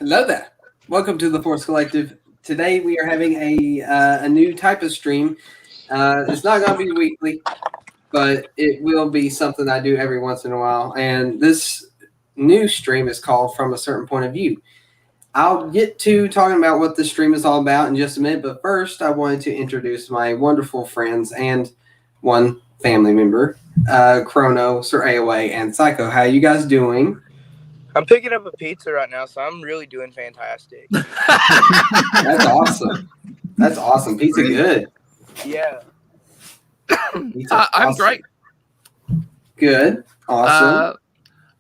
Hello there. Welcome to the Force Collective. Today we are having a new type of stream. It's not going to be weekly, but it will be something I do every once in a while. And this new stream is called From a Certain Point of View. I'll get to talking about what this stream is all about in just a minute, but first I wanted to introduce my wonderful friends and one family member, Chrono, Sir AOA, and Psycho. How you guys doing? I'm picking up a pizza right now, so I'm really doing fantastic. That's awesome. That's awesome. Pizza good. Yeah. Pizza I'm awesome. great. Good. Awesome.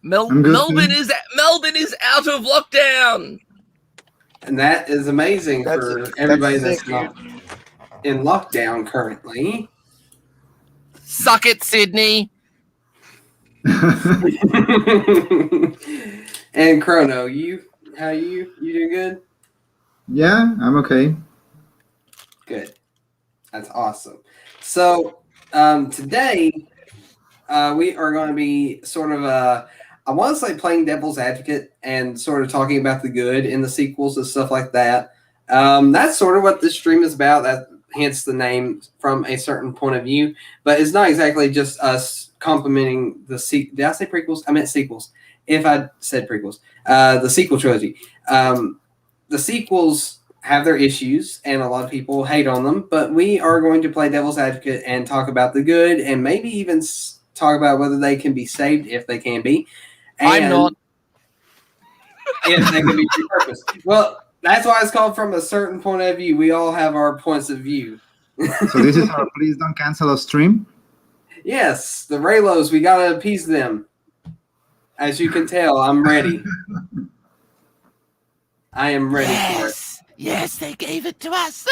Melbourne is out of lockdown. And that is amazing for everybody that's not in lockdown currently. Suck it, Sydney. And Chrono, how you doing good? Yeah, I'm okay. Good. That's awesome. So today we are going to be sort of I want to say playing devil's advocate and sort of talking about the good in the sequels and stuff like that. That's sort of what this stream is about. That hence the name From a Certain Point of View. But it's not exactly just us complimenting the did I say prequels? I meant sequels. If I said prequels, the sequel trilogy. The sequels have their issues, and a lot of people hate on them. But we are going to play devil's advocate and talk about the good, and maybe even talk about whether they can be saved if they can be. And I'm not. If they can be repurposed. Well, that's why it's called From a Certain Point of View. We all have our points of view. So this is our Please Don't Cancel a stream? Yes, the Raylos, we got to appease them. As you can tell, I'm ready. I am ready for it. Yes, they gave it to us.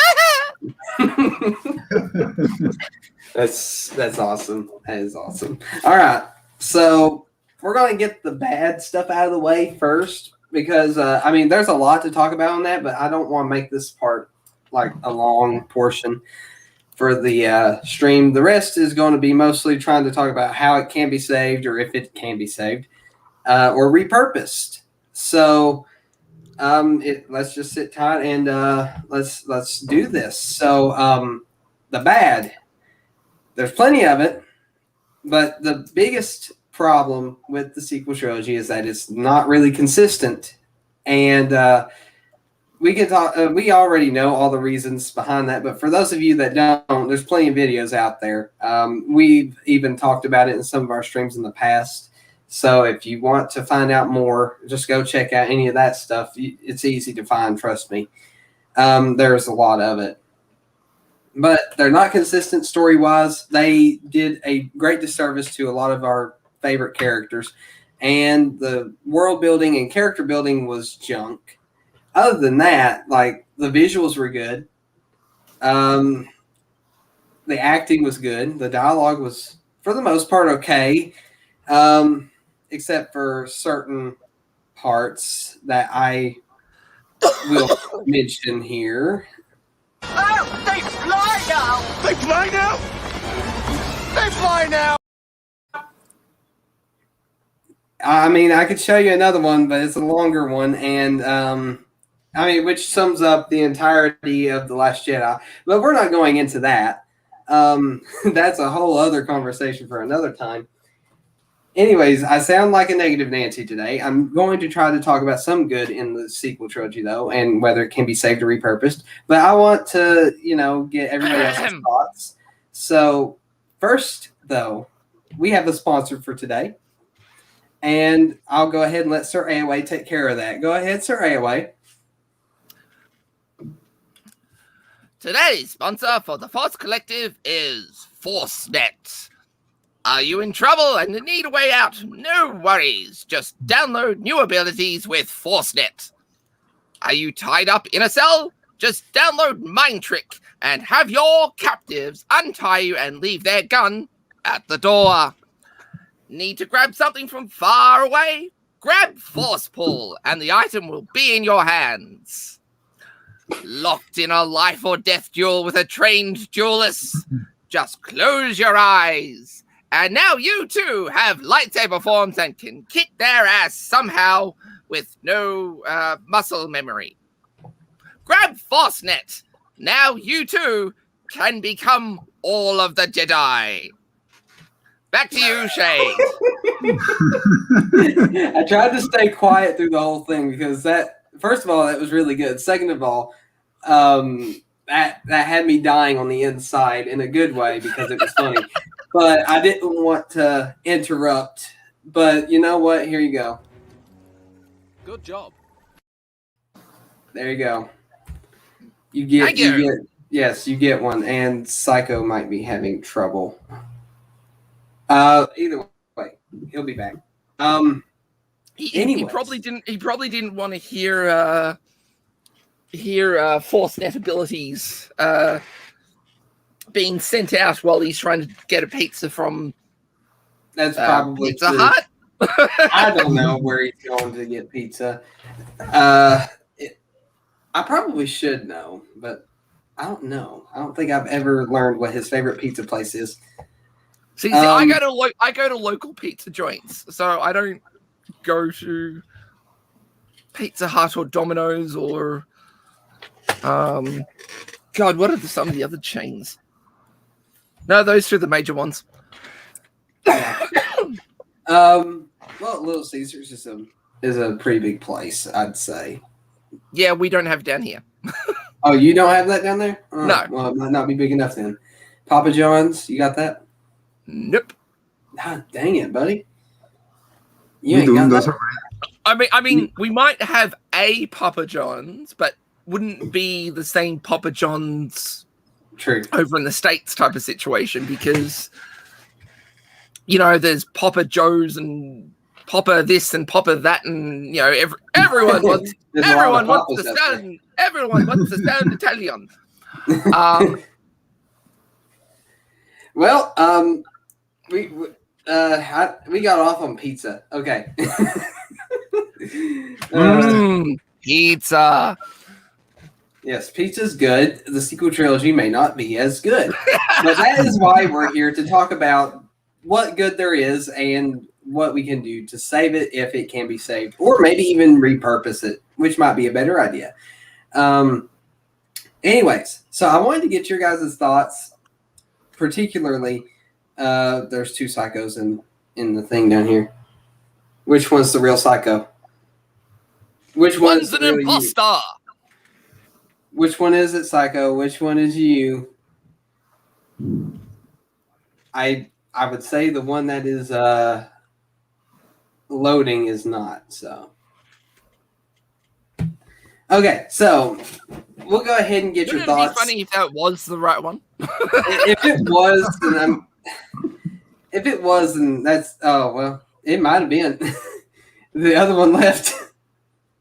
That's awesome. That is awesome. All right, so we're going to get the bad stuff out of the way first because, there's a lot to talk about on that, but I don't want to make this part like a long portion for the stream. The rest is going to be mostly trying to talk about how it can be saved or if it can be saved or repurposed. So let's just sit tight and let's do this. So the bad, there's plenty of it, but the biggest problem with the sequel trilogy is that it's not really consistent, and we can talk. We already know all the reasons behind that, but for those of you that don't, there's plenty of videos out there. We've even talked about it in some of our streams in the past. So if you want to find out more, just go check out any of that stuff. It's easy to find, trust me. There's a lot of it. But they're not consistent story-wise. They did a great disservice to a lot of our favorite characters. And the world building and character building was junk. Other than that, like, the visuals were good. The acting was good. The dialogue was, for the most part, okay. Except for certain parts that I will mention here. Oh, they fly now! They fly now? They fly now! I could show you another one, but it's a longer one, and which sums up the entirety of The Last Jedi. But we're not going into that. That's a whole other conversation for another time. Anyways, I sound like a negative Nancy today. I'm going to try to talk about some good in the sequel trilogy, though, and whether it can be saved or repurposed. But I want to, get everybody else's thoughts. So first, though, we have a sponsor for today. And I'll go ahead and let Sir AOA take care of that. Go ahead, Sir AOA. Today's sponsor for the Force Collective is ForceNet. Are you in trouble and need a way out? No worries. Just download new abilities with ForceNet. Are you tied up in a cell? Just download Mind Trick and have your captives untie you and leave their gun at the door. Need to grab something from far away? Grab Force Pull and the item will be in your hands. Locked in a life or death duel with a trained duelist? Just close your eyes. And now you too have lightsaber forms and can kick their ass somehow with no muscle memory. Grab Forcenet. Now you too can become all of the Jedi. Back to you, Shade. I tried to stay quiet through the whole thing because that, first of all, that was really good. Second of all, that had me dying on the inside in a good way because it was funny. But I didn't want to interrupt. But you know what? Here you go. Good job. There you go. You get yes, you get one. And Psycho might be having trouble. Either way, he'll be back. He probably didn't want to hear Forcenet abilities being sent out while he's trying to get a pizza from That's probably Pizza true. Hut. I don't know where he's going to get pizza. I probably should know, but I don't know. I don't think I've ever learned what his favorite pizza place is. See, I go to local pizza joints, so I don't go to Pizza Hut or Domino's or God, what are some of the other chains? No, those two are the major ones. Well, Little Caesars is a pretty big place, I'd say. Yeah, we don't have it down here. Oh, you don't have that down there? Oh, No. Well, it might not be big enough then. Papa John's, you got that? Nope. Ah, dang it, buddy. You ain't do, got those that? are great. I mean, we might have a Papa John's, but wouldn't be the same Papa John's True. over in the States type of situation because, you know, there's Papa Joe's and Papa this and Papa that, and you know, everyone wants There's a lot of everyone wants Papas to out there. sound everyone wants to sound Italian. Well, we got off on pizza. Okay. Pizza. Yes, pizza's good. The sequel trilogy may not be as good, but that is why we're here to talk about what good there is and what we can do to save it if it can be saved, or maybe even repurpose it, which might be a better idea. Anyways, so I wanted to get your guys' thoughts, particularly. There's two psychos in the thing down here. Which one's the real psycho? Which One's an really you? imposter. Which one is it, Psycho? Which one is you? I would say the one that is loading is not. So okay, so we'll go ahead and get your Wouldn't it thoughts. be funny if that was the right one? If it was, then if it was, then that's well, it might have been. The other one left.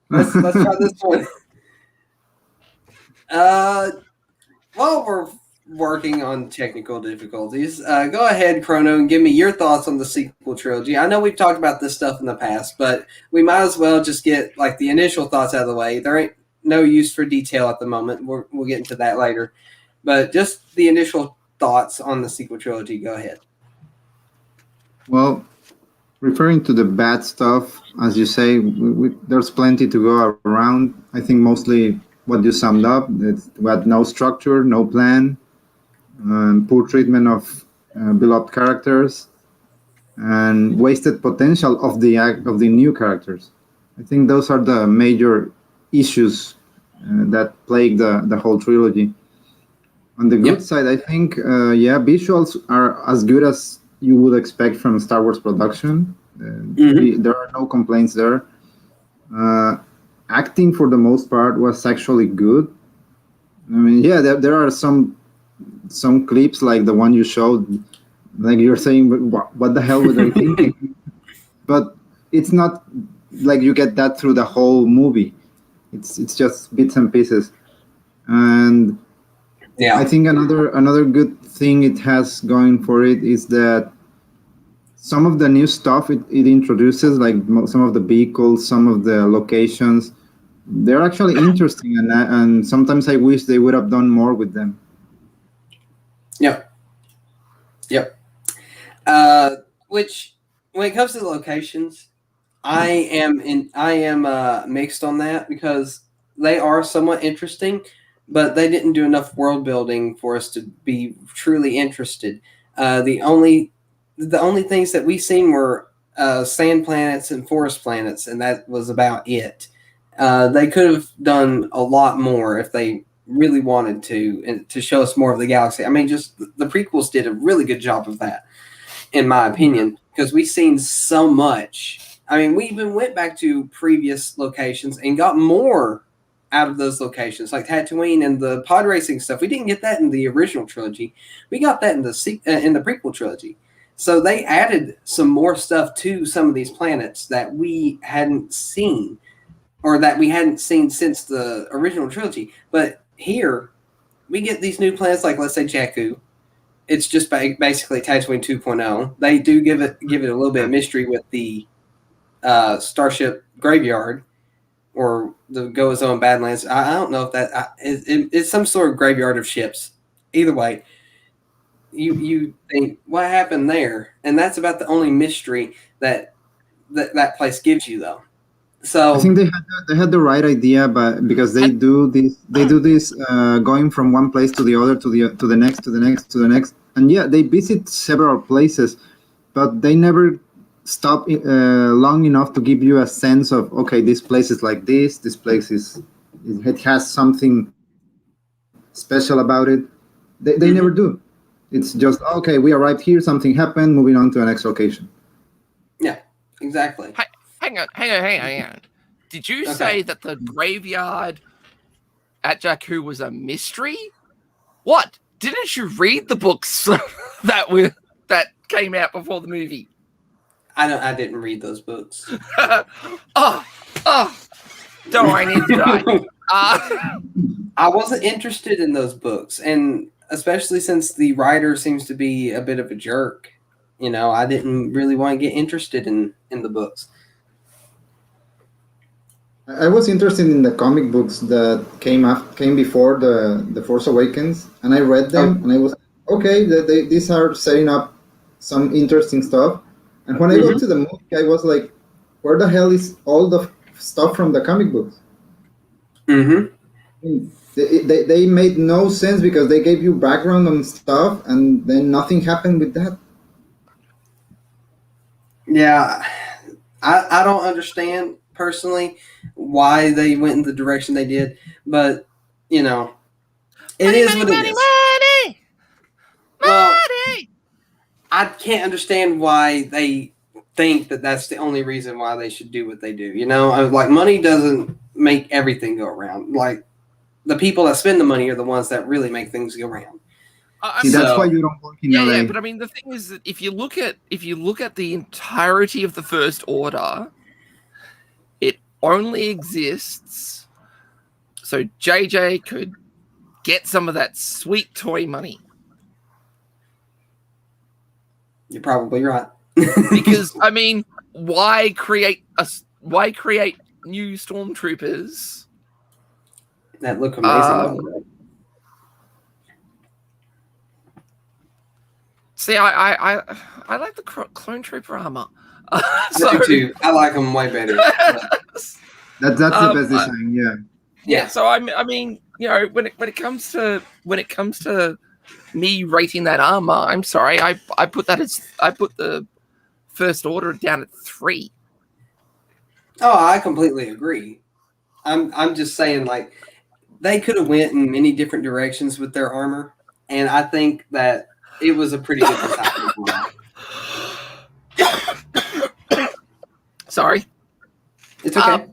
Let's try this one. While we're working on technical difficulties, go ahead, Chrono, and give me your thoughts on the sequel trilogy. I know we've talked about this stuff in the past, but we might as well just get like the initial thoughts out of the way. There ain't no use for detail at the moment. We'll get into that later, but just the initial thoughts on the sequel trilogy. Go ahead. Well, referring to the bad stuff, as you say, there's plenty to go around. I think mostly what you summed up, we had no structure, no plan, poor treatment of beloved characters, and wasted potential of the new characters. I think those are the major issues that plague the whole trilogy. On the good side, I think, visuals are as good as you would expect from Star Wars production. There are no complaints there. Acting, for the most part, was actually good. I mean, there are some clips like the one you showed, like you're saying, what the hell were they thinking? But it's not like you get that through the whole movie. It's just bits and pieces. And I think another good thing it has going for it is that some of the new stuff it introduces, like some of the vehicles, some of the locations, they're actually interesting, and sometimes I wish they would have done more with them. Yep. Which, when it comes to the locations, I am mixed on that because they are somewhat interesting, but they didn't do enough world building for us to be truly interested. The only things that we seen were sand planets and forest planets, and that was about it. They could have done a lot more if they really wanted to, and to show us more of the galaxy. I mean, just the prequels did a really good job of that, in my opinion, because we've seen so much. I mean, we even went back to previous locations and got more out of those locations, like Tatooine and the pod racing stuff. We didn't get that in the original trilogy. We got that in the prequel trilogy. So they added some more stuff to some of these planets that we hadn't seen, or that we hadn't seen since the original trilogy. But here, we get these new planets, like let's say Jakku. It's just basically Tatooine 2.0. They do give it a little bit of mystery with the Starship Graveyard, or the Gozo and Badlands. I don't know if that it's some sort of graveyard of ships. Either way, you think what happened there, and that's about the only mystery that place gives you, though. So I think they had the right idea, but because they do this going from one place to the other, to the next, and yeah, they visit several places, but they never stop long enough to give you a sense of, okay, this place is like this place it has something special about it. They never do. It's just, okay, we arrived here, something happened, moving on to the next location. Yeah, exactly. Hang on. Did you say that the graveyard at Jakku was a mystery? What? Didn't you read the books that came out before the movie? I didn't read those books. Oh, don't I need to die? I wasn't interested in those books, and especially since the writer seems to be a bit of a jerk. I didn't really want to get interested in the books. I was interested in the comic books that came before the Force Awakens, and I read them, and I was okay. These are setting up some interesting stuff. And when I got to the movie, I was like, "Where the hell is all the stuff from the comic books?" Mm-hmm. They made no sense because they gave you background on stuff, and then nothing happened with that. Yeah, I don't understand personally why they went in the direction they did, but it is what it is. Well, I can't understand why they think that that's the only reason why they should do what they do. Like, money doesn't make everything go around. Like, the people that spend the money are the ones that really make things go around. That's why you don't work in LA. Yeah, but I mean, the thing is that if you look at the entirety of the First Order, it only exists so JJ could get some of that sweet toy money. You're probably right. Because I mean, why create new stormtroopers that look amazing? See, I like the clone trooper armor. I do too. I like them way better. That's the best design. Yeah. So I mean, when it comes to me rating that armor, I'm sorry, I put the First Order down at 3. Oh, I completely agree. I'm just saying, like, they could have went in many different directions with their armor, and I think that it was a pretty good design. Sorry. It's okay.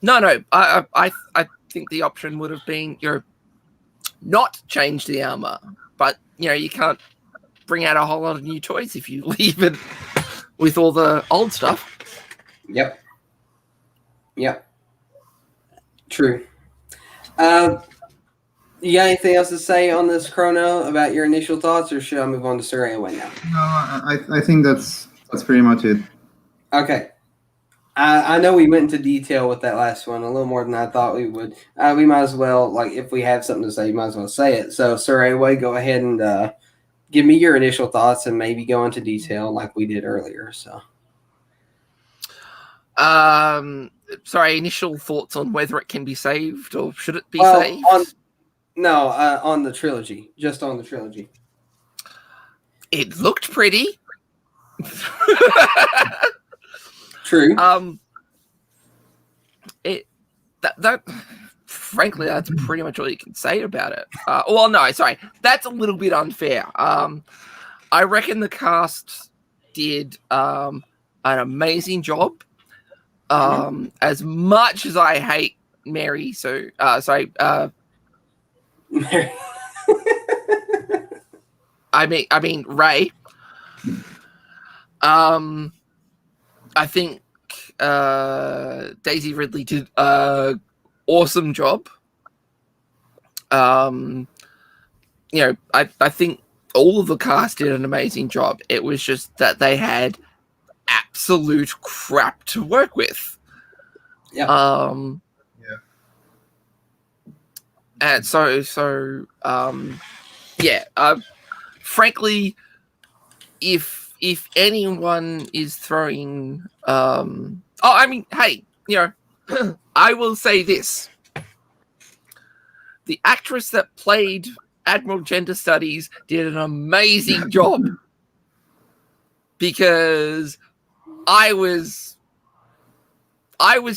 No. I think the option would have been not change the armor, but you can't bring out a whole lot of new toys if you leave it with all the old stuff. Yep. True. You got anything else to say on this, Chrono, about your initial thoughts, or should I move on to Sir Away now? No, I think that's pretty much it. Okay. I know we went into detail with that last one, a little more than I thought we would. We might as well, like, if we have something to say, you might as well say it. So, Sir Away, go ahead and give me your initial thoughts and maybe go into detail like we did earlier. So, Sorry, initial thoughts on whether it can be saved or should it be Well, saved? On the trilogy, just on the trilogy. It looked pretty. True. Frankly, that's pretty much all you can say about it. Well, no, sorry, that's a little bit unfair. I reckon the cast did an amazing job. As much as I hate Mary, I mean Ray. I think Daisy Ridley did an awesome job. I think all of the cast did an amazing job. It was just that they had absolute crap to work with. Yeah. And frankly, if anyone is throwing hey, I will say this. The actress that played Admiral Gender Studies did an amazing job, because I was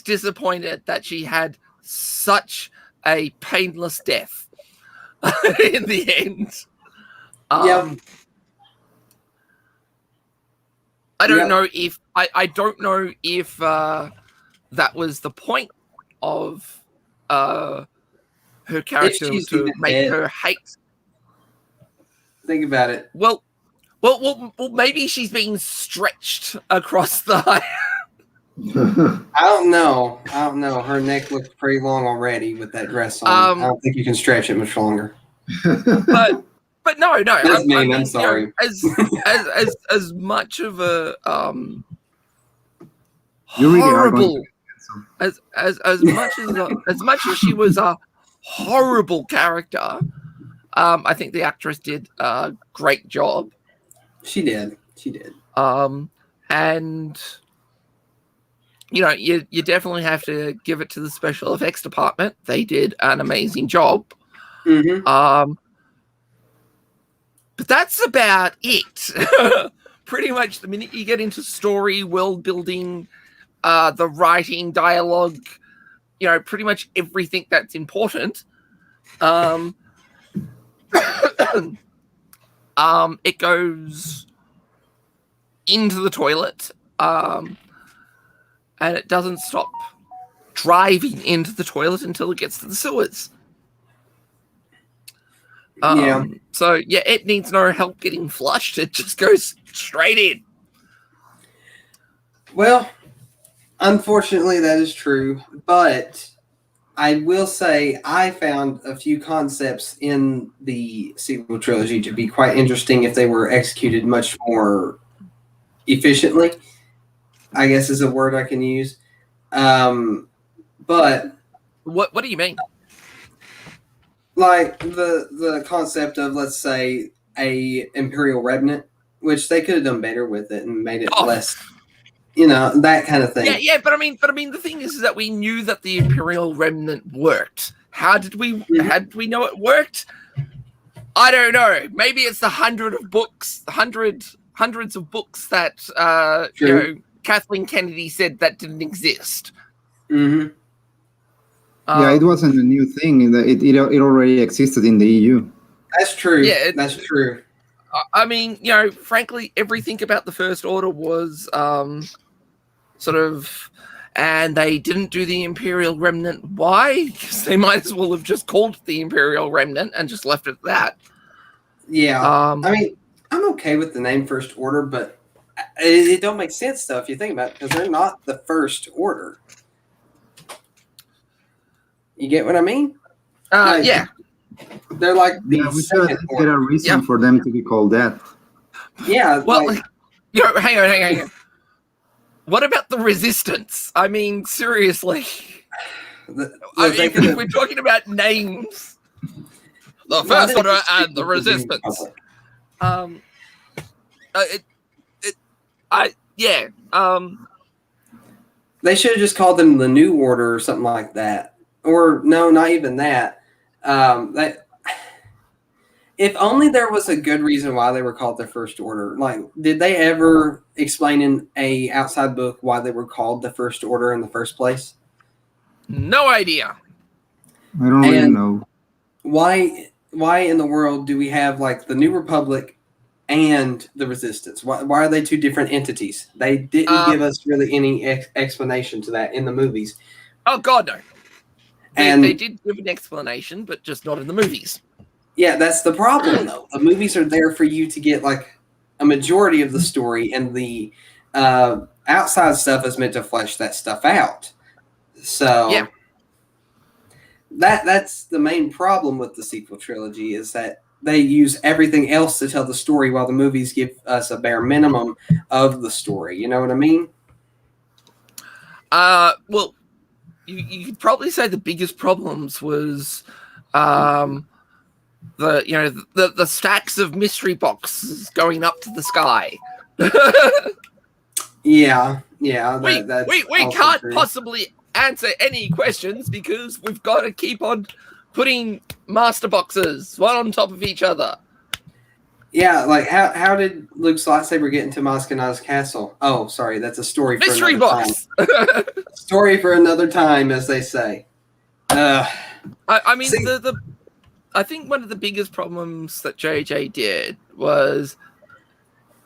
disappointed that she had such a painless death in the end. I don't know if I don't know if that was the point of her character to make her hate. Think about it. Well, maybe she's being stretched across the. I don't know. Her neck looks pretty long already with that dress on. I don't think you can stretch it much longer. But no. That's mean. I'm sorry. As much of a You really are horrible going as much as she was a horrible character, I think the actress did a great job. She did. And you definitely have to give it to the special effects department. They did an amazing job. Mm-hmm. But that's about it. Pretty much the minute you get into story, world building, the writing, dialogue, pretty much everything that's important, it goes into the toilet, and it doesn't stop driving into the toilet until it gets to the sewers. So it needs no help getting flushed. It just goes straight in. Well, unfortunately, that is true. But I will say I found a few concepts in the sequel trilogy to be quite interesting if they were executed much more efficiently, I guess is a word I can use. But what do you mean? Like the concept of, let's say, a Imperial Remnant, which they could have done better with it and made it less, that kind of thing. Yeah. But I mean, the thing is that we knew that the Imperial Remnant worked. How did we know it worked? I don't know. Maybe it's the hundreds of books that Kathleen Kennedy said that didn't exist. Mm-hmm. Yeah, it wasn't a new thing. It already existed in the EU. That's true. Yeah, that's true. I mean, frankly, everything about the First Order was and they didn't do the Imperial Remnant. Why? Because they might as well have just called it the Imperial Remnant and just left it at that. Yeah. I mean, I'm okay with the name First Order, but it don't make sense, though, if you think about it, because they're not the First Order. You get what I mean? Yeah. They're like the we should get a reason for them to be called that. Yeah. Well, hang on. What about the Resistance? I mean, seriously. If we're talking about names, the First Order and the Resistance. They should have just called them the New Order or something like that. Or no, not even that. That if only there was a good reason why they were called the First Order. Like, did they ever explain in a outside book why they were called the First Order in the first place? No idea. I don't really And- know. Why in the world do we have like the New Republic and the Resistance? Why are they two different entities? They didn't give us really any explanation to that in the movies. Oh God, no. And They did give an explanation, but just not in the movies. yeah, that's the problem though. The movies are there for you to get like a majority of the story, and the outside stuff is meant to flesh that stuff out. So Yeah. that's the main problem with the sequel trilogy, is that they use everything else to tell the story while the movies give us a bare minimum of the story. You know what I mean? Well, you could probably say the biggest problems was the stacks of mystery boxes going up to the sky. Yeah. we also can't true. possibly answer any questions because we've got to keep on putting master boxes one on top of each other. Yeah, like how did Luke's lightsaber get into Maz Kanata's castle? Oh, sorry, that's a story for Mystery another box. time. Story for another time, as they say. I mean, See- I think one of the biggest problems that JJ did was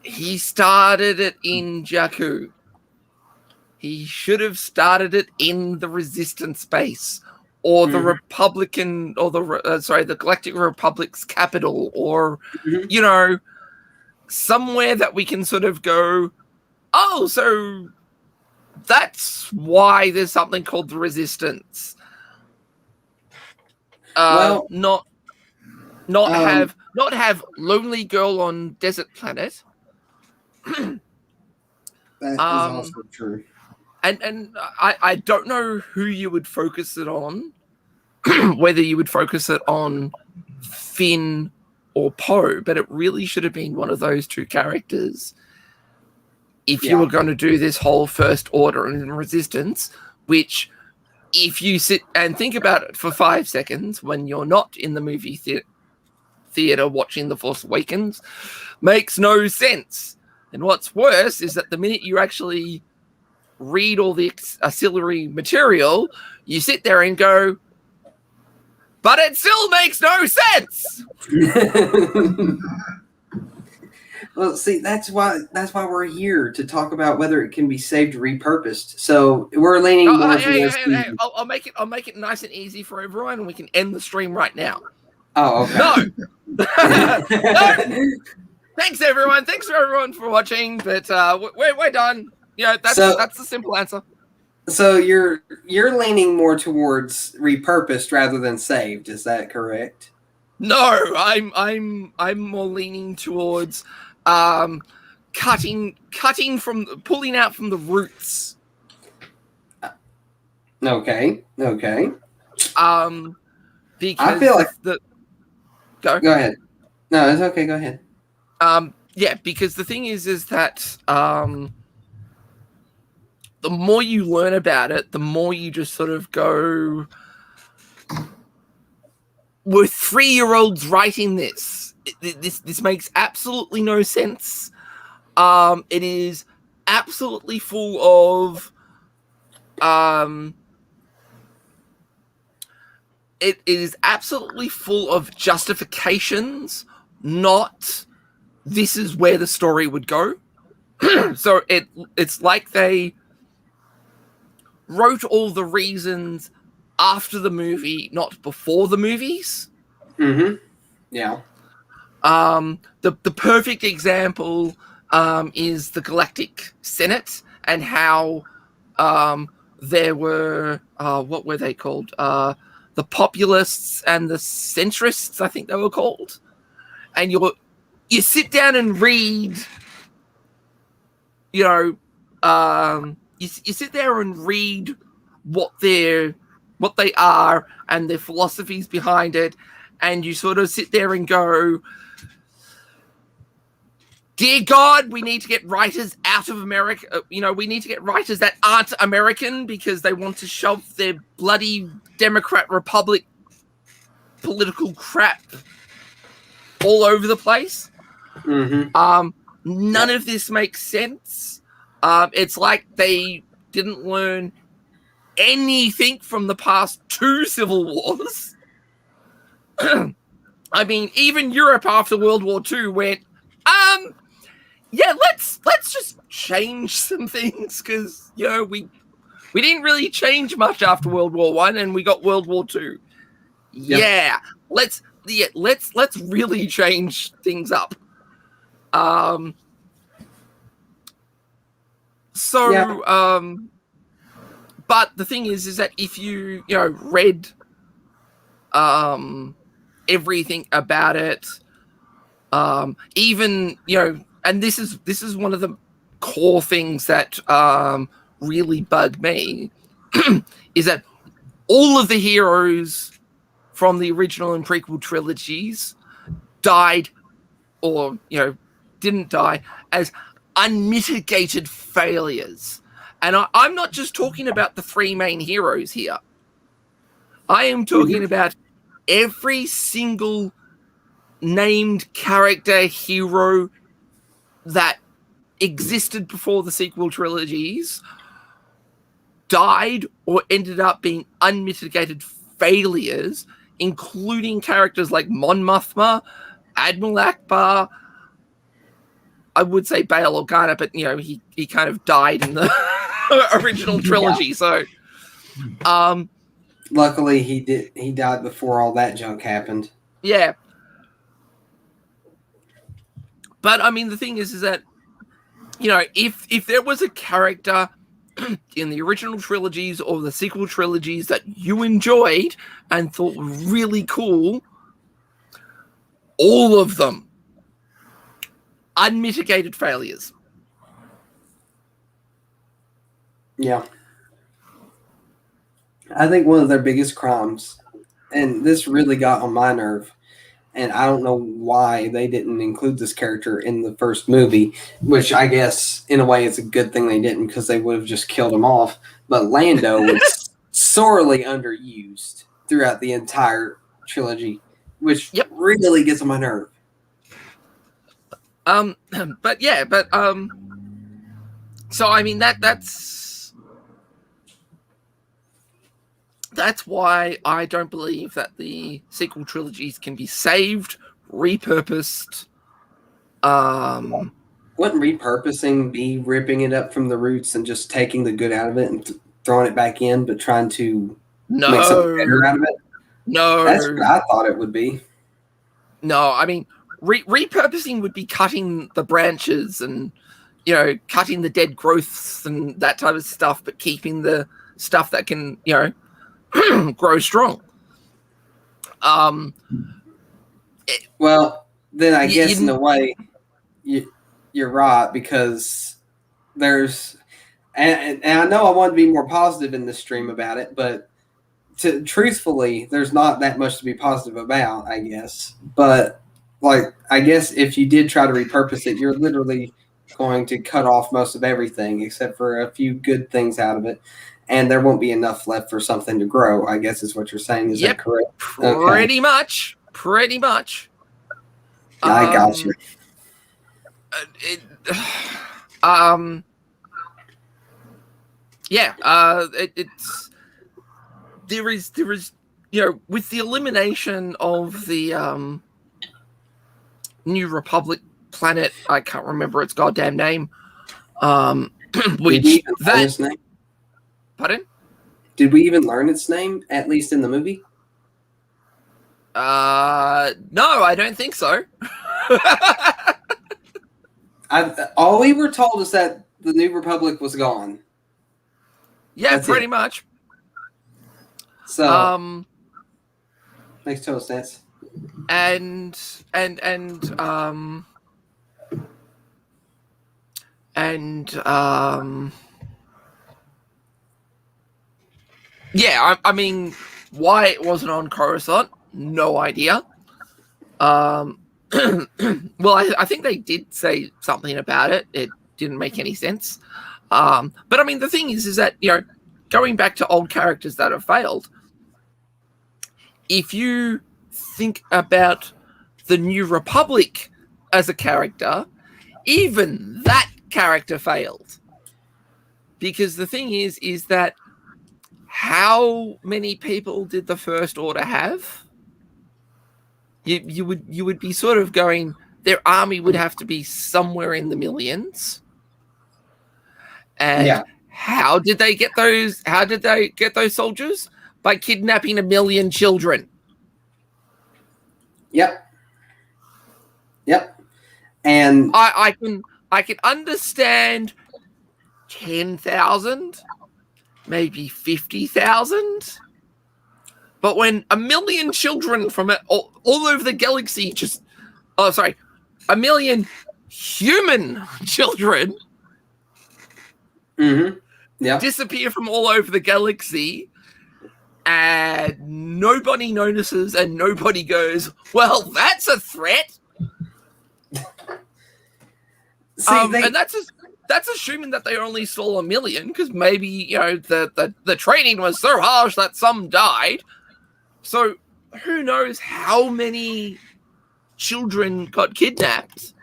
he started it in Jakku. He should have started it in the Resistance base, or the Republican, or the Galactic Republic's capital, or Mhm. Somewhere that we can sort of go, oh, so that's why there's something called the Resistance. Well, Not have Lonely Girl on Desert Planet. that is um, also true. And I don't know who you would focus it on, whether you would focus it on Finn or Poe, but it really should have been one of those two characters. If you Yeah. were going to do this whole First Order and Resistance, which, if you sit and think about it for 5 seconds when you're not in the movie theater watching The Force Awakens, makes no sense. And what's worse is that the minute you actually read all the auxiliary material, you sit there and go, but it still makes no sense. Well, see, that's why we're here to talk about whether it can be saved or repurposed. So we're leaning more towards the... I'll make it nice and easy for everyone, and we can end the stream right now. Oh, okay. No. Thanks everyone for watching, but we're done. Yeah, that's the simple answer. So you're leaning more towards repurposed rather than saved, is that correct? No, I'm more leaning towards pulling out from the roots. Okay. Because I feel like go ahead. No, it's okay. Go ahead. Yeah, because the thing is that the more you learn about it, the more you just sort of go, we're 3-year-olds writing this. This makes absolutely no sense. It is absolutely full of it is absolutely full of justifications, not this is where the story would go. So it's like they wrote all the reasons after the movie, not before the movies. Mm-hmm. Yeah. The perfect example is the Galactic Senate and how there were what were they called? The populists and the centrists, I think they were called. And you sit down and read, you sit there and read what they are and their philosophies behind it, and you sort of sit there and go, dear God, we need to get writers out of America. We need to get writers that aren't American because they want to shove their bloody Democrat Republic political crap all over the place. Mm-hmm. None of this makes sense. It's like they didn't learn anything from the past 2 civil wars. I mean, even Europe after World War II went, yeah, let's just change some things because we didn't really change much after World War I, and we got World War II. Yep. Yeah, let's really change things up. But the thing is that if you read everything about it, even and this is one of the core things that really bugged me is that all of the heroes from the original and prequel trilogies died or didn't die as unmitigated failures. And I'm not just talking about the 3 main heroes here. I am talking about every single named character hero that existed before the sequel trilogies died or ended up being unmitigated failures, including characters like Mon Mothma, Admiral Akbar. I would say Bail Organa, but he kind of died in the original trilogy. Yeah. So, luckily he died before all that junk happened. Yeah. But I mean, the thing is that if there was a character in the original trilogies or the sequel trilogies that you enjoyed and thought were really cool, all of them unmitigated failures. Yeah. I think one of their biggest crimes, and this really got on my nerve, and I don't know why they didn't include this character in the first movie, which I guess in a way it's a good thing they didn't because they would have just killed him off. But Lando was sorely underused throughout the entire trilogy, which really gets on my nerve. So I mean that's why I don't believe that the sequel trilogies can be saved, repurposed. Wouldn't repurposing be ripping it up from the roots and just taking the good out of it and throwing it back in, but trying to make something better out of it? No. That's what I thought it would be. No, I mean, repurposing would be cutting the branches and, cutting the dead growths and that type of stuff, but keeping the stuff that can, grow strong. Well, then I guess in a way you're right, because there's and I know I want to be more positive in this stream about it, but truthfully, there's not that much to be positive about, I guess. But I guess if you did try to repurpose it, you're literally going to cut off most of everything except for a few good things out of it. And there won't be enough left for something to grow, I guess is what you're saying. Is that correct? Pretty much. I got you. It's there is with the elimination of the New Republic planet, I can't remember its goddamn name. Which that name? Pardon? Did we even learn its name, at least in the movie? No, I don't think so. All we were told is that the New Republic was gone. Yeah, That's pretty it. much. So, makes total sense. Yeah, I mean, why it wasn't on Coruscant, no idea. well, I think they did say something about it. It didn't make any sense. But I mean, the thing is that, going back to old characters that have failed, if you think about the New Republic as a character, even that character failed. Because the thing is that how many people did the First Order have? You would be sort of going, their army would have to be somewhere in the millions. And how did they get those? How did they get those soldiers? By kidnapping 1 million children. Yep. And I can understand 10,000, maybe 50,000. But when 1 million children from all over the galaxy 1 million human children disappear from all over the galaxy, and nobody notices and nobody goes, well, that's a threat. And that's assuming that they only saw 1 million, because maybe the training was so harsh that some died. So who knows how many children got kidnapped?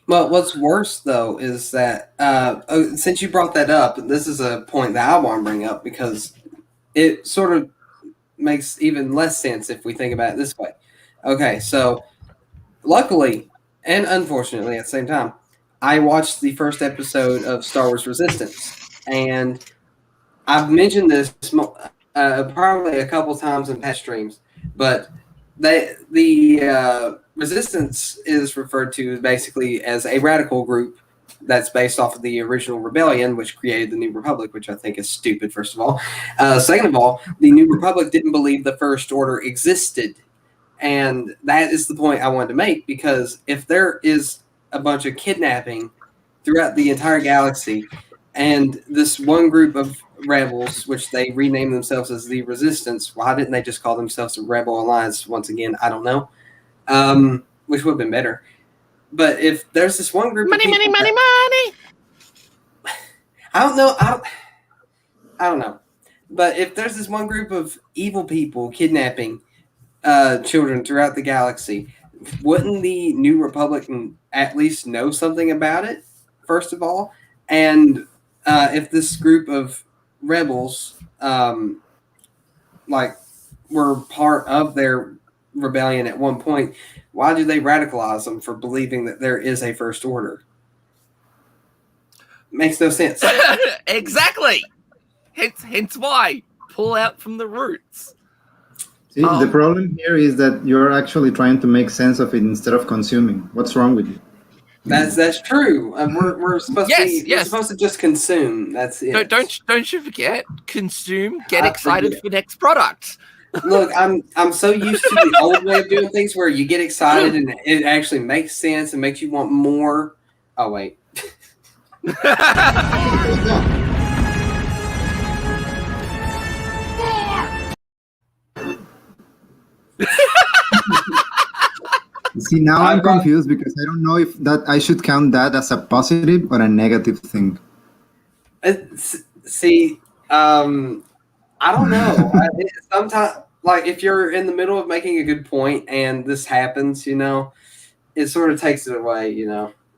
Well, what's worse, though, is that since you brought that up, this is a point that I want to bring up, because it sort of makes even less sense if we think about it this way. Okay, so luckily and unfortunately at the same time, I watched the first episode of Star Wars Resistance, and I've mentioned this probably a couple times in past streams, but the Resistance is referred to basically as a radical group that's based off of the original rebellion, which created the New Republic, which I think is stupid, first of all. Second of all, the New Republic didn't believe the First Order existed. And that is the point I wanted to make, because if there is a bunch of kidnapping throughout the entire galaxy, and this one group of rebels, which they renamed themselves as the Resistance, why didn't they just call themselves the Rebel Alliance once again? I don't know. Which would have been better. But if there's this one group money. I don't know. I don't know. But if there's this one group of evil people kidnapping children throughout the galaxy, wouldn't the New Republic at least know something about it, first of all? And if this group of rebels were part of their rebellion at one point, why do they radicalize them for believing that there is a First Order? Makes no sense. Exactly. Hence why pull out from the roots. See, the problem here is that you're actually trying to make sense of it instead of consuming. What's wrong with you? That's true. We're supposed we're supposed to just consume. That's it. Don't you forget, consume, get excited for next product. Look, I'm so used to the old way of doing things, where you get excited and it actually makes sense and makes you want more. Oh wait. See, now I'm confused, because I don't know if that I should count that as a positive or a negative thing. I don't know. Sometimes, like, if you're in the middle of making a good point and this happens, it sort of takes it away,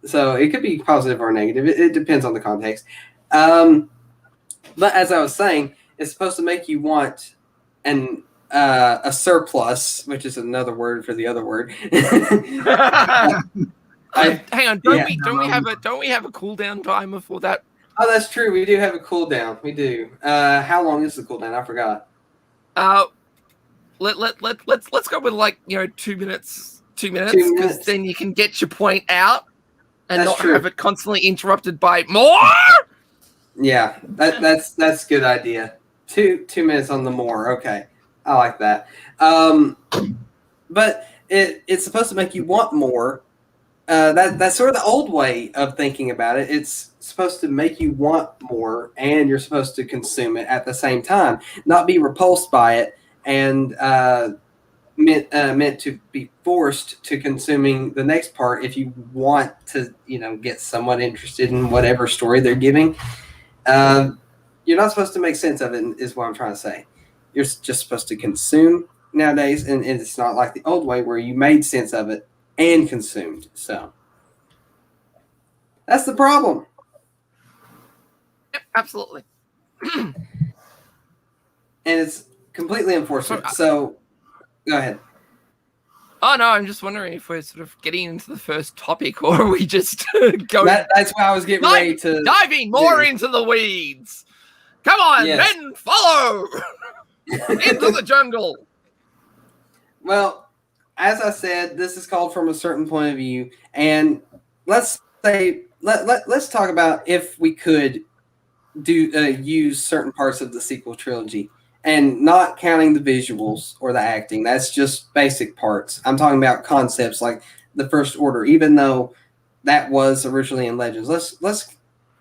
So it could be positive or negative. It depends on the context. But as I was saying, it's supposed to make you want a surplus, which is another word for the other word. Hang on, don't we have a cooldown timer for that? Oh, that's true. We do have a cooldown. We do. How long is the cooldown? I forgot. Let's go with 2 minutes. 2 minutes, because then you can get your point out and not have it constantly interrupted by more. Yeah, that's a good idea. 2 minutes on the more. Okay, I like that. But it's supposed to make you want more. That's sort of the old way of thinking about it. It's supposed to make you want more, and you're supposed to consume it at the same time, not be repulsed by it, and meant to be forced to consuming the next part if you want to, get somewhat interested in whatever story they're giving. You're not supposed to make sense of it, is what I'm trying to say. You're just supposed to consume nowadays, and it's not like the old way where you made sense of it and consumed. So that's the problem. Yep, absolutely. And it's completely unfortunate. So go ahead. Oh no, I'm just wondering if we're sort of getting into the first topic, or are we just going That's why I was getting ready to diving more into the weeds. Come on, Yes. men, follow into the jungle. Well, as I said, this is called from a certain point of view, and let's talk about if we could use certain parts of the sequel trilogy, and not counting the visuals or the acting. That's just basic parts. I'm talking about concepts like the First Order, even though that was originally in Legends.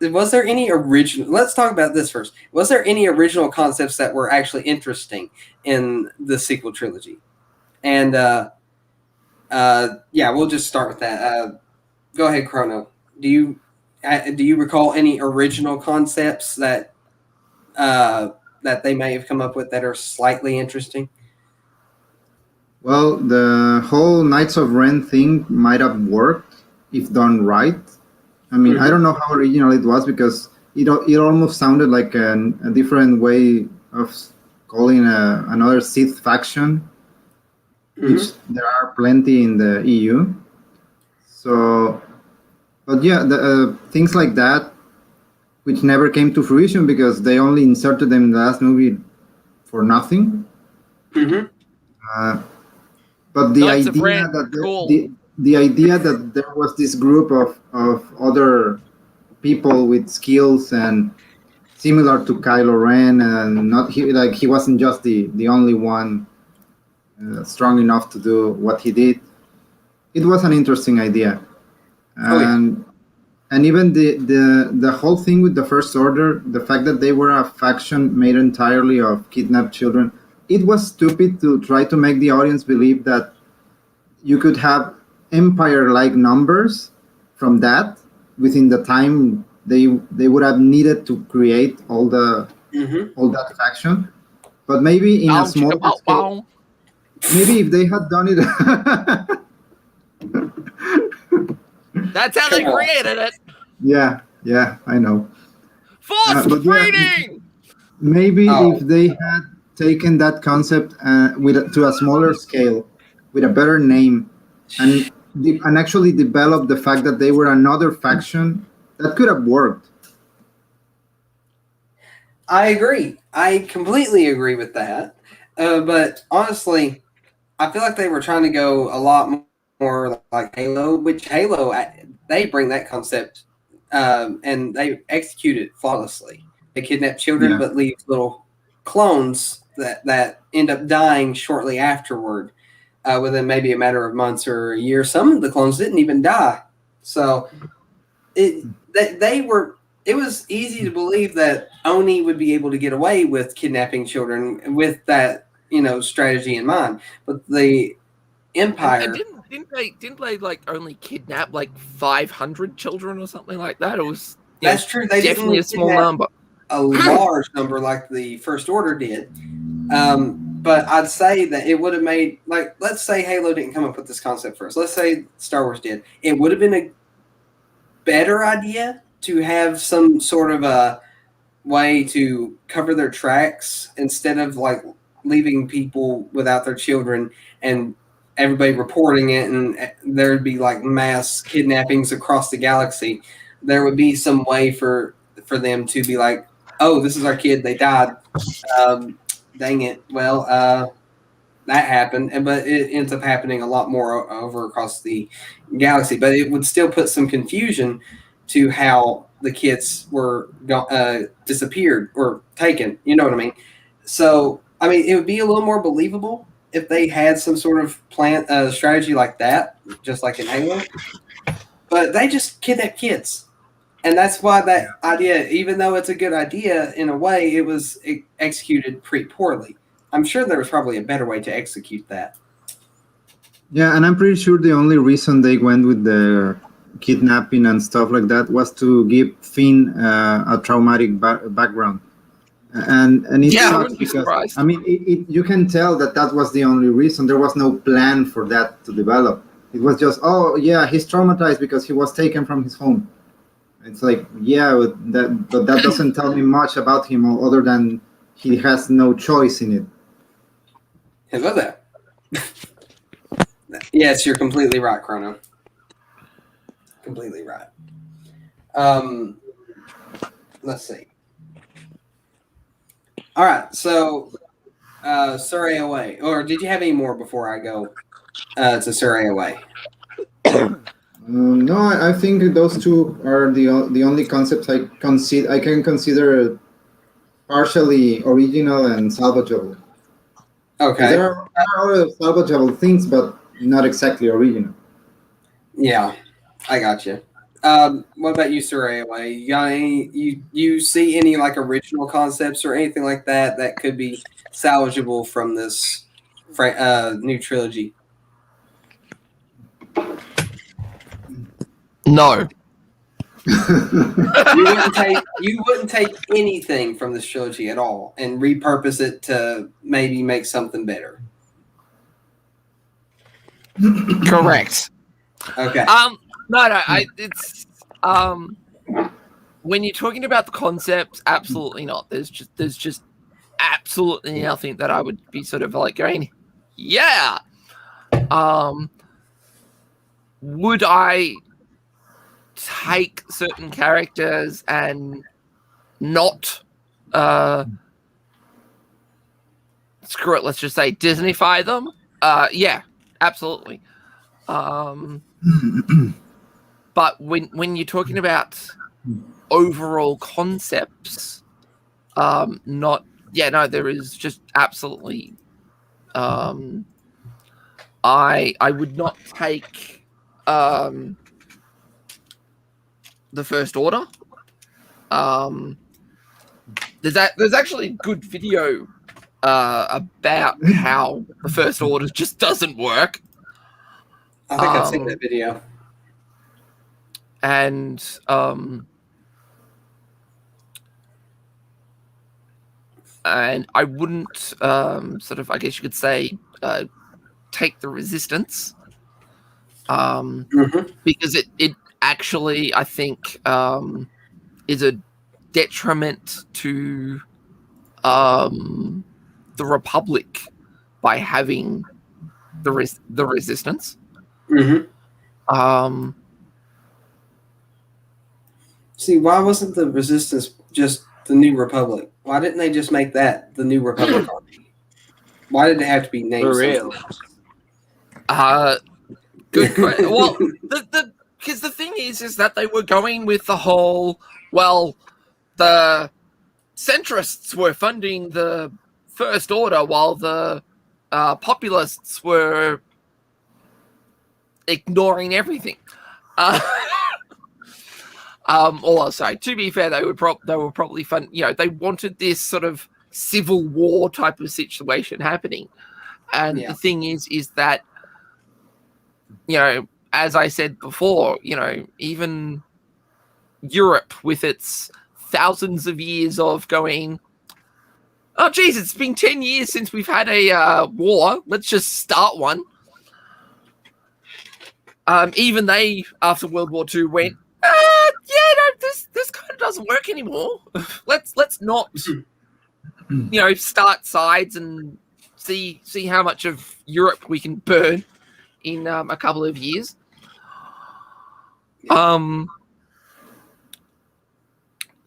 Was there any original? Let's talk about this first. Was there any original concepts that were actually interesting in the sequel trilogy? And we'll just start with that. Go ahead, Chrono. Do you recall any original concepts that they may have come up with that are slightly interesting? Well, the whole Knights of Ren thing might have worked if done right. I mean, I don't know how original it was because it almost sounded like a different way of calling another Sith faction, which there are plenty in the EU. So, but yeah, things like that, which never came to fruition because they only inserted them in the last movie for nothing. Mm-hmm. But the idea that the idea that there was this group of other people with skills and similar to Kylo Ren, and he wasn't just the only one strong enough to do what he did. It was an interesting idea, and even the whole thing with the First Order, the fact that they were a faction made entirely of kidnapped children, it was stupid to try to make the audience believe that you could have Empire-like numbers from that within the time they would have needed to create all that faction. But maybe in a smaller scale, maybe if they had done it. That's how they created it. Yeah, I know. Forced breeding. Maybe if they had taken that concept to a smaller scale, with a better name, and actually developed the fact that they were another faction, that could have worked. I agree. I completely agree with that. But honestly, I feel like they were trying to go a lot more like Halo, which Halo, they bring that concept and they execute it flawlessly. They kidnap children but leave little clones that end up dying shortly afterward, within maybe a matter of months or a year. Some of the clones didn't even die. So it was easy to believe that Oni would be able to get away with kidnapping children with that, strategy in mind. But the Empire... Didn't they like only kidnap like 500 children or something like that? It was that's true. They definitely a small number, a large number like the First Order did. But I'd say that it would have made, like, let's say Halo didn't come up with this concept first. Let's say Star Wars did. It would have been a better idea to have some sort of a way to cover their tracks instead of like leaving people without their children and everybody reporting it, and there'd be like mass kidnappings across the galaxy. There would be some way for them to be like, oh, this is our kid, they died. Dang it. Well, that happened, but it ends up happening a lot more over across the galaxy. But it would still put some confusion to how the kids were disappeared or taken. You know what I mean? So, I mean, it would be a little more believable if they had some sort of strategy like that, just like in Halo. But they just kidnap kids. And that's why that idea, even though it's a good idea in a way, it was executed pretty poorly. I'm sure there was probably a better way to execute that. Yeah, and I'm pretty sure the only reason they went with the kidnapping and stuff like that was to give Finn a traumatic background. And it Yeah, I sucks wouldn't be because surprised. I mean you can tell that was the only reason. There was no plan for that to develop. It was just, oh yeah, he's traumatized because he was taken from his home. It's like, yeah, but that doesn't tell me much about him other than he has no choice in it. Hello there. Yes, you're completely right, Chrono. Completely right. Let's see. All right, so Surrey Away. Or did you have any more before I go to Surrey Away? No, I think those two are the only concepts I can consider partially original and salvageable. Okay. There are other salvageable things, but not exactly original. Yeah, I got you. What about you, Surrey Away? You got any? You see any like original concepts or anything like that that could be salvageable from this new trilogy? No. You wouldn't take anything from this trilogy at all and repurpose it to maybe make something better. Correct. Okay. No, it's when you're talking about the concepts, absolutely not. There's just absolutely nothing that I would be sort of like going, yeah. Would I take certain characters and not screw it, let's just say Disneyfy them? Yeah, absolutely. But when you're talking about overall concepts, there is just absolutely I would not take the First Order. There's actually a good video about how the First Order just doesn't work. I think I've seen that video. And I wouldn't sort of, I guess you could say, take the Resistance, because it actually, I think, is a detriment to the Republic by having the Resistance. See, why wasn't the Resistance just the New Republic? Why didn't they just make that the New Republic army? Why did it have to be named For real? something else? Good question. Well, because the thing is that they were going with the whole, well, the centrists were funding the First Order while the populists were ignoring everything. Sorry, to be fair, they were probably fun. They wanted this sort of civil war type of situation happening, and the thing is that, as I said before, even Europe with its thousands of years of going, oh geez, it's been 10 years since we've had a war. Let's just start one. Even they, after World War II, went, this kind of doesn't work anymore. Let's not, start sides and see how much of Europe we can burn in a couple of years.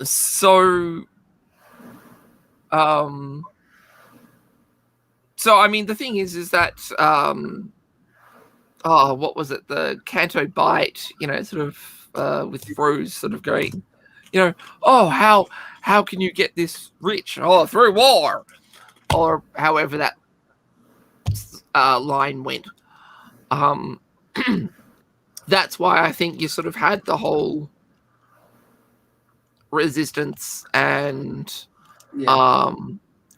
So I mean, the thing is that what was it? The Canto Bite, sort of with Rose sort of going, how can you get this rich? Oh, through war, or however that line went. That's why I think you sort of had the whole Resistance and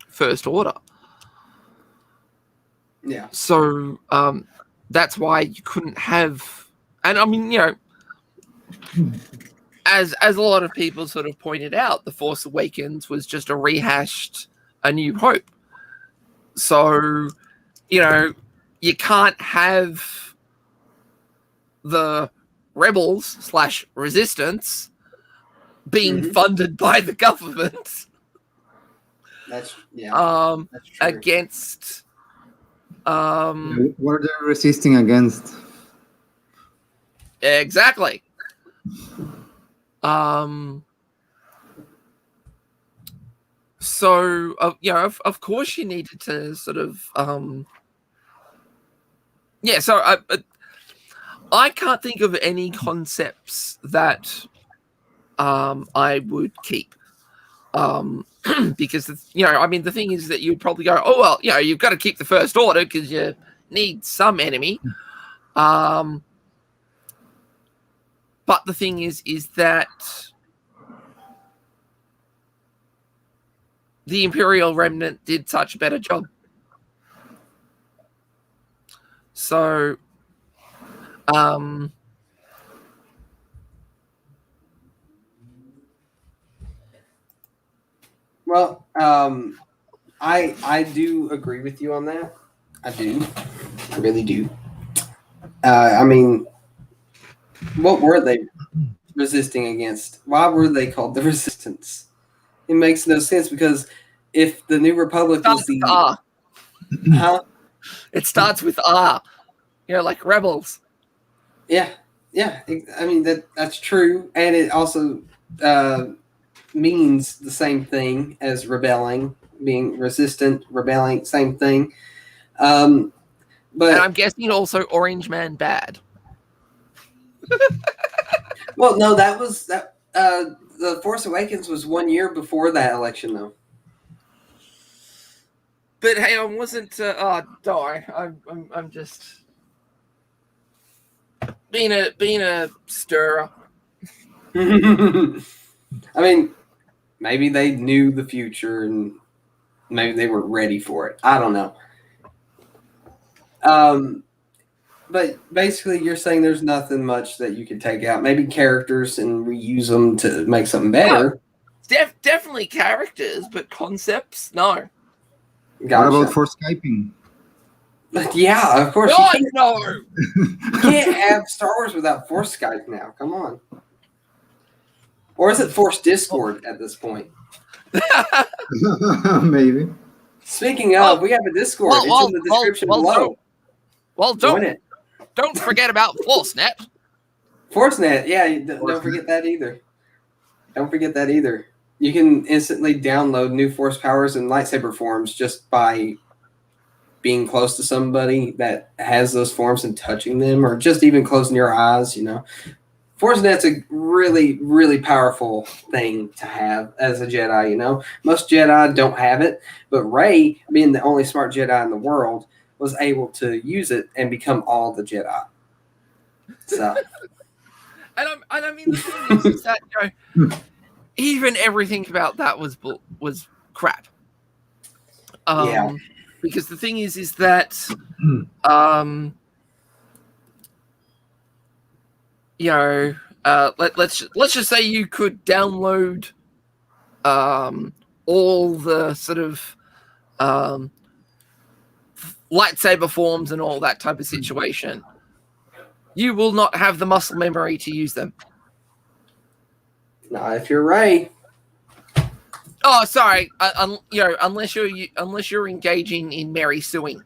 First Order. Yeah. So that's why you couldn't have, and I mean, as a lot of people sort of pointed out, The Force Awakens was just a rehashed A New Hope. So, you can't have the rebels / resistance being funded by the government. That's true. Against What are they resisting against? exactly. So of course you needed to sort of so I can't think of any concepts that I would keep. Because the thing is that you'd probably go, oh well, you've got to keep the First Order because you need some enemy. But the thing is that the Imperial Remnant did such a better job. So, well, I do agree with you on that. I do. I really do. I mean, what were they resisting against? Why were they called the Resistance? It makes no sense because if the New Republic was the R. Huh? It starts with R. Like rebels. Yeah. I mean that's true, and it also means the same thing as rebelling, being resistant, rebelling, same thing. But and I'm guessing also Orange Man bad. Well, no, that was that. The Force Awakens was 1 year before that election, though. But hey, I wasn't. I'm just being a stirrer. I mean, maybe they knew the future and maybe they were ready for it. I don't know. But basically, you're saying there's nothing much that you could take out. Maybe characters and reuse them to make something better. Definitely characters, but concepts, no. Gotcha. What about for Skyping? Yeah, of course. God, You no. can't have Star Wars without Force Skype now. Come on. Or is it Force Discord at this point? Maybe. Speaking of, we have a Discord. It's in the description below. Join it. Don't forget about ForceNet. ForceNet, yeah, don't forget that either. Don't forget that either. You can instantly download new Force powers and lightsaber forms just by being close to somebody that has those forms and touching them, or just even closing your eyes, ForceNet's a really, really powerful thing to have as a Jedi, Most Jedi don't have it, but Rey, being the only smart Jedi in the world, was able to use it and become all the Jedi. So, and I mean, the thing is that even everything about that was crap. Yeah. Because the thing is that let's just say you could download all the sort of lightsaber forms and all that type of situation. You will not have the muscle memory to use them. Not if you're Rey. Oh, sorry. Unless you're engaging in Mary suing.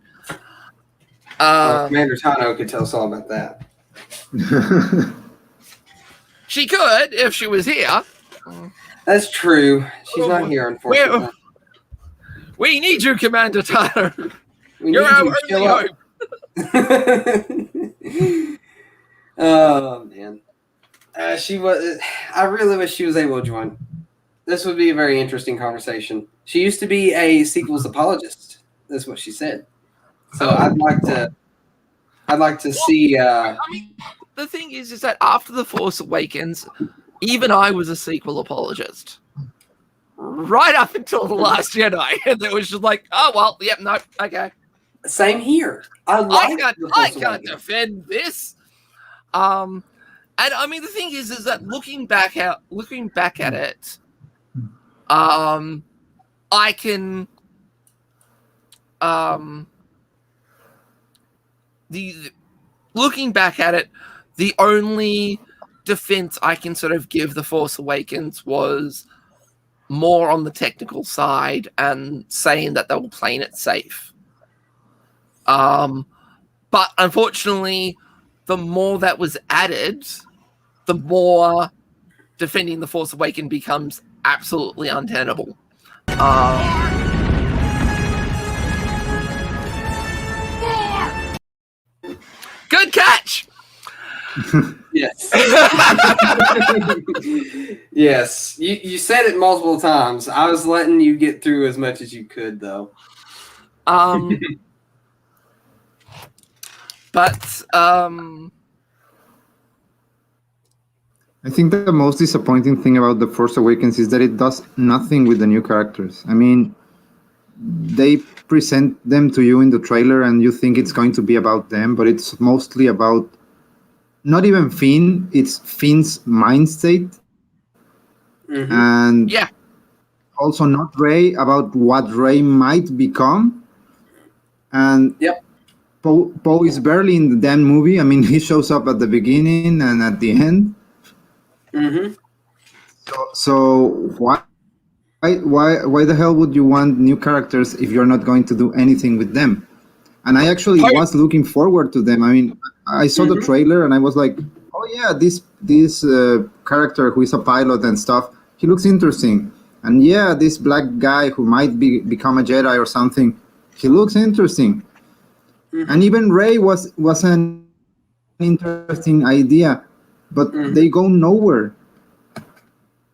Commander Tano could tell us all about that. She could if she was here. That's true. She's not here, unfortunately. We need you, Commander Tano. You're our only hope. Oh man, she was. I really wish she was able to join. This would be a very interesting conversation. She used to be a sequels apologist. That's what she said. So I'd like to see. I mean, the thing is that after The Force Awakens, even I was a sequel apologist. Right up until The Last Jedi, and it was just like, oh well, yep, no, okay. Same here. I can't defend this. And I mean, the thing is that looking back at it, I can, looking back at it, the only defense I can sort of give The Force Awakens was more on the technical side and saying that they were playing it safe. But unfortunately, the more that was added, the more defending The Force Awakens becomes absolutely untenable. Good catch! Yes. Yes. You said it multiple times. I was letting you get through as much as you could, though. But I think the most disappointing thing about The Force Awakens is that it does nothing with the new characters. I mean, they present them to you in the trailer and you think it's going to be about them, but it's mostly about not even Finn, it's Finn's mind state. Mm-hmm. And yeah, also not Rey, about what Rey might become. And yep. Poe is barely in the damn movie. I mean, he shows up at the beginning and at the end. Mm-hmm. So why the hell would you want new characters if you're not going to do anything with them? And I actually was looking forward to them. I mean, I saw the trailer and I was like, oh yeah, this character who is a pilot and stuff, he looks interesting. And yeah, this black guy who might become a Jedi or something, he looks interesting. Mm-hmm. And even Rey was an interesting idea, but they go nowhere.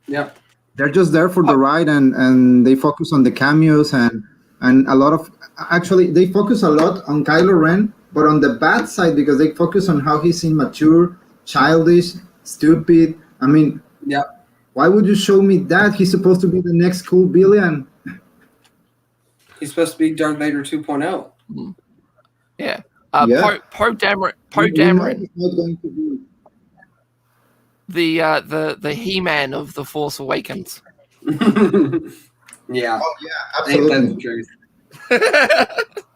Yep. They're just there for the ride, and they focus on the cameos and a lot of, actually they focus a lot on Kylo Ren, but on the bad side, because they focus on how he's immature, childish, stupid. I mean, yeah. Why would you show me that? He's supposed to be the next cool villain. He's supposed to be Darth Vader 2.0. Yeah. Poe Dameron. Not going to be. The He-Man of The Force Awakens. Yeah. Oh yeah, absolutely. Ain't that the truth?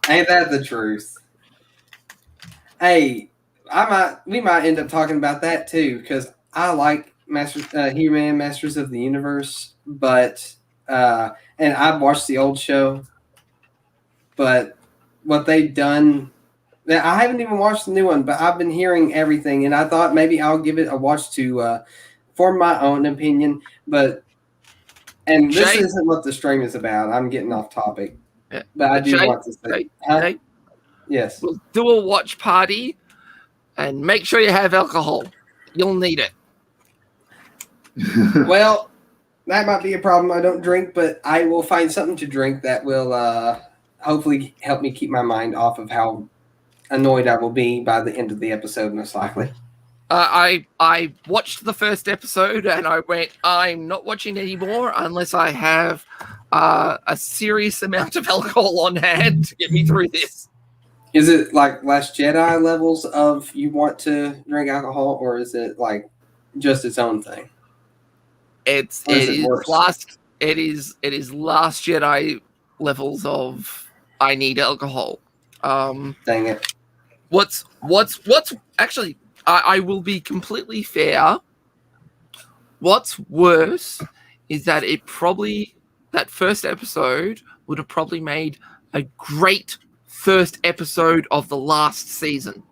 Ain't that the truth? Hey, we might end up talking about that too, because I like He-Man, Masters of the Universe, but and I've watched the old show, but what they've done, I haven't even watched the new one, but I've been hearing everything, and I thought maybe I'll give it a watch to form my own opinion. But this isn't what the stream is about. I'm getting off topic, but I do want to say, yes, we'll do a watch party, and make sure you have alcohol. You'll need it. Well, that might be a problem. I don't drink, but I will find something to drink that will hopefully help me keep my mind off of how annoyed I will be by the end of the episode, most likely. I watched the first episode and I went, I'm not watching anymore unless I have a serious amount of alcohol on hand to get me through this. Is it like Last Jedi levels of you want to drink alcohol, or is it like just its own thing? It is Last Jedi levels of I need alcohol. Dang it. What's actually, I will be completely fair. What's worse is that that first episode would have probably made a great first episode of the last season.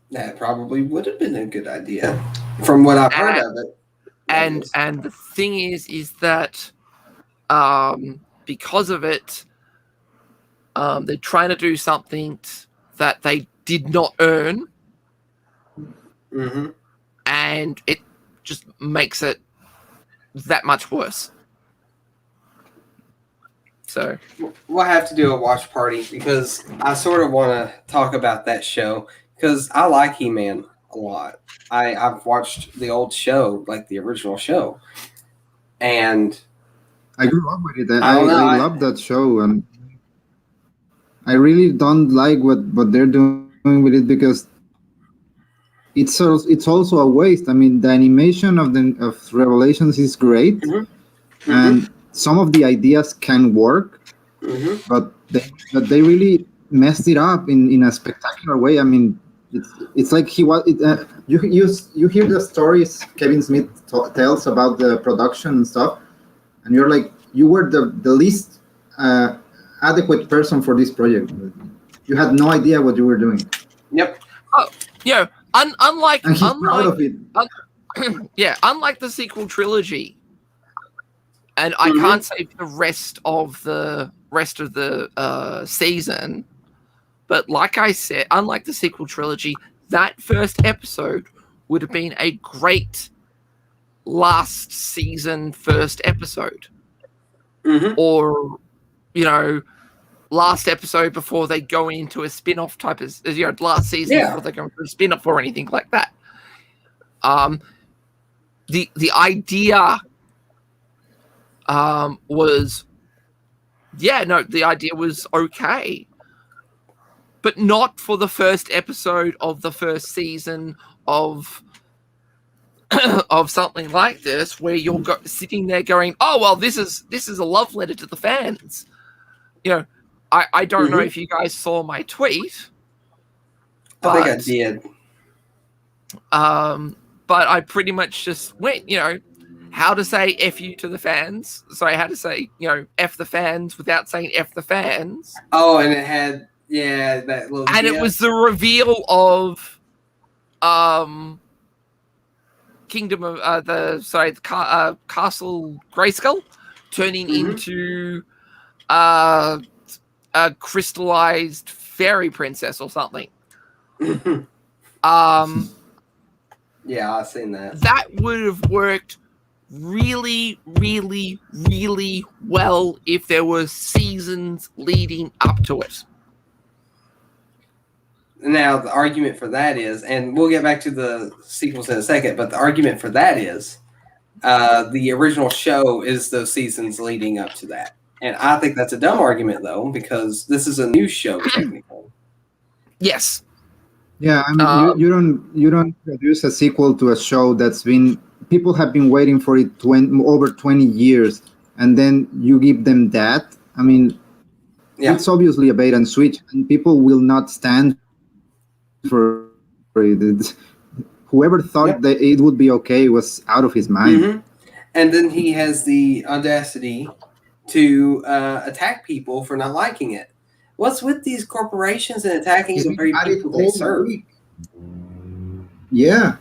That probably would have been a good idea from what I've heard of it. And the thing is that because of it, they're trying to do something that they did not earn, and it just makes it that much worse. So we'll have to do a watch party, because I sort of want to talk about that show, because I like He-Man a lot. I've watched the old show, like the original show, and I grew up with it. I love that show, and I really don't like what they're doing with it because it's also a waste. I mean, the animation of Revelations is great, Mhm. and some of the ideas can work, Hmm. but they really messed it up in a spectacular way. I mean, it's like he was. You hear the stories Kevin Smith tells about the production and stuff, and you're like, you were the least adequate person for this project. You had no idea what you were doing, Yep. Oh, you know, unlike and he's proud of it. unlike the sequel trilogy, and I Mhm. can't say for the rest of the season, but like I said, unlike the sequel trilogy, that first episode would have been a great last season first episode, Hmm. or last episode before they go into a spin-off type of last season Yeah. before they go into a spin-off or anything like that. The idea was the idea was okay, but not for the first episode of the first season of of something like this, where you're sitting there going, oh well, this is a love letter to the fans. I don't know Mhm. if you guys saw my tweet, I think I but did. but I pretty much just went, how to say F you to the fans. Sorry, how to say, F the fans without saying F the fans. Oh, and it had that little. And it GIF. was the reveal of Kingdom of Castle Grayskull turning Mhm. into a crystallized fairy princess or something. Yeah, I've seen that. That would have worked really, really, really well if there were seasons leading up to it. Now, the argument for that is, and we'll get back to the sequels in a second, but the argument for that is the original show is those seasons leading up to that. And I think that's a dumb argument, though, because this is a new show, technically. Yes. Yeah, I mean, you don't produce a sequel to a show that's been people have been waiting for it over 20 years, and then you give them that. I mean, Yeah. it's obviously a bait and switch, and people will not stand for it. Whoever thought Yep. that it would be okay was out of his mind. Mhm. And then he has the audacity to attack people for not liking it. What's with these corporations and attacking the very people they serve? Yeah.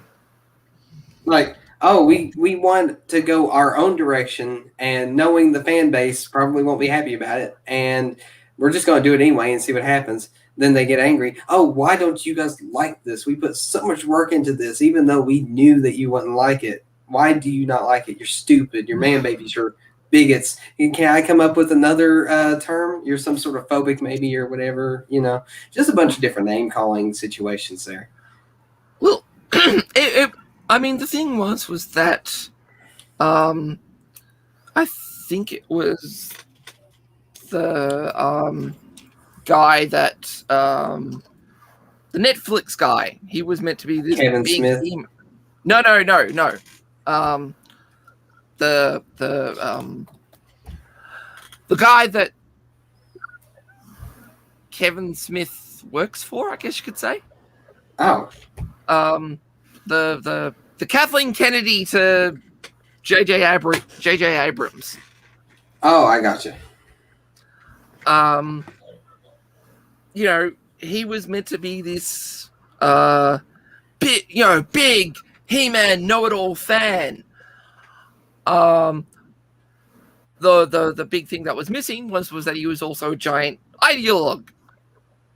Like, oh, we want to go our own direction, and knowing the fan base probably won't be happy about it, and we're just going to do it anyway and see what happens. Then they get angry. Oh, why don't you guys like this? We put so much work into this, even though we knew that you wouldn't like it. Why do you not like it? You're stupid. You're man babies. You're bigots. Can I come up with another term? You're some sort of phobic, maybe, or whatever. Just a bunch of different name calling situations there. Well, I mean, the thing was that I think it was the guy that the Netflix guy. He was meant to be this Kevin big Smith. No. The guy that Kevin Smith works for, I guess you could say. Oh, The Kathleen Kennedy to J.J. Abrams. oh, I got you. He was meant to be this big He-Man know-it-all fan. The big thing that was missing was that he was also a giant ideologue.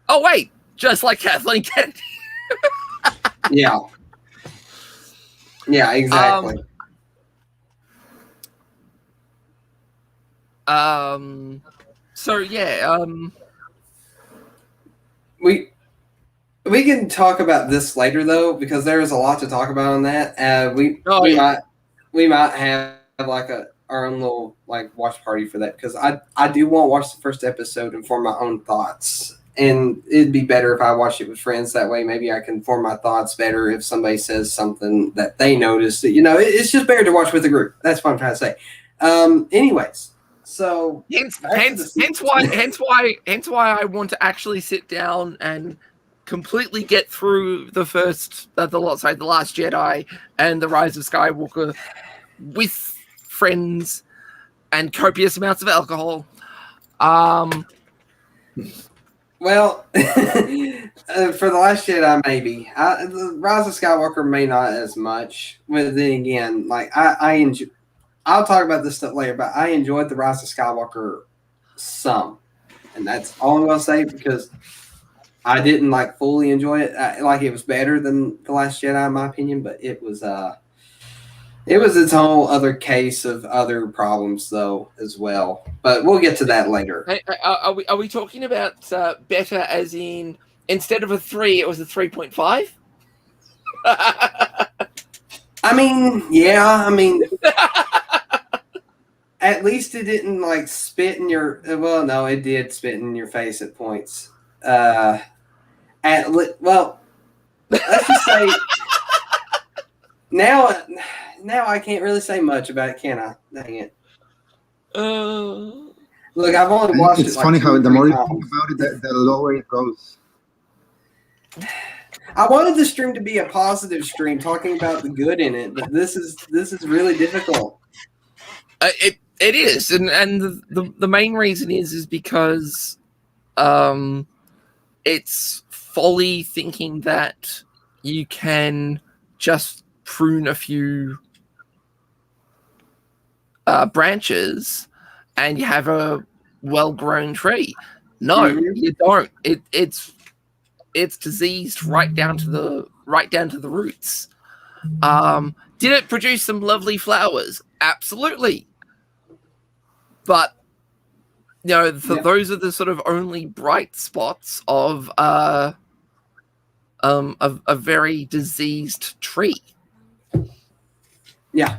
Oh wait, just like Kathleen Kennedy. Yeah. Yeah, exactly. So yeah, We can talk about this later though, because there is a lot to talk about on that. We might have like our own little like watch party for that because I do want to watch the first episode and form my own thoughts. And it'd be better if I watched it with friends. That way, maybe I can form my thoughts better if somebody says something that they notice. That, it's just better to watch with a group. That's what I'm trying to say. Anyways, so hence why I want to actually sit down and completely get through the Last Jedi and the Rise of Skywalker with friends and copious amounts of alcohol. Well, for the Last Jedi, maybe. The Rise of Skywalker may not as much. But then again, like I enjoy. I'll talk about this stuff later, but I enjoyed the Rise of Skywalker some, and that's all I'm gonna say because I didn't like fully enjoy it. Like it was better than the Last Jedi, in my opinion, but it was its whole other case of other problems though as well. But we'll get to that later. Hey, are we talking about better as in instead of a 3, it was a 3.5? I mean, yeah. I mean, at least it didn't like spit in your. Well, no, it did spit in your face at points. Well, let's just say now I can't really say much about it, can I? Dang it. Look, I've only watched it. It's funny how the more you think about it, the lower it goes. I wanted the stream to be a positive stream, talking about the good in it, but this is really difficult. It is, and the main reason is because it's folly thinking that you can just prune a few branches and you have a well-grown tree. No, you don't. It's diseased right down to the roots. Did it produce some lovely flowers? Absolutely. But those are the sort of only bright spots of a very diseased tree. Yeah.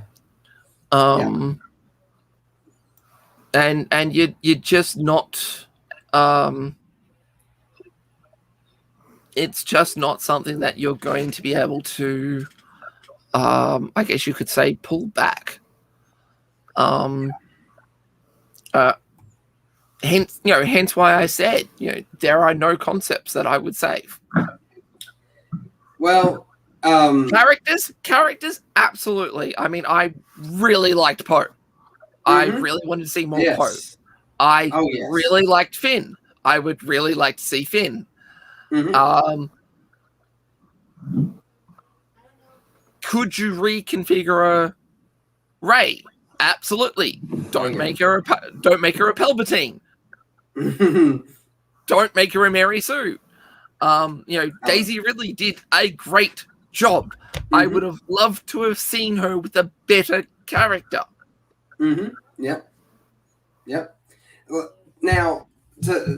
And you're just not. It's just not something that you're going to be able to, I guess you could say, pull back. Hence why I said, there are no concepts that I would save. Well, characters, absolutely. I mean, I really liked Poe. I really wanted to see more Poe. I really liked Finn. I would really like to see Finn. Could you reconfigure a Rey? Absolutely. Don't make her a Palpatine. Don't make her a Mary Sue. Daisy Ridley did a great job. I would have loved to have seen her with a better character. Yep. Well, now,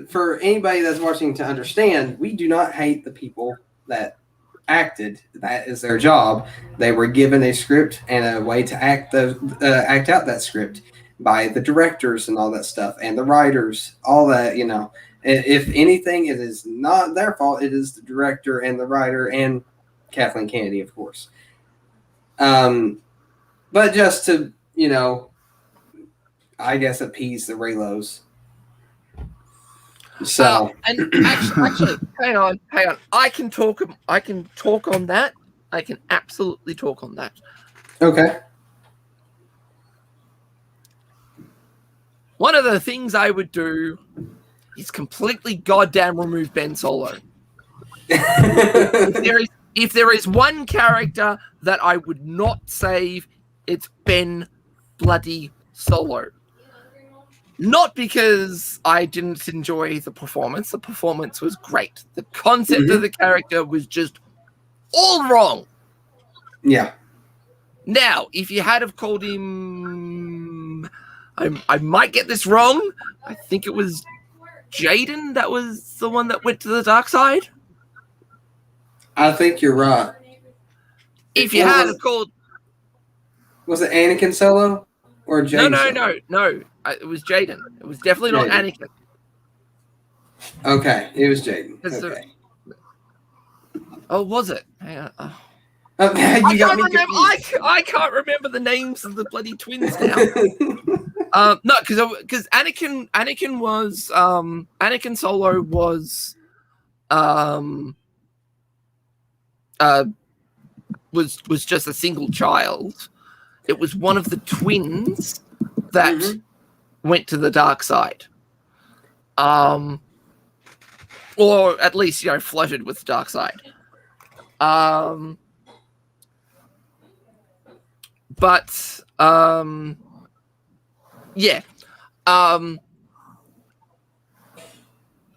for anybody that's watching to understand, we do not hate the people that acted. That is their job. They were given a script and a way to act out that script by the directors and all that stuff, and the writers, all that, If anything, it is not their fault. It is the director and the writer and Kathleen Kennedy, of course. But just to, I guess appease the Raylos. So and actually, hang on. I can talk on that. I can absolutely talk on that. Okay. One of the things I would do is completely goddamn remove Ben Solo. If there is one character that I would not save, it's Ben bloody Solo. Not because I didn't enjoy the performance. The performance was great. The concept of the character was just all wrong. Yeah. Now, if you had have called him... I might get this wrong. I think it was Jaden that was the one that went to the dark side. I think you're right. If you had have called... Was it Anakin Solo? Or Jaden? No. It was Jaden. It was definitely not Jaden. Anakin. Okay, it was Jaden. It's a- Okay. Oh, was it? Hang on. Oh. You I got can't me remember. confused. I can't remember the names of the bloody twins now. No, because Anakin was Anakin Solo was just a single child. It was one of the twins that went to the dark side. Or at least, flirted with the dark side. But yeah.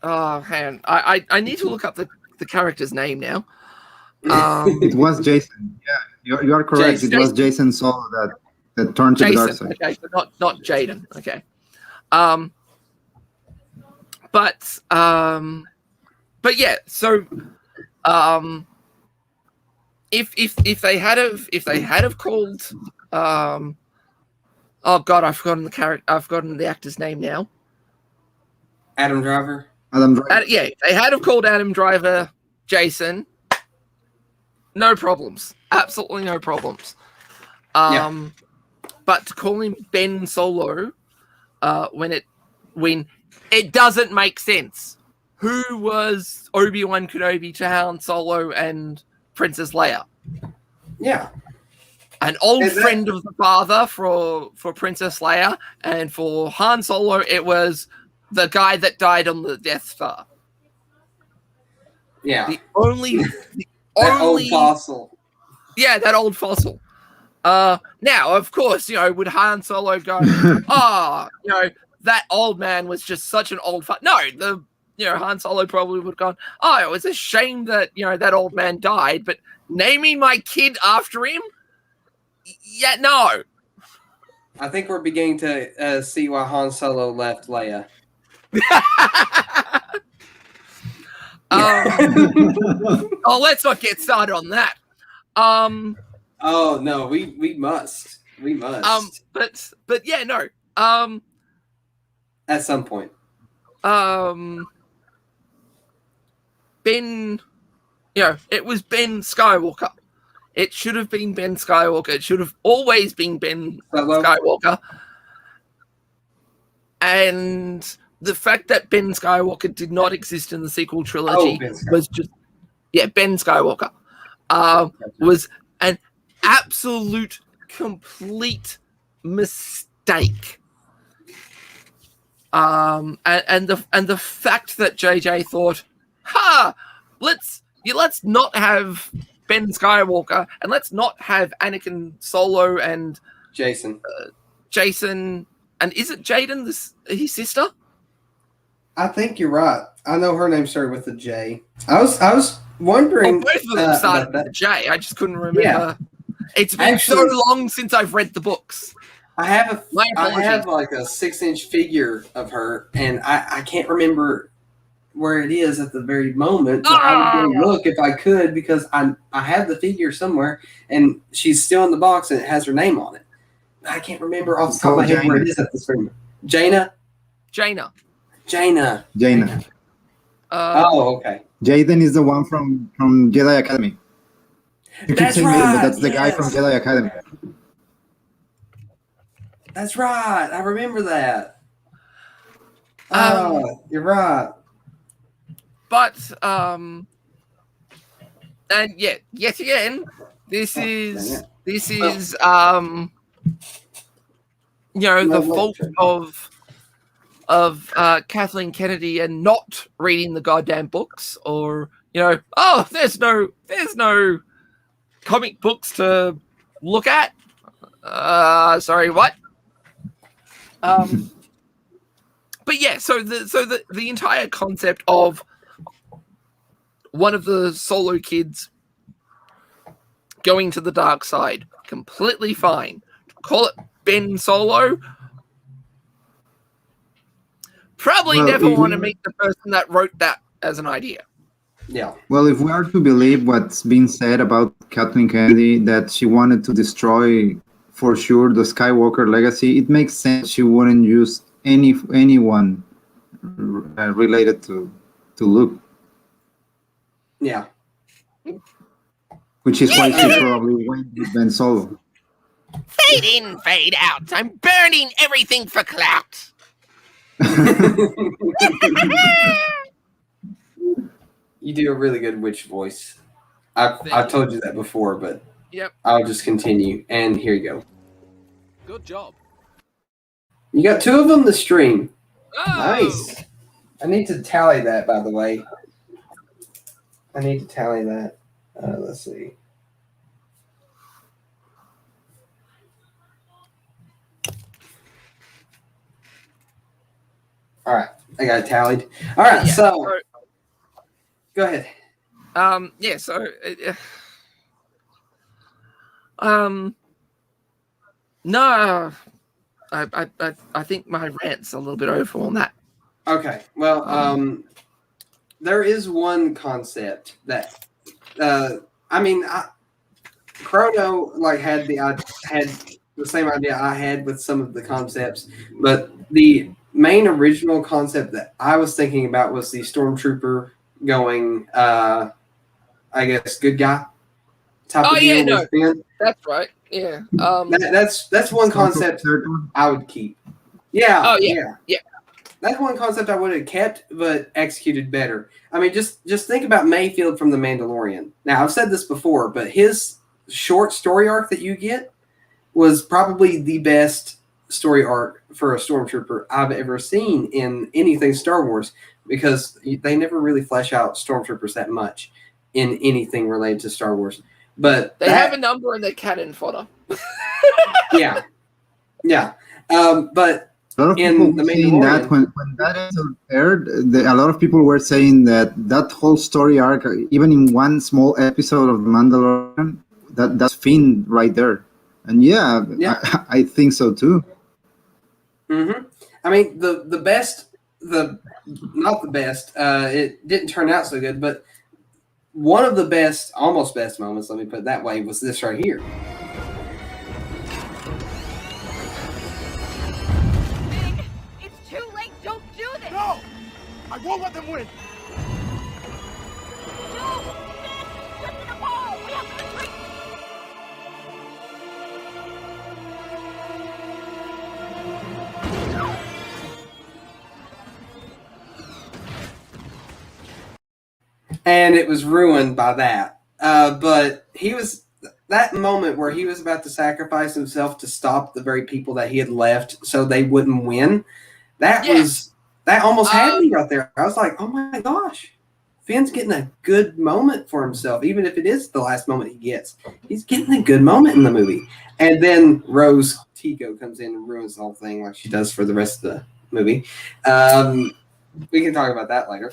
Oh, hang on. I need to look up the character's name now. It was Jason. Yeah, you are correct. Jason. It was Jason Solo that turned to the dark Jason. side. Okay, so not Jaden. Okay. But yeah. So, if they had have called, oh god, I've forgotten the actor's name now. Adam Driver. Adam Driver. Yeah, if they had have called Adam Driver Jason, no problems, absolutely no problems. But to call him Ben Solo, when it doesn't make sense. Who was Obi-Wan Kenobi to Han Solo and Princess Leia? Yeah. An old friend of the father for Princess Leia, and for Han Solo, it was the guy that died on the Death Star. Yeah. The only old fossil. Yeah, that old fossil. Now, of course, would Han Solo go, that old man was just such an old No, Han Solo probably would have gone, oh, it was a shame that, that old man died, but naming my kid after him? Yeah, no. I think we're beginning to see why Han Solo left Leia. Let's not get started on that. Oh no, we must. We must. But yeah, no. At some point. Ben, it was Ben Skywalker. It should have been Ben Skywalker. It should have always been Ben Skywalker. And the fact that Ben Skywalker did not exist in the sequel trilogy was just, Ben Skywalker was an absolute, complete mistake. And the fact that JJ thought, let's not have Ben Skywalker and let's not have Anakin Solo and Jason. And is it Jaden, his sister? I think you're right. I know her name started with a J. I was wondering. Both of them started with a J. I just couldn't remember. Yeah. It's been so long since I've read the books. I have like a 6-inch figure of her, and I can't remember where it is at the very moment. But I would go look if I could, because I have the figure somewhere, and she's still in the box, and it has her name on it. I can't remember off the top of my head where it is at this moment. Jaina. Oh, okay. Jaden is the one from Jedi Academy. You keep saying right. But that's the guy from Jedi Academy. That's right. I remember that. You're right. But and yet again, this is the fault of Kathleen Kennedy and not reading the goddamn books, or there's no comic books to look at. Sorry, what? But yeah, so the entire concept of one of the Solo kids going to the dark side, completely fine. Call it Ben Solo. Probably never want to meet the person that wrote that as an idea. Yeah. Well, if we are to believe what's been said about Kathleen Kennedy, that she wanted to destroy for sure the Skywalker legacy, it makes sense she wouldn't use anyone related to Luke, Yeah. which is why she probably went with Ben Solo. Fade in, fade out. I'm burning everything for clout. You do a really good witch voice. I've told you that before, but Yep. I'll just continue. And here you go. Good job. You got 2 of them to stream. Oh. Nice. I need to tally that, by the way. I need to tally that. Let's see. All right, I got it tallied. All right, Yeah, so go ahead. Yeah, so no, I think my rant's a little bit over on that. Okay, well, there is one concept that Chrono had the same idea I had with some of the concepts, but the main original concept that I was thinking about was the stormtrooper going, I guess, good guy type of deal. Yeah, with Ben. That's right. Yeah. That's one concept I would keep. Yeah. Oh, yeah. That's one concept I would have kept, but executed better. I mean, just think about Mayfield from The Mandalorian. Now, I've said this before, but his short story arc that you get was probably the best story arc for a stormtrooper I've ever seen in anything Star Wars, because they never really flesh out stormtroopers that much in anything related to Star Wars. But They have a number in their cannon fodder. yeah. But a lot of in people The were saying that Mandalorian, when that episode aired, a lot of people were saying that whole story arc, even in one small episode of The Mandalorian, that's Finn right there. And yeah. I think so too. Mm-hmm. I mean, the best, not the best. It didn't turn out so good, but one of the best, almost best moments, let me put it that way, was this right here. It's too late. Don't do this. No! I won't let them win! Joe, get to the ball. We have to retreat. And it was ruined by that. But that moment where he was about to sacrifice himself to stop the very people that he had left so they wouldn't win, that almost had me right there. I was like, oh my gosh, Finn's getting a good moment for himself, even if it is the last moment he gets. He's getting a good moment in the movie. And then Rose Tico comes in and ruins the whole thing like she does for the rest of the movie. We can talk about that later.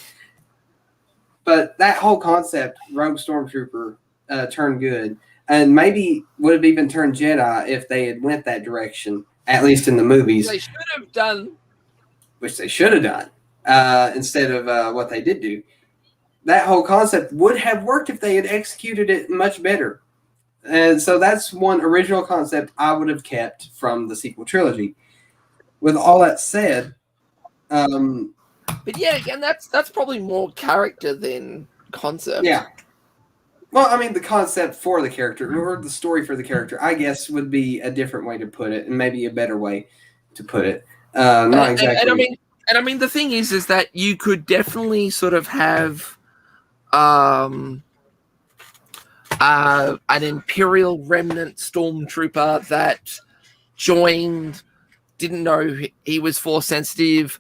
But that whole concept, Rogue Stormtrooper, turned good, and maybe would have even turned Jedi if they had went that direction, at least in the movies. They should have done. Which they should have done, instead of what they did do. That whole concept would have worked if they had executed it much better. And so that's one original concept I would have kept from the sequel trilogy. With all that said, But yeah, again, that's probably more character than concept. yeah. Well, I mean, the concept for the character, or the story for the character, I guess would be a different way to put it, and maybe a better way to put it. Not exactly. And I mean, the thing is that you could definitely sort of have an Imperial remnant stormtrooper that joined, didn't know he was Force sensitive.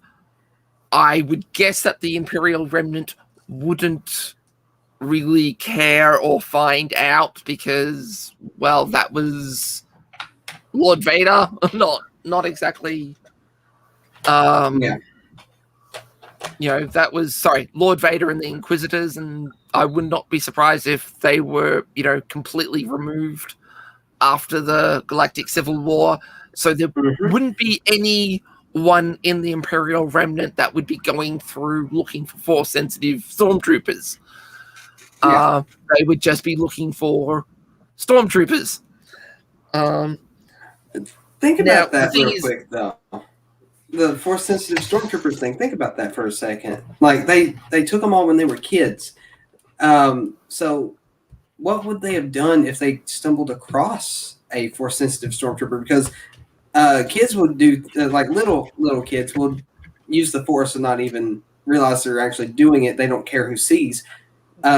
I would guess that the Imperial remnant wouldn't really care or find out because, well, that was Lord Vader, not exactly. You know, that was Lord Vader and the Inquisitors, and I would not be surprised if they were, completely removed after the Galactic Civil War. So there wouldn't be anyone in the Imperial remnant that would be going through looking for Force sensitive stormtroopers. They would just be looking for stormtroopers. Think Now, about that the thing real is- quick, though. The force sensitive stormtroopers thing. Think about that for a second. Like they took them all when they were kids. So what would they have done if they stumbled across a force sensitive stormtrooper? Because kids would do like little kids will use the force and not even realize they're actually doing it. They don't care who sees.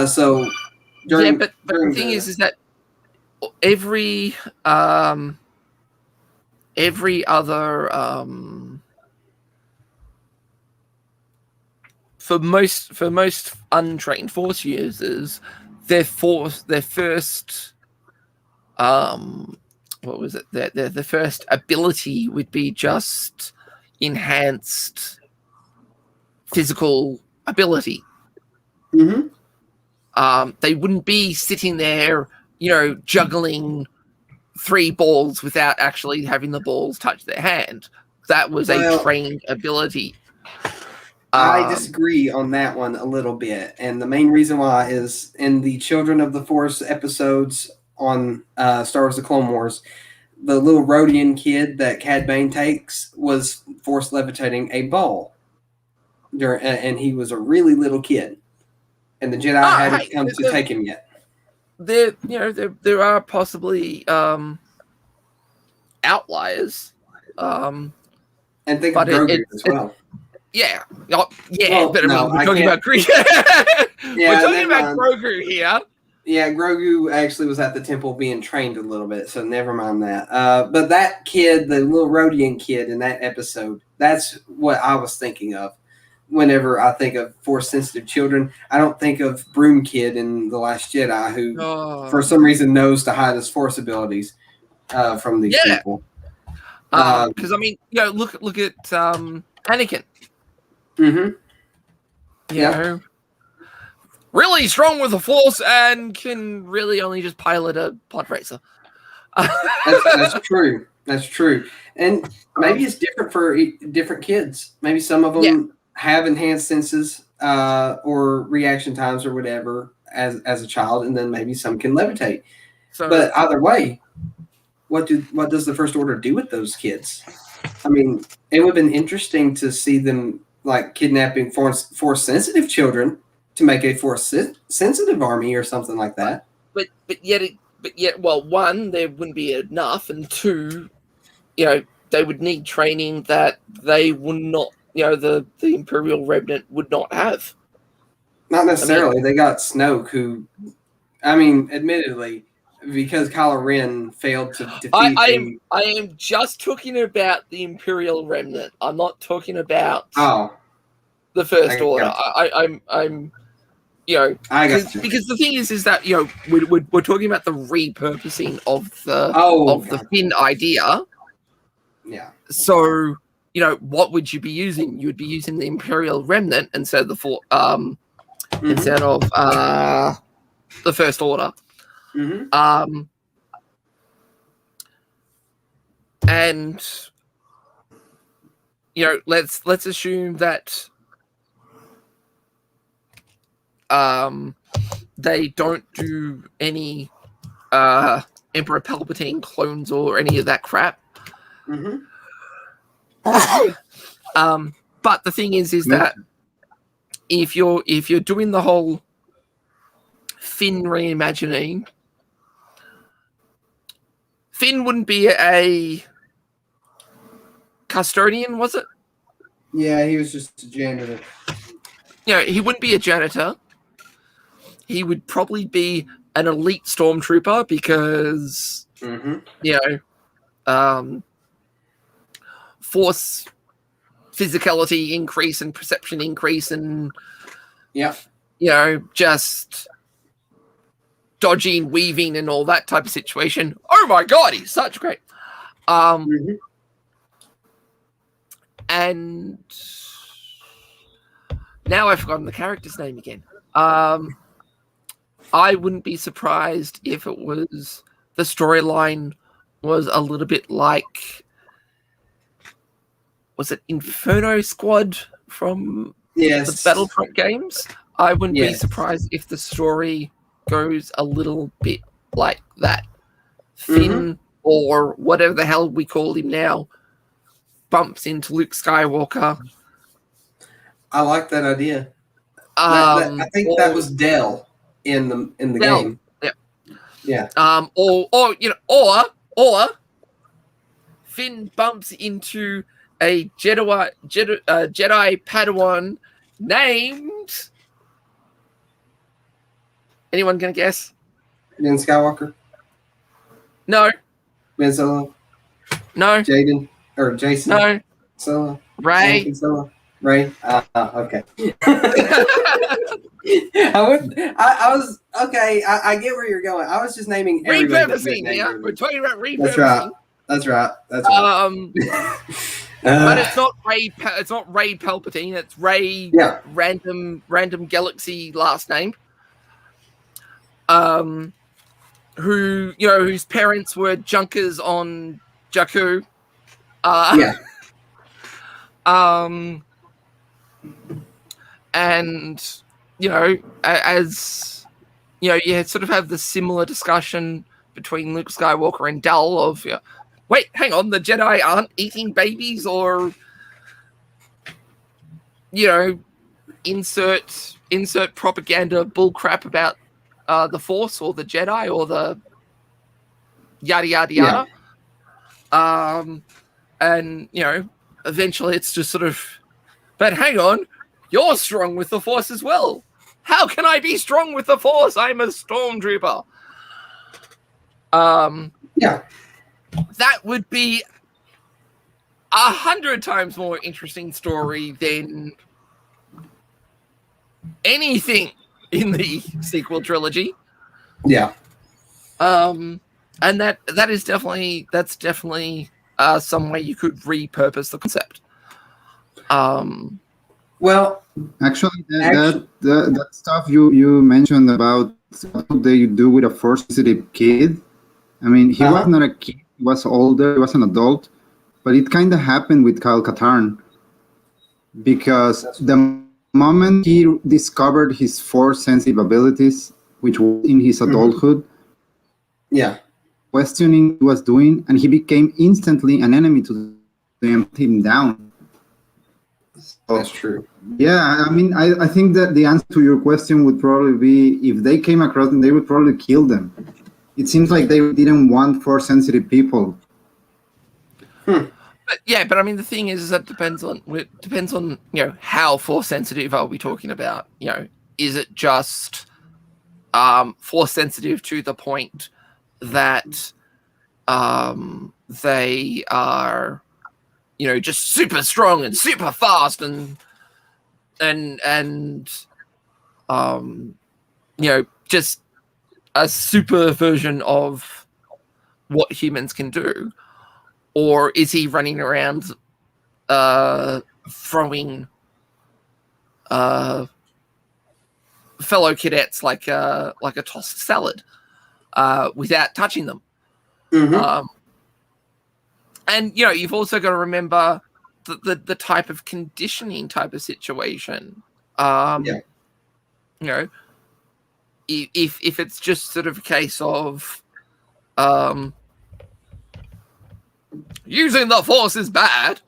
So during, but during the thing is that every other for most untrained force users, their first what was it? The first ability would be just enhanced physical ability. Mm-hmm. They wouldn't be sitting there, juggling 3 balls without actually having the balls touch their hand. That was a trained ability. I disagree on that one a little bit, and the main reason why is in the Children of the Force episodes on Star Wars: The Clone Wars, the little Rhodian kid that Cad Bane takes was force levitating a ball, and he was a really little kid, and the Jedi hadn't come to take him yet. There are possibly outliers, and think of Grogu as well. Yeah, but we're talking about Greek. We're talking about Grogu here. Yeah, Grogu actually was at the temple being trained a little bit, so never mind that. But that kid, the little Rhodian kid in that episode, that's what I was thinking of. Whenever I think of force-sensitive children, I don't think of Broom Kid in The Last Jedi, who for some reason knows to hide his force abilities from these people. Because look at Anakin. Mm-hmm. Really strong with the force and can really only just pilot a pod racer. That's true. That's true. And maybe it's different for different kids. Maybe some of them have enhanced senses or reaction times or whatever as a child, and then maybe some can levitate. But either way, what does the First Order do with those kids? I mean, it would have been interesting to see them like kidnapping force sensitive children to make a force sensitive army or something like that. But yet, well, one, there wouldn't be enough, and two, they would need training that they would not, the Imperial Remnant would not have. Not necessarily. They got Snoke, who, admittedly, because Kylo Ren failed to defeat. I am just talking about the Imperial Remnant. I'm not talking about the First Order. I'm I got you. Because the thing is that we're talking about the repurposing of the Finn idea. Yeah. So what would you be using? You would be using the Imperial Remnant instead of the the First Order. Mm-hmm. And let's assume that they don't do any Emperor Palpatine clones or any of that crap. Mm-hmm. But the thing is that if you're doing the whole Finn reimagining, Finn wouldn't be a custodian, was it? Yeah, he was just a janitor. He wouldn't be a janitor. He would probably be an elite stormtrooper because, force physicality increase and perception increase and, just dodging, weaving, and all that type of situation. Oh my God, he's such great. And now I've forgotten the character's name again. I wouldn't be surprised if it was the storyline was a little bit like, was it Inferno Squad from the Battlefront games? I wouldn't be surprised if the story goes a little bit like that. Finn or whatever the hell we call him now, bumps into Luke Skywalker. I like that idea. Um, I think that was Dell in the Dell, game. yeah. Yeah. Or Finn bumps into a Jedi Padawan named. Anyone gonna guess? Ben Skywalker, No, Ben Solo, no, Jaden or Jason no. Solo, Ray. Anakin Solo, Ray. Okay. I was okay. I get where you're going. I was just naming everybody. Repurposing. Yeah, we're talking about repurposing. That's right. That's right. But it's not Ray. It's not Ray Palpatine. It's Ray. Yeah. Random galaxy last name. Whose parents were junkers on Jakku. Yeah. And as you sort of have the similar discussion between Luke Skywalker and Dal of, wait, hang on, the Jedi aren't eating babies, or insert propaganda bullcrap about the Force or the Jedi or the yada yada yada. And eventually it's just sort of, but hang on, you're strong with the Force as well. How can I be strong with the Force? I'm a stormtrooper. Yeah. That would be 100 times more interesting story than anything in the sequel trilogy. Yeah. And that's definitely some way you could repurpose the concept. Well, Actually, that stuff you mentioned about what they do with a force-sensitive kid. I mean, he was not a kid; he was older. He was an adult, but it kind of happened with Kyle Katarn because the moment he discovered his force-sensitive abilities, which was in his adulthood, yeah, questioning what he was doing, and he became instantly an enemy to him down. that's true. Yeah, I mean, I think that the answer to your question would probably be if they came across them, they would probably kill them. It seems like they didn't want force-sensitive people. But I mean, the thing is that depends on how force sensitive are we talking about? Is it just force sensitive to the point that they are just super strong and super fast and just a super version of what humans can do? Or is he running around throwing fellow cadets like a tossed salad without touching them? Mm-hmm. And you've also got to remember the type of conditioning type of situation. If it's just sort of a case of using the Force is bad,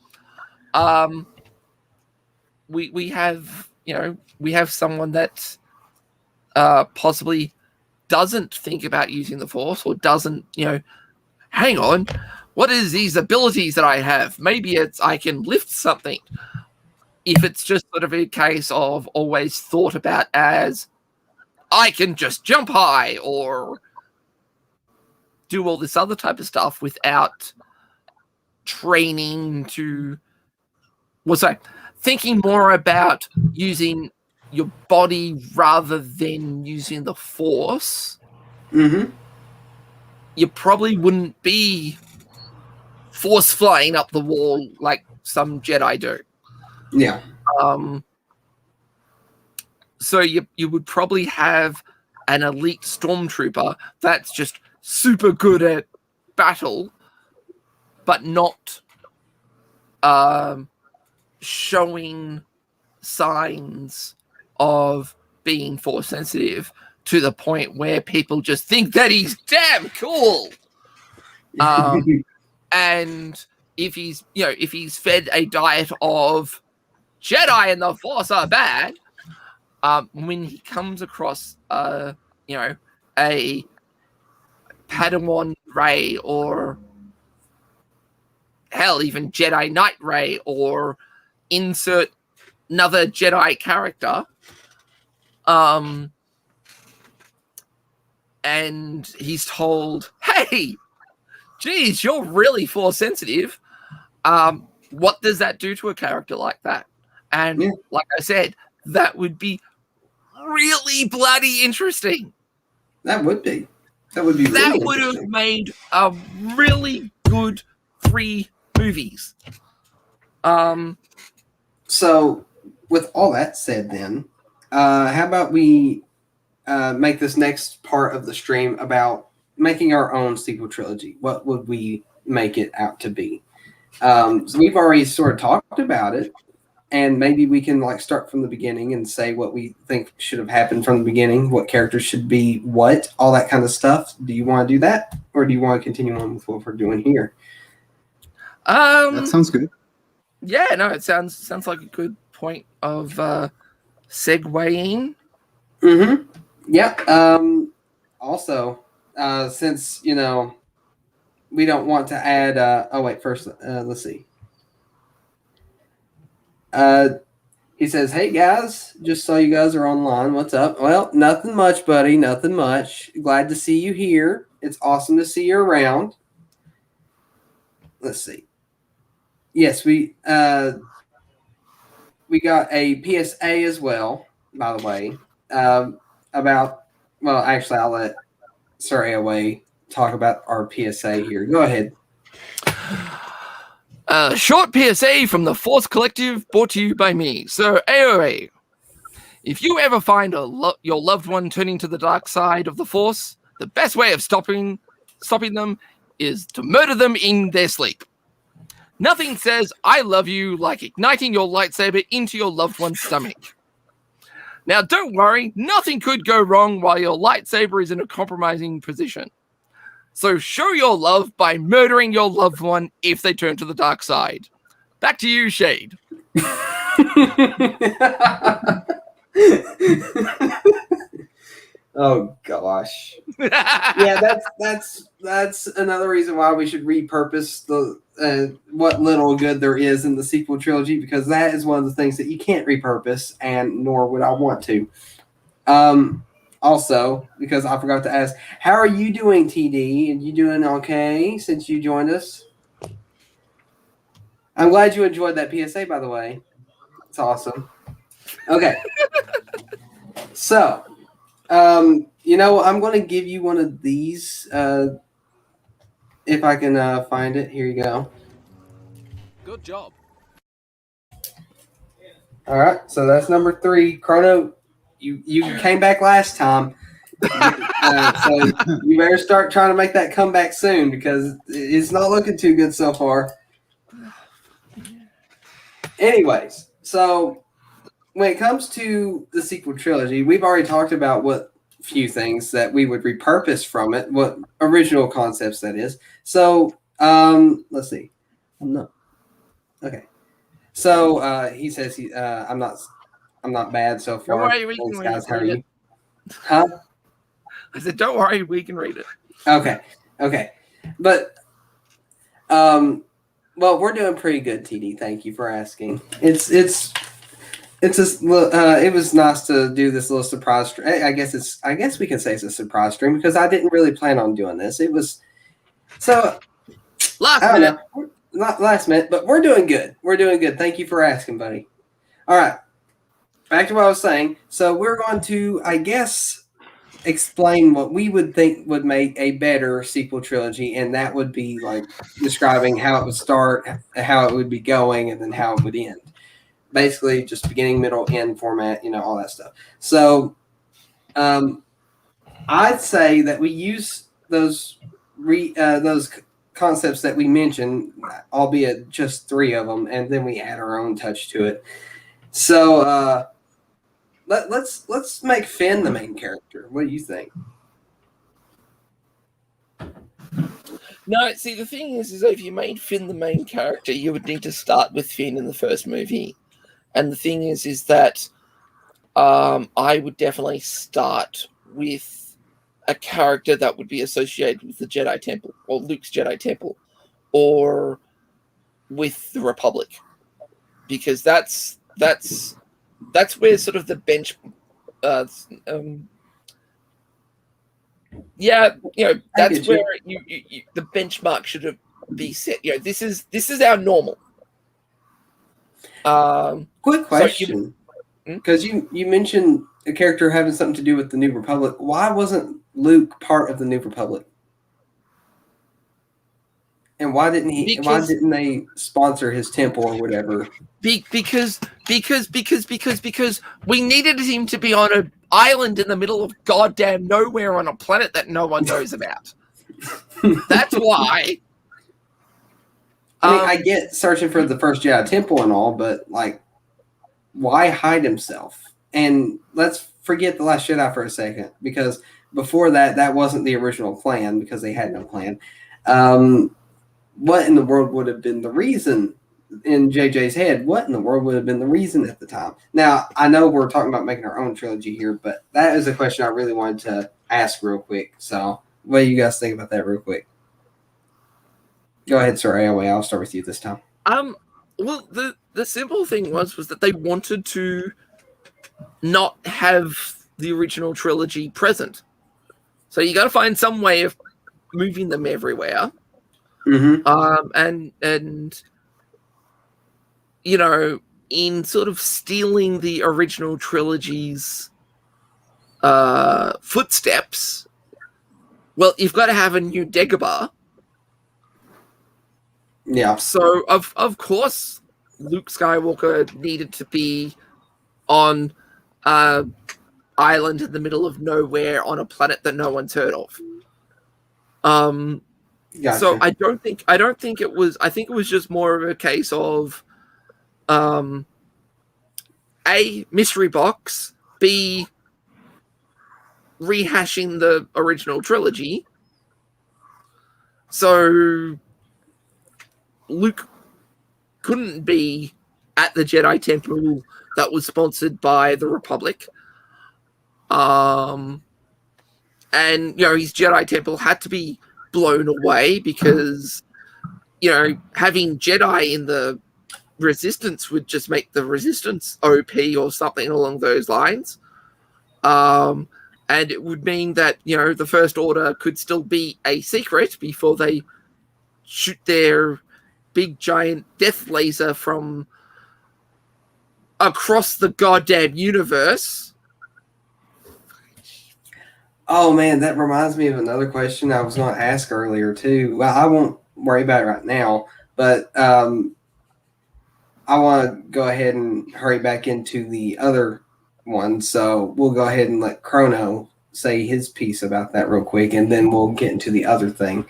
we have someone that possibly doesn't think about using the Force, or doesn't hang on, what is these abilities that I have? Maybe I can lift something. If it's just sort of a case of always thought about as I can just jump high or do all this other type of stuff without training to, thinking more about using your body rather than using the Force, you probably wouldn't be force flying up the wall like some Jedi do. Yeah. So you would probably have an elite stormtrooper that's just super good at battle, but not showing signs of being force sensitive to the point where people just think that he's damn cool. And if he's fed a diet of Jedi and the Force are bad, when he comes across a Padawan Rey, or hell, even Jedi Knight Rey, or insert another Jedi character, and he's told, "Hey, geez, you're really Force sensitive." What does that do to a character like that? And like I said, that would be really bloody interesting. That would be. That would be. That really would have interesting. made a really good 3 movies. So, with all that said, then, how about we make this next part of the stream about making our own sequel trilogy? What would we make it out to be? So we've already sort of talked about it, and maybe we can like start from the beginning and say what we think should have happened from the beginning, what characters should be what, all that kind of stuff. Do you want to do that, or do you want to continue on with what we're doing here? That sounds good. Yeah, no, it sounds like a good point of segueing. Mm-hmm. Yeah. Also, since we don't want to add. First, let's see. He says, "Hey guys, just saw you guys are online. What's up? Well, nothing much, buddy. Nothing much. Glad to see you here. It's awesome to see you around." Let's see. Yes, we got a PSA as well, by the way, about. Well, actually, I'll let Sir AOA talk about our PSA here. Go ahead. A short PSA from the Force Collective, brought to you by me. So, AOA, if you ever find your loved one turning to the dark side of the Force, the best way of stopping them is to murder them in their sleep. Nothing says "I love you" like igniting your lightsaber into your loved one's stomach. Now, don't worry, nothing could go wrong while your lightsaber is in a compromising position. So show your love by murdering your loved one if they turn to the dark side. Back to you, Shade. Oh gosh. Yeah, that's another reason why we should repurpose the what little good there is in the sequel trilogy, because that is one of the things that you can't repurpose, and nor would I want to. Also, because I forgot to ask, how are you doing, TD? Are you doing okay since you joined us? I'm glad you enjoyed that PSA, by the way. It's awesome. Okay. So, I'm going to give you one of these. If I can find it. Here you go. Good job. All right. So that's number 3. Chrono, you came back last time. So you better start trying to make that comeback soon, because it's not looking too good so far. Anyways, so when it comes to the sequel trilogy, we've already talked about what few things that we would repurpose from it, what original concepts that is. So let's see. Okay. So he says I'm not bad so far. Don't worry, we can Thanks, guys. How are read you? it. Huh? I said, don't worry, we can read it. Okay. But well, we're doing pretty good, TD. Thank you for asking. It was nice to do this little surprise. I guess we can say it's a surprise stream, because I didn't really plan on doing this. It was so Last minute. Not last minute, but we're doing good. We're doing good. Thank you for asking, buddy. All right. Back to what I was saying. So we're going to, I guess, explain what we would think would make a better sequel trilogy, and that would be like describing how it would start, how it would be going, and then how it would end. Basically, just beginning, middle, end format, all that stuff. So I'd say that we use those concepts that we mentioned, albeit just 3 of them, and then we add our own touch to it. So let's make Finn the main character. What do you think? No, see, the thing is if you made Finn the main character, you would need to start with Finn in the first movie. And the thing is that I would definitely start with a character that would be associated with the Jedi Temple, or Luke's Jedi Temple, or with the Republic, because that's where sort of the bench, that's where you the benchmark should be set. This is our normal. Quick question, because you mentioned a character having something to do with the New Republic. Why wasn't Luke part of the New Republic? And why didn't he? Why didn't they sponsor his temple or whatever? Because we needed him to be on an island in the middle of goddamn nowhere on a planet that no one knows about. That's why. I mean, I get searching for the first Jedi Temple and all, but like, why hide himself? And let's forget The Last Jedi for a second, because before that wasn't the original plan, because they had no plan. What in the world would have been the reason in JJ's head? What in the world would have been the reason at the time? Now, I know we're talking about making our own trilogy here, but that is a question I really wanted to ask real quick. So what do you guys think about that real quick? Go ahead, Sir AOA. I'll start with you this time. Well, the simple thing was that they wanted to not have the original trilogy present. So you got to find some way of moving them everywhere. Mm-hmm. And in sort of stealing the original trilogy's footsteps, well, you've got to have a new Dagobah. Yeah. So of course, Luke Skywalker needed to be on an island in the middle of nowhere on a planet that no one's heard of. Gotcha. So I don't think it was. I think it was just more of a case of A, mystery box, B, rehashing the original trilogy. So Luke couldn't be at the Jedi Temple that was sponsored by the Republic. And his Jedi Temple had to be blown away because having Jedi in the Resistance would just make the Resistance OP or something along those lines. And it would mean that the First Order could still be a secret before they shoot their big giant death laser from across the goddamn universe. Oh man, that reminds me of another question I was going to ask earlier too. Well, I won't worry about it right now, but I want to go ahead and hurry back into the other one. So we'll go ahead and let Chrono say his piece about that real quick, and then we'll get into the other thing.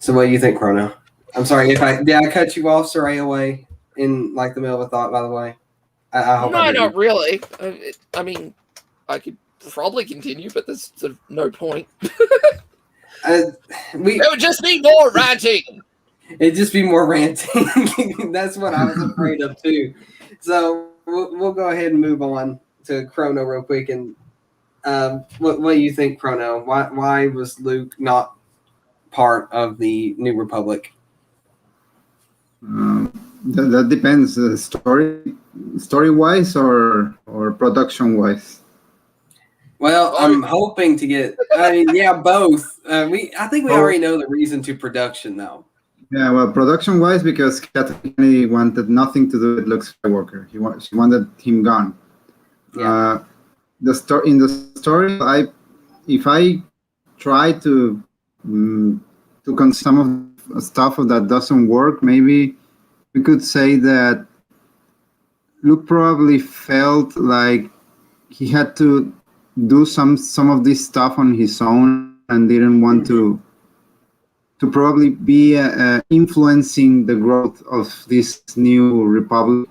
So what do you think, Chrono? I'm sorry did I cut you off, Sir AOA, in like the middle of a thought, by the way? I hope No, I didn't. not really. I mean, I could probably continue, but there's sort of no point. It would just be more ranting. It'd just be more ranting. That's what I was afraid of too. So we'll go ahead and move on to Chrono real quick. And what do you think, Chrono? Why was Luke not part of the New Republic? That depends. Story wise or production wise. Well, I'm hoping to get. I mean, yeah, both. I think we already know the reason to production, though. Yeah, well, production wise, because Kathleen Kennedy wanted nothing to do with Luke Skywalker. She wanted him gone. Yeah. In the story, if I try to some of stuff that doesn't work, maybe we could say that Luke probably felt like he had to do some of this stuff on his own and didn't want to probably be influencing the growth of this new republic.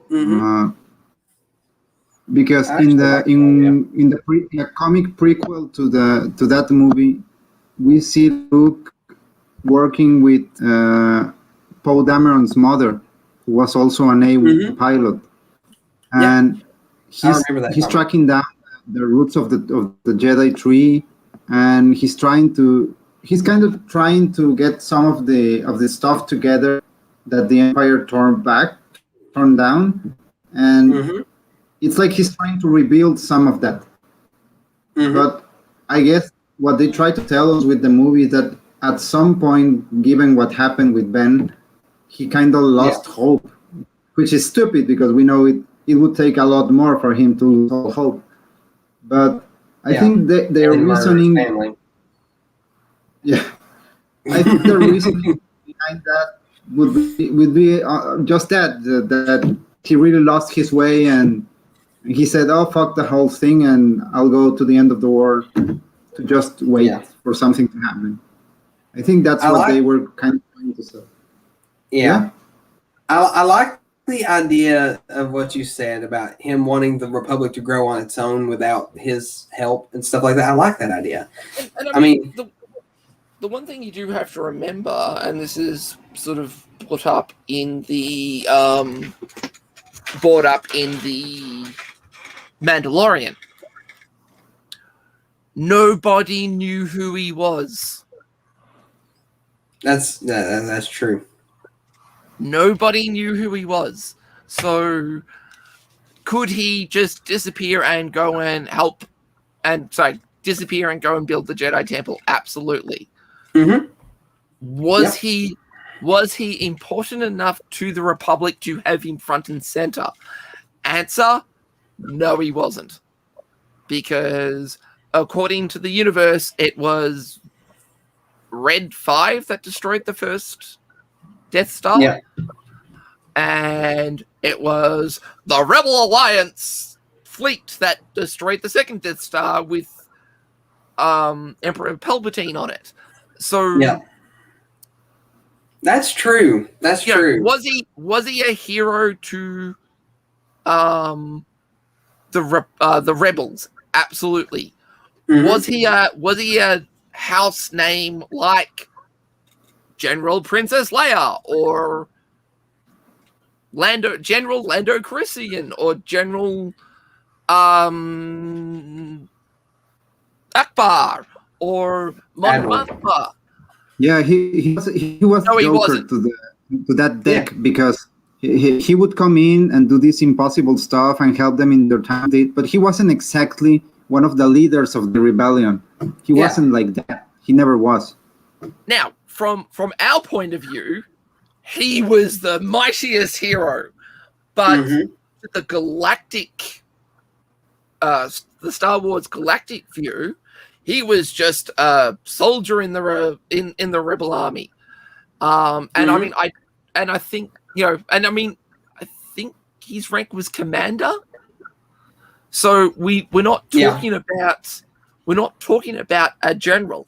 Mm-hmm. Because in the comic prequel to that movie, we see Luke working with Poe Dameron's mother, who was also a naval pilot, and he's remember that he's comic. tracking down the roots of the Jedi tree, and he's kind of trying to get some of the stuff together that the Empire turned down, and it's like he's trying to rebuild some of that. But I guess what they try to tell us with the movie is that at some point, given what happened with Ben, he kind of lost hope, which is stupid because we know it would take a lot more for him to lose all hope. But I think their reasoning, I think the reasoning behind that would be just that he really lost his way and he said, "Oh, fuck the whole thing, and I'll go to the end of the world to just wait for something to happen." I think that's what they were kind of trying to say. Yeah. I like the idea of what you said about him wanting the Republic to grow on its own without his help and stuff like that. I like that idea. And I mean, the one thing you do have to remember, and this is sort of brought up in the Mandalorian, nobody knew who he was. That's true. Nobody knew who he was. So could he just disappear and go and help disappear and go and build the Jedi Temple? Absolutely. Was he important enough to the Republic to have him front and center? Answer: no, he wasn't. Because according to the universe, it was Red 5 that destroyed the first Death Star. Yeah. And it was the Rebel Alliance fleet that destroyed the second Death Star with Emperor Palpatine on it. So that's true. That's true. Was he a hero to the rebels? Absolutely. Was he a house name like General Princess Leia or General Lando Calrissian or General Akbar or Mon Mothma? Yeah, he was No, he Joker wasn't. to that deck because he would come in and do this impossible stuff and help them in their time date, but he wasn't exactly one of the leaders of the rebellion. He wasn't like that. He never was. Now, from our point of view, he was the mightiest hero, but the galactic, the Star Wars galactic view, he was just a soldier in the rebel army. I think I think his rank was commander. So we're not talking about a general.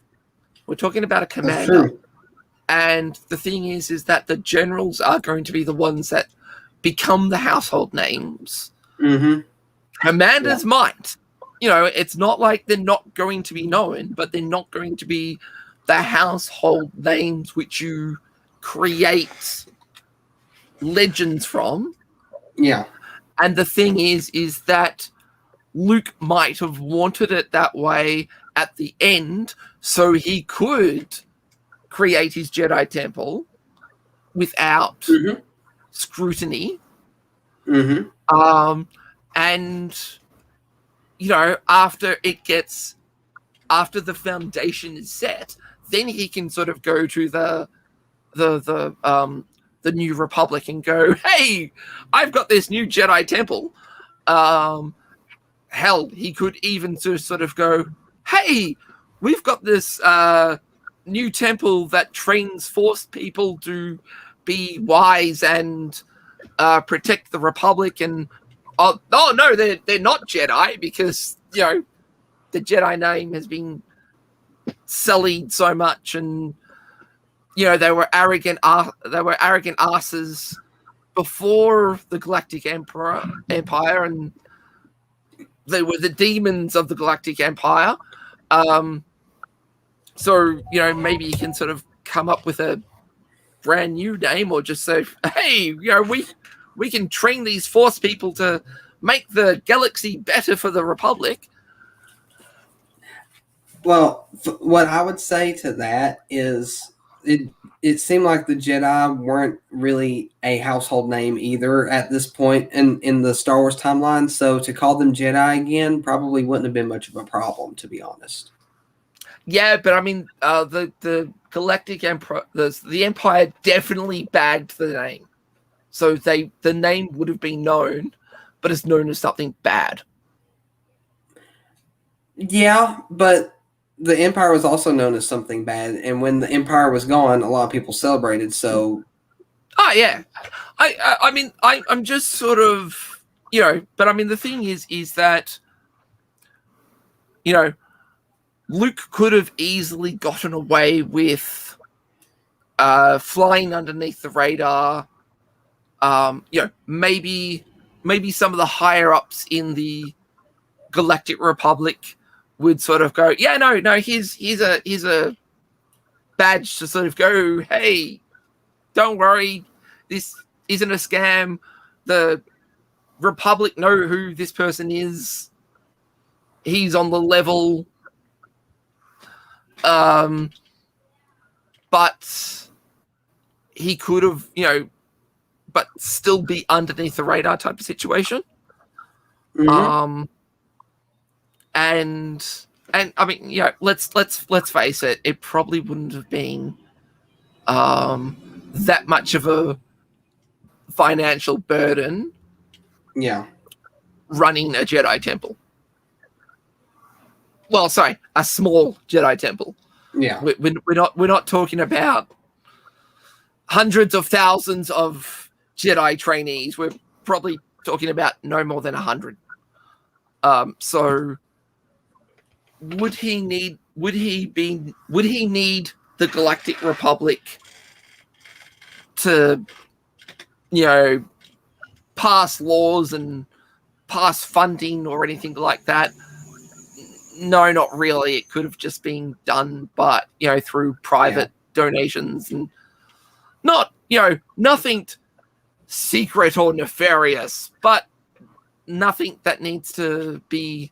We're talking about a commander. And the thing is that the generals are going to be the ones that become the household names. Commanders might. It's not like they're not going to be known, but they're not going to be the household names which you create legends from. Yeah. And the thing is that Luke might have wanted it that way at the end so he could create his Jedi Temple without scrutiny. And after the foundation is set, then he can sort of go to the New Republic and go, "Hey, I've got this new Jedi Temple." Hell, he could even sort of go, "Hey, we've got this new temple that trains Force people to be wise and protect the Republic." And no, they're not Jedi because the Jedi name has been sullied so much, and they were arrogant asses before the Galactic Empire, and they were the demons of the Galactic Empire. So maybe you can sort of come up with a brand new name, or just say, hey, we can train these Force people to make the galaxy better for the Republic. Well, what I would say to that is it seemed like the Jedi weren't really a household name either at this point in the Star Wars timeline. So to call them Jedi again probably wouldn't have been much of a problem, to be honest. Yeah, but I mean, the Galactic Empire, the Empire definitely bagged the name, so the name would have been known, but it's known as something bad. Yeah, but the Empire was also known as something bad, and when the Empire was gone, a lot of people celebrated. So, Oh yeah, I mean, I'm just sort of, but I mean, the thing is that, Luke could have easily gotten away with flying underneath the radar. Maybe some of the higher ups in the Galactic Republic would sort of go, yeah, no, here's a badge to sort of go, hey, don't worry, this isn't a scam. The Republic know who this person is. He's on the level. But he could have, but still be underneath the radar type of situation. mm-hmm. And I mean, let's face it, it probably wouldn't have been that much of a financial burden. Yeah, running a Jedi temple. Well, sorry, a small Jedi temple. yeah, We're not talking about hundreds of thousands of Jedi trainees. We're probably talking about no more than 100. So would he need the Galactic Republic to, pass laws and pass funding or anything like that? No, not really. It could have just been done, but through private donations, and not nothing secret or nefarious, but nothing that needs to be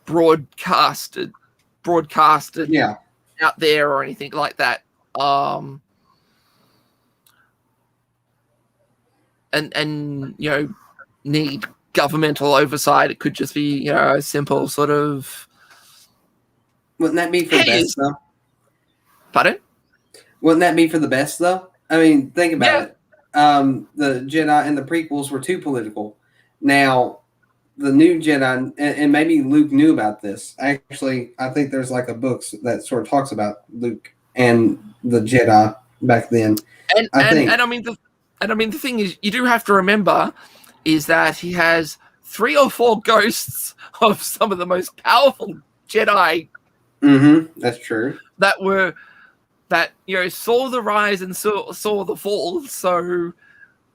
broadcasted out there or anything like that. And need governmental oversight. It could just be a simple sort of. Wouldn't that be for the best though? Pardon? Wouldn't that be for the best though? I mean, think about it. The Jedi and the prequels were too political. Now, the new Jedi, and maybe Luke knew about this. Actually, I think there's like a book that sort of talks about Luke and the Jedi back then. And I mean the thing is, you do have to remember is that he has 3 or 4 ghosts of some of the most powerful Jedi. Mm-hmm. That's true. That saw the rise and saw the fall. So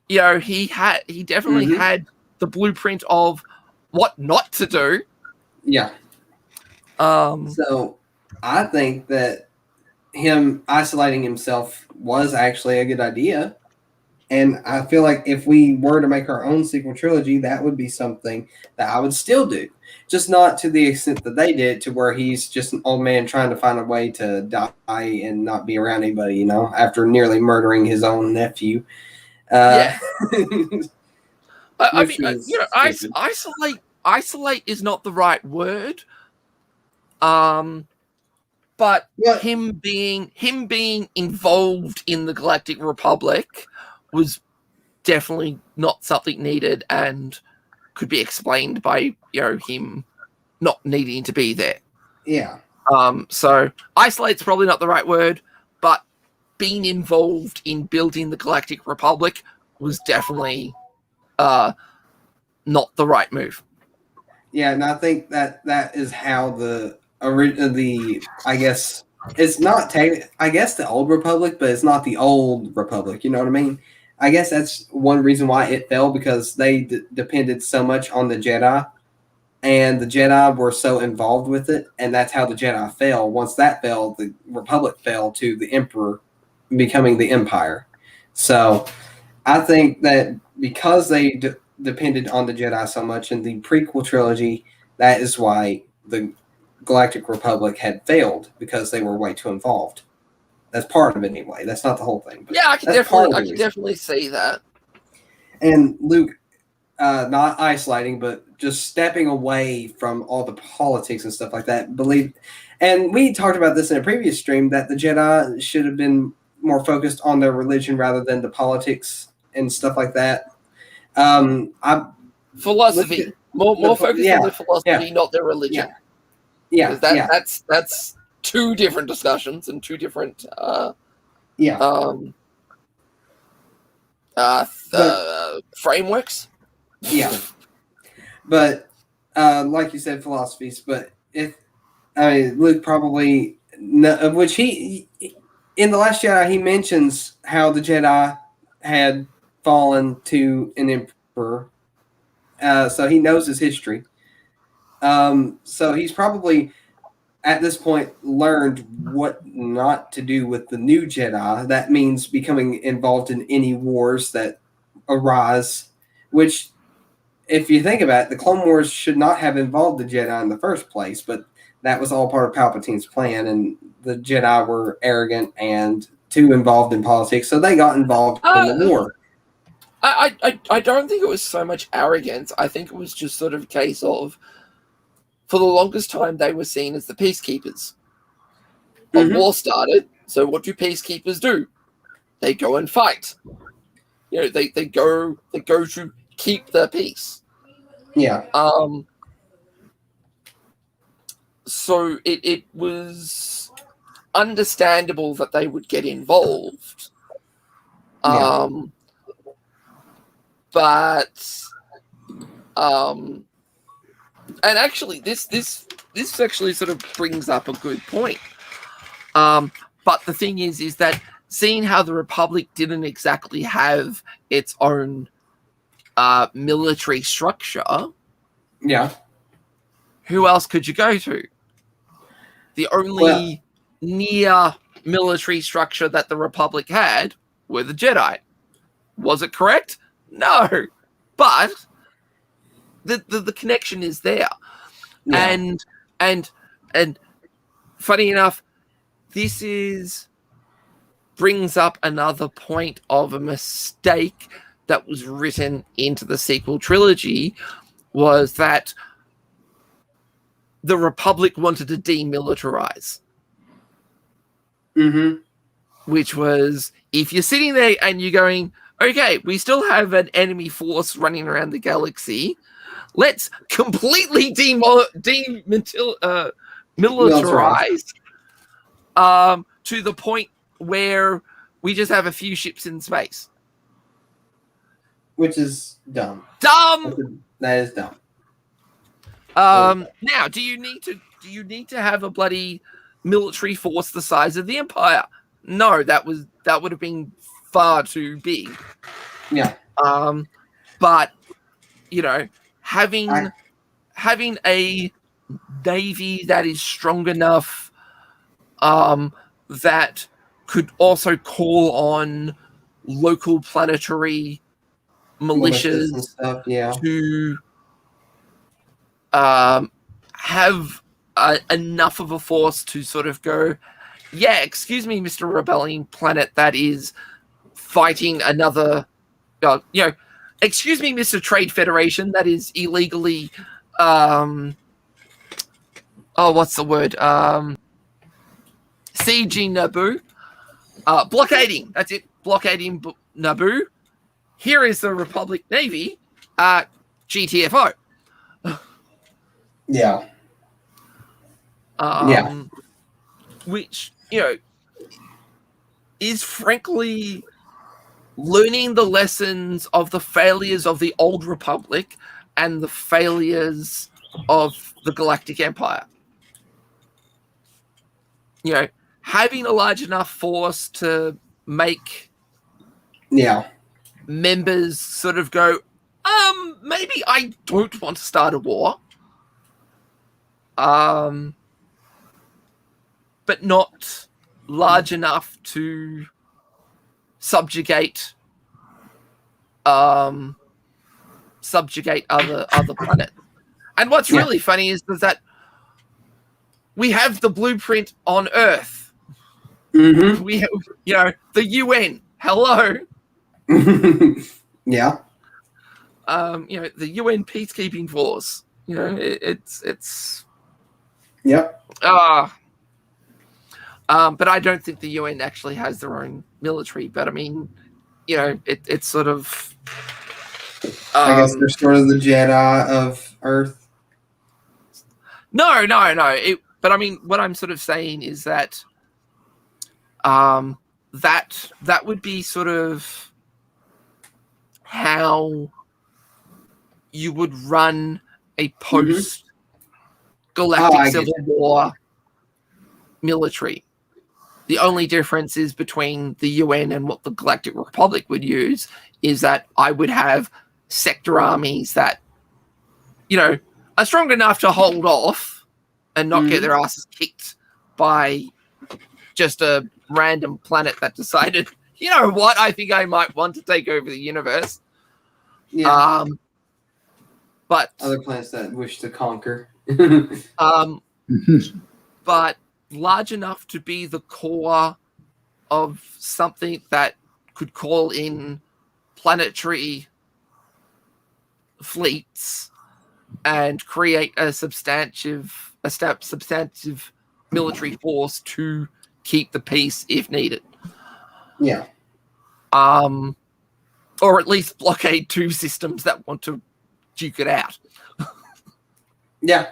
he definitely had the blueprint of what not to do. Yeah. So I think that him isolating himself was actually a good idea. And I feel like if we were to make our own sequel trilogy, that would be something that I would still do. Just not to the extent that they did, to where he's just an old man trying to find a way to die and not be around anybody, after nearly murdering his own nephew. I mean, isolate is not the right word. But him being involved in the Galactic Republic was definitely not something needed, and could be explained by him not needing to be there. Yeah. So isolate's probably not the right word, but being involved in building the Galactic Republic was definitely not the right move. Yeah, and I think that is how the I guess it's not I guess the old Republic, but it's not the old Republic. You know what I mean? I guess that's one reason why it fell, because they depended so much on the Jedi and the Jedi were so involved with it, and that's how the Jedi fell. Once that fell, the Republic fell to the Emperor becoming the Empire. So I think that because they depended on the Jedi so much in the prequel trilogy, that is why the Galactic Republic had failed, because they were way too involved. That's part of it anyway. That's not the whole thing. But Yeah, I can definitely see that. And Luke, not isolating, but just stepping away from all the politics and stuff like that. And we talked about this in a previous stream, that the Jedi should have been more focused on their religion rather than the politics and stuff like that. Philosophy, more focused on the philosophy, not their religion. Yeah, that's two different discussions and two different frameworks. Yeah, but like you said, philosophies. But Luke probably, which he in the Last Jedi, he mentions how the Jedi had fallen to an emperor, so he knows his history. So he's probably at this point learned what not to do with the new Jedi. That means becoming involved in any wars that arise, which, if you think about it, the Clone Wars should not have involved the Jedi in the first place, but that was all part of Palpatine's plan, and the Jedi were arrogant and too involved in politics, so they got involved in the war. I don't think it was so much arrogance. I think it was just sort of a case of, for the longest time, they were seen as the peacekeepers. A war started, so what do peacekeepers do? They go and fight. You know, they go to keep the peace. Yeah. So it was understandable that they would get involved. But and actually this actually sort of brings up a good point. But the thing is that seeing how the Republic didn't exactly have its own military structure, who else could you go to? The only near military structure that the Republic had were the Jedi. Was it correct? No, but the connection is there. And funny enough, this brings up another point of a mistake that was written into the sequel trilogy, was that the Republic wanted to demilitarize. Which was, if you're sitting there and you're going, okay, we still have an enemy force running around the galaxy, let's completely militarize to the point where we just have a few ships in space. Which is dumb. That is dumb. Now, do you need to have a bloody military force the size of the Empire? No, that would have been far too big. Yeah. But you know, having a navy that is strong enough that could also call on local planetary militias and stuff, to have enough of a force to sort of go, yeah, excuse me, Mr. Rebelling Planet that is fighting another, excuse me, Mr. Trade Federation that is illegally, what's the word? Sieging Naboo. Blockading, that's it, blockading Naboo. Here is the Republic Navy, GTFO. Which, is frankly learning the lessons of the failures of the old Republic and the failures of the Galactic Empire. Having a large enough force to make members sort of go, maybe I don't want to start a war. but not large enough to subjugate other planets. And what's really funny is that we have the blueprint on Earth. Mm-hmm. We have, the UN. Hello. Yeah. The UN peacekeeping force. It's. Yep. But I don't think the UN actually has their own military. But I mean, it's sort of. I guess they're sort of the Jedi of Earth. No. But I mean, what I'm sort of saying is that, that would be sort of how you would run a post-galactic civil war military. The only difference is between the UN and what the Galactic Republic would use is that I would have sector armies that, are strong enough to hold off and not get their asses kicked by just a random planet that decided, you know what, I think I might want to take over the universe. Yeah. But other planets that wish to conquer. But large enough to be the core of something that could call in planetary fleets and create a substantive military force to keep the peace if needed. Yeah. Or at least blockade two systems that want to duke it out. Yeah.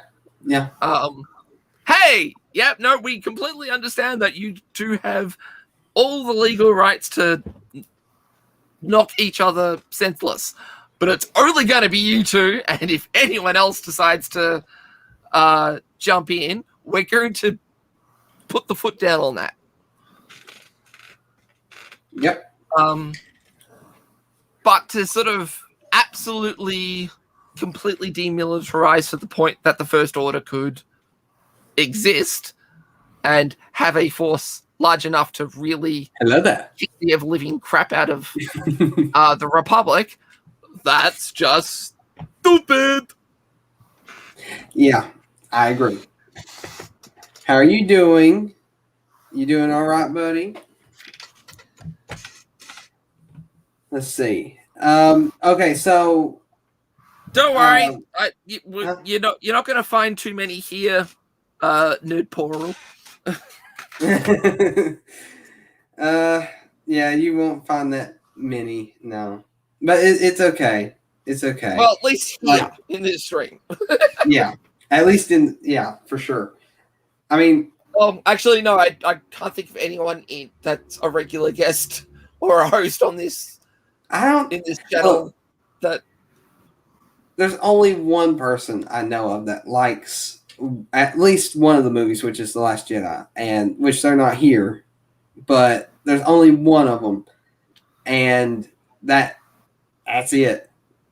Hey, no, we completely understand that you two have all the legal rights to knock each other senseless, but it's only going to be you two, and if anyone else decides to jump in, we're going to put the foot down on that. Yep. But to sort of absolutely, completely demilitarize to the point that the First Order could exist and have a force large enough to really kick the ever-living crap out of the Republic, that's just stupid. Yeah, I agree. How are you doing? You doing all right, buddy? Let's see. Okay, so don't worry. You're not going to find too many here, Nerd Portal. Yeah, you won't find that many, no. But it's okay. It's okay. Well, at least here in this stream. Yeah, at least for sure. I mean, actually, no, I can't think of anyone that's a regular guest or a host on this. In this channel, that there's only one person I know of that likes at least one of the movies, which is The Last Jedi, and which they're not here, but there's only one of them, and that's it.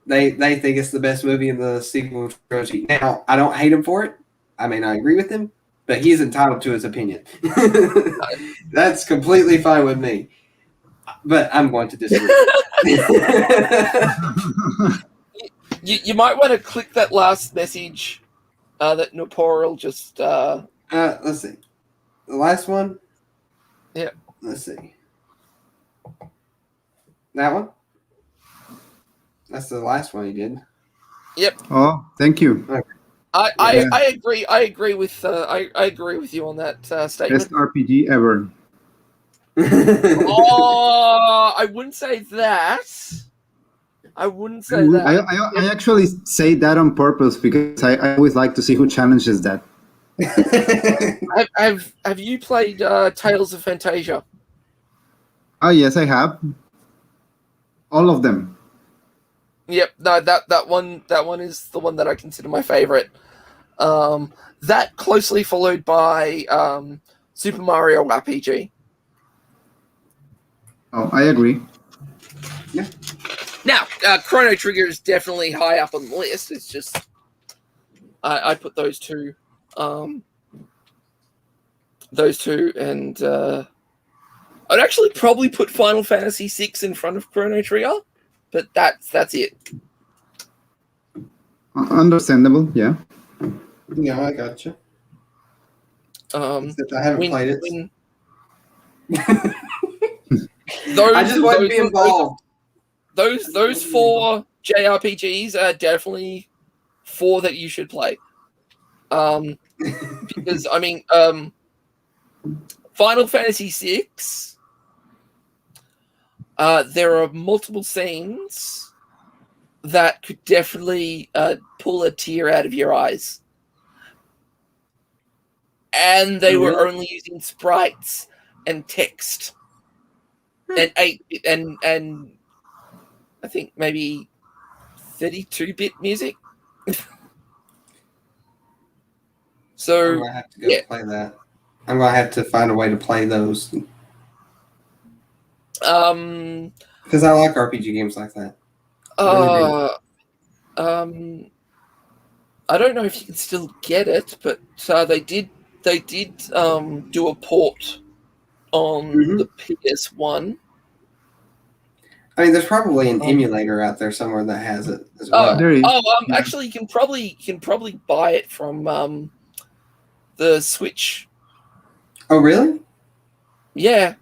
They think it's the best movie in the sequel trilogy. Now, I don't hate him for it. I may not agree with him, but he's entitled to his opinion. That's completely fine with me. But I'm going to disagree. You might want to click that last message that Noporal just... let's see. The last one? Yeah. Let's see. That one? That's the last one he did. Yep. Oh, thank you. Okay. I agree. I agree with you on that statement. Best RPG ever. I wouldn't say that. I I actually say that on purpose because I always like to see who challenges that. Have you played Tales of Fantasia? Oh yes, I have. All of them. Yep. No, that one is the one that I consider my favorite. That closely followed by Super Mario RPG. Oh, I agree. Yeah. Now, Chrono Trigger is definitely high up on the list. It's just I put those two Those two, and I'd actually probably put Final Fantasy VI in front of Chrono Trigger, but that's it. Understandable, yeah. Yeah, I gotcha. Except I haven't played it. I just want to be involved. Those 4 JRPGs are definitely 4 that you should play. Because I mean, Final Fantasy VI, there are multiple scenes that could definitely pull a tear out of your eyes. And they were only using sprites and text. And and I think maybe 32-bit music. So I'm gonna have to go play that. I'm gonna have to find a way to play those. Because I like RPG games like that. I don't know if you can still get it, but they did do a port on the PS1. I mean, there's probably an emulator out there somewhere that has it as well. Actually, you can probably buy it from the Switch. Oh, really? Yeah.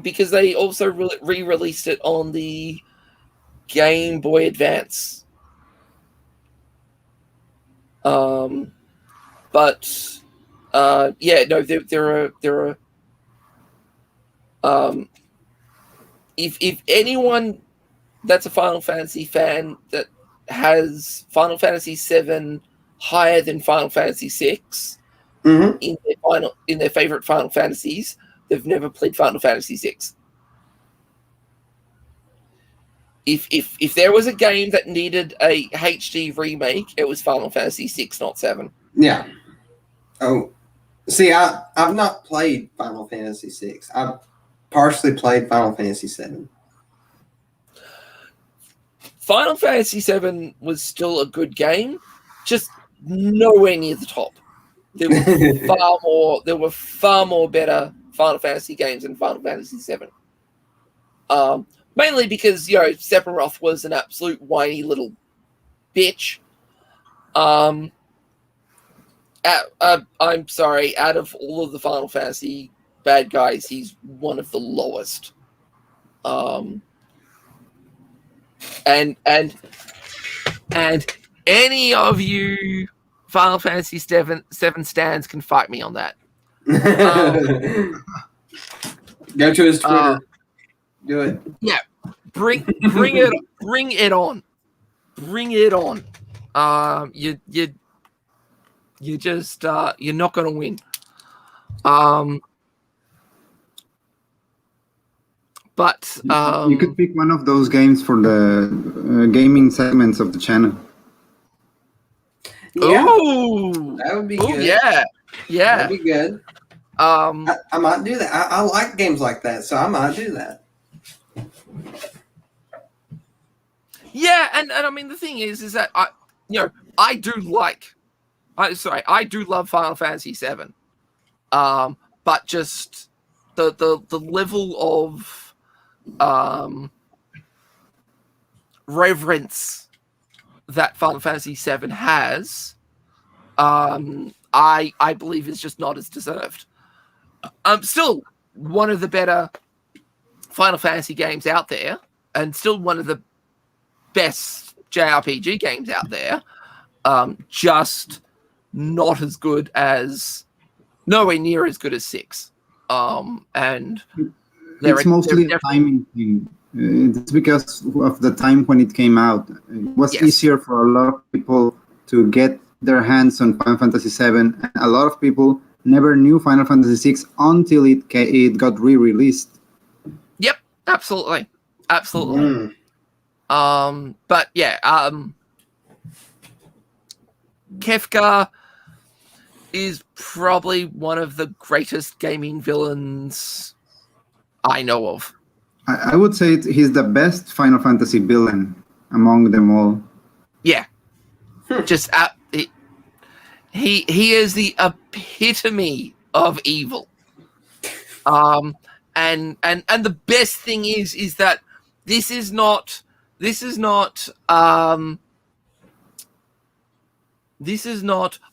Because they also re-released it on the Game Boy Advance. But yeah, no, there are. If anyone that's a Final Fantasy fan that has Final Fantasy VII higher than Final Fantasy VI in their favorite Final Fantasies, they've never played Final Fantasy VI. If there was a game that needed a HD remake, it was Final Fantasy VI, not 7. Yeah. Oh, see, I've not played Final Fantasy VI. I've partially played Final Fantasy VII. Final Fantasy VII was still a good game, just nowhere near the top. There were far more better Final Fantasy games than Final Fantasy VII. Mainly because, Sephiroth was an absolute whiny little bitch. I'm sorry, out of all of the Final Fantasy bad guys, he's one of the lowest. And any of you Final Fantasy VII stans can fight me on that. Go to his Twitter. Do it. Yeah, bring it on. Bring it on. You just you're not gonna win. But you could pick one of those games for the gaming segments of the channel. Yeah, ooh, that would be good. Yeah, that'd be good. I might do that. I like games like that, so I might do that. Yeah, and I mean the thing is that I do love Final Fantasy VII, but just the level of reverence that Final Fantasy VII has, I believe is just not as deserved. Still one of the better Final Fantasy games out there, and still one of the best JRPG games out there. Just not as good as, nowhere near as good as 6. And it's mostly a timing thing. It's because of the time when it came out. It was easier for a lot of people to get their hands on Final Fantasy VII. And a lot of people never knew Final Fantasy VI until it got re-released. Yep, absolutely. But yeah, Kefka is probably one of the greatest gaming villains I know of. I would say he's the best Final Fantasy villain among them all. Yeah. he is the epitome of evil. And the best thing is that this is not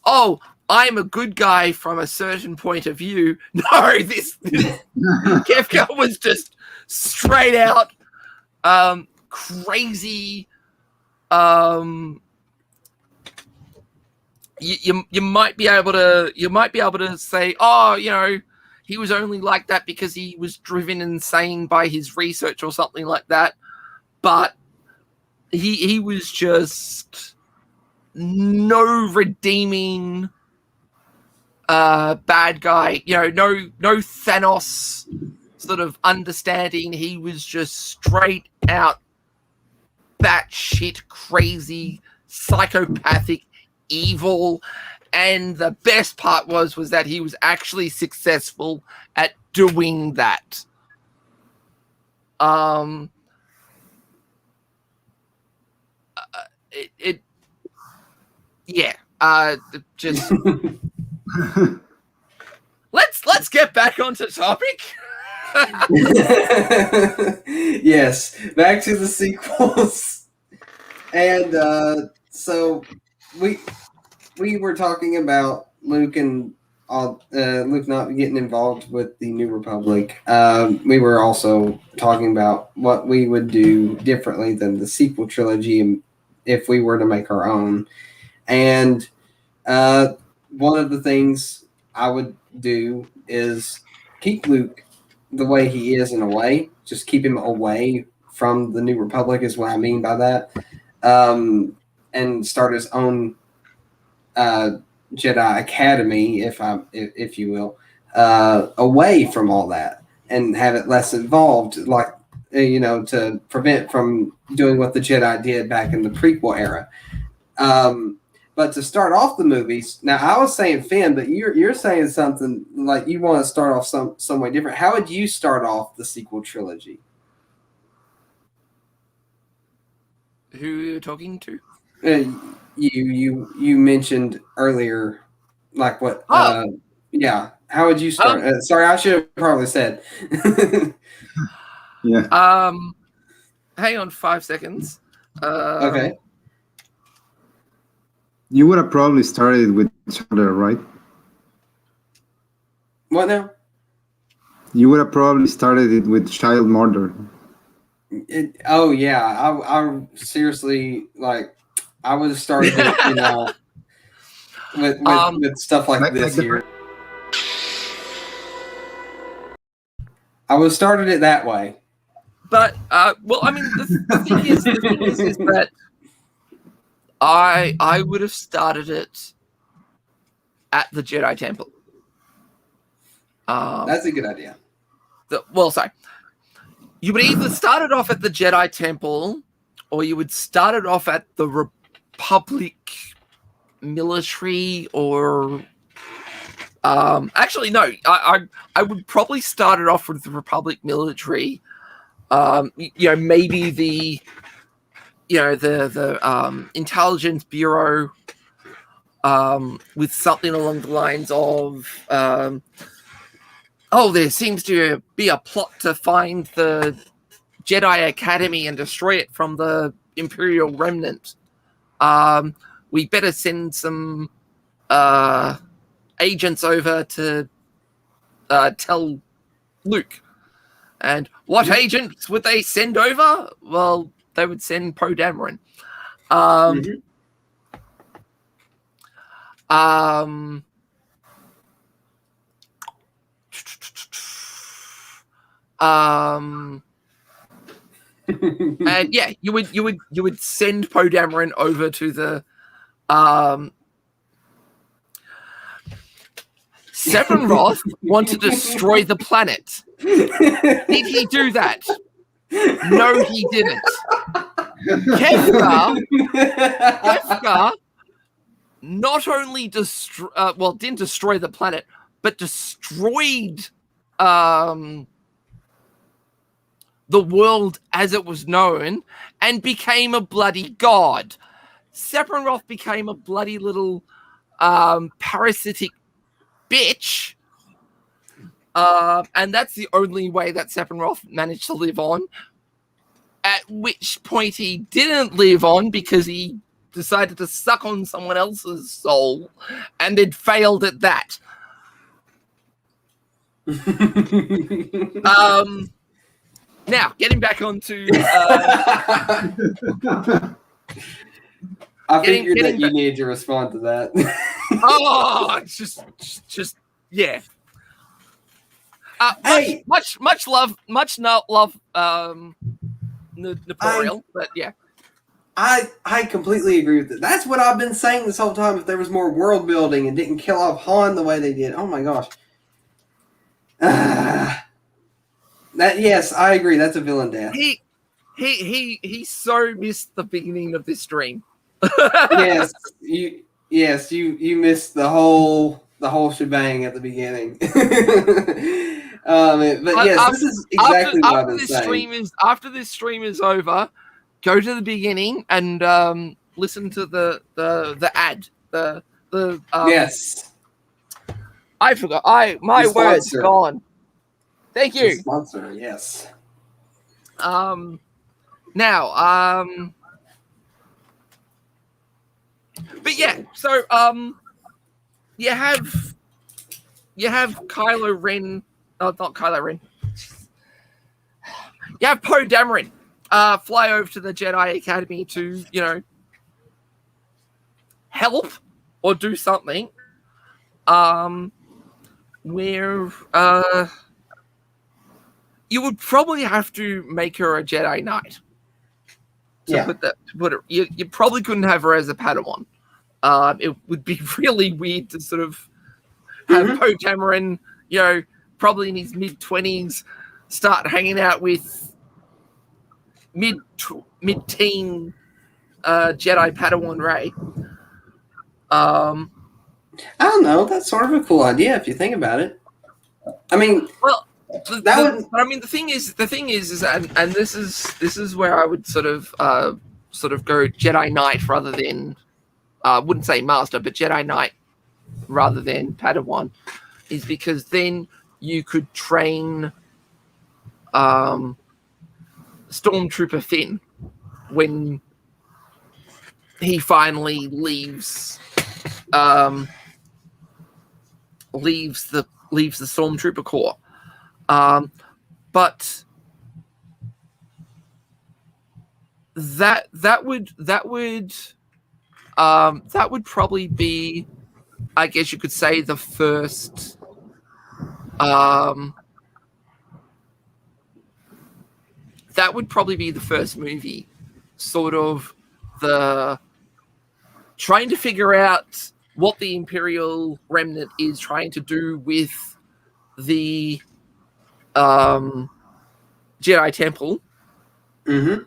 oh, I'm a good guy from a certain point of view. No, this Kefka was just straight out crazy. You might be able to say, oh, you know, he was only like that because he was driven insane by his research or something like that. But he was just no redeeming bad guy. You know, no Thanos sort of understanding. He was just straight out batshit crazy, psychopathic, evil. And the best part was that he was actually successful at doing that. Just let's get back onto topic. Yes, back to the sequels. And so we were talking about Luke and Luke not getting involved with the New Republic. We were also talking about what we would do differently than the sequel trilogy if we were to make our own. And one of the things I would do is keep Luke the way he is in a way. Just keep him away from the New Republic is what I mean by that. And start his own Jedi Academy, if you will, away from all that and have it less involved, like, you know, to prevent from doing what the Jedi did back in the prequel era. But to start off the movies, now I was saying Finn, but you're saying something like you want to start off some way different. How would you start off the sequel trilogy? Who are you talking to? You mentioned earlier, like what? Yeah. How would you start? Sorry, I should have probably said. Yeah. Hang on 5 seconds. Okay. You would have probably started with Chowder, right? What now? You would have probably started it with child murder. Oh yeah, I seriously, like, I would have started it, you know, with stuff like this here. I would have started it that way. But well, I mean, the thing is that I would have started it at the Jedi Temple. That's a good idea. Sorry. You would either start it off at the Jedi Temple, or you would start it off at the Republic military, or actually no, I would probably start it off with the Republic military. You know, maybe the Intelligence Bureau, with something along the lines of there seems to be a plot to find the Jedi Academy and destroy it from the Imperial remnant. We better send some agents over to tell Luke. And what agents would they send over? Well, they would send Poe Dameron. And yeah, you would send Poe Dameron over to the Sephiroth want to destroy the planet. Did he do that? No, he didn't. Kefka not only didn't destroy the planet, but destroyed the world as it was known and became a bloody god. Sephiroth became a bloody little parasitic bitch. And that's the only way that Sephiroth managed to live on. At which point he didn't live on because he decided to suck on someone else's soul and it failed at that. Now, getting back onto... I figured that you needed to respond to that. It's just yeah. Hey! Much love, Napoleon, but yeah. I completely agree with it. That's what I've been saying this whole time. If there was more world building and didn't kill off Han the way they did, oh my gosh. Yes, I agree. That's a villain death. He so missed the beginning of this stream. You missed the whole shebang at the beginning. But yes, this is exactly what I've been saying. After this stream is over, go to the beginning and listen to the ad. Yes. I forgot. My word's gone. Thank you. The sponsor, yes. Now, but yeah, so you have Kylo Ren, not Kylo Ren. You have Poe Dameron fly over to the Jedi Academy to, help or do something. Where you would probably have to make her a Jedi Knight. You probably couldn't have her as a Padawan. It would be really weird to sort of have Poe Dameron, probably in his mid-20s, start hanging out with mid-teen Jedi Padawan Rey. I don't know. That's sort of a cool idea if you think about it. I mean, well, the thing is, and this is where I would sort of go Jedi Knight rather than, wouldn't say Master, but Jedi Knight rather than Padawan, is because then you could train Stormtrooper Finn when he finally leaves the Stormtrooper Corps. But that would probably be, I guess you could say, the first that would probably be the first movie, sort of the trying to figure out what the Imperial Remnant is trying to do with the Jedi Temple. Mm-hmm.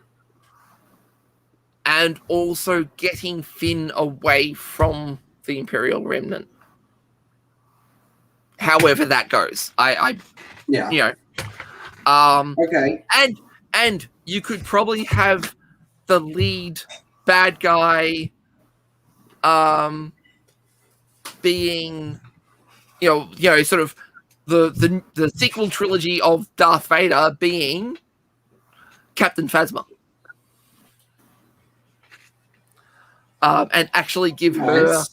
And also getting Finn away from the Imperial Remnant. However that goes. Okay. And you could probably have the lead bad guy being sort of the sequel trilogy of Darth Vader being Captain Phasma. And actually give her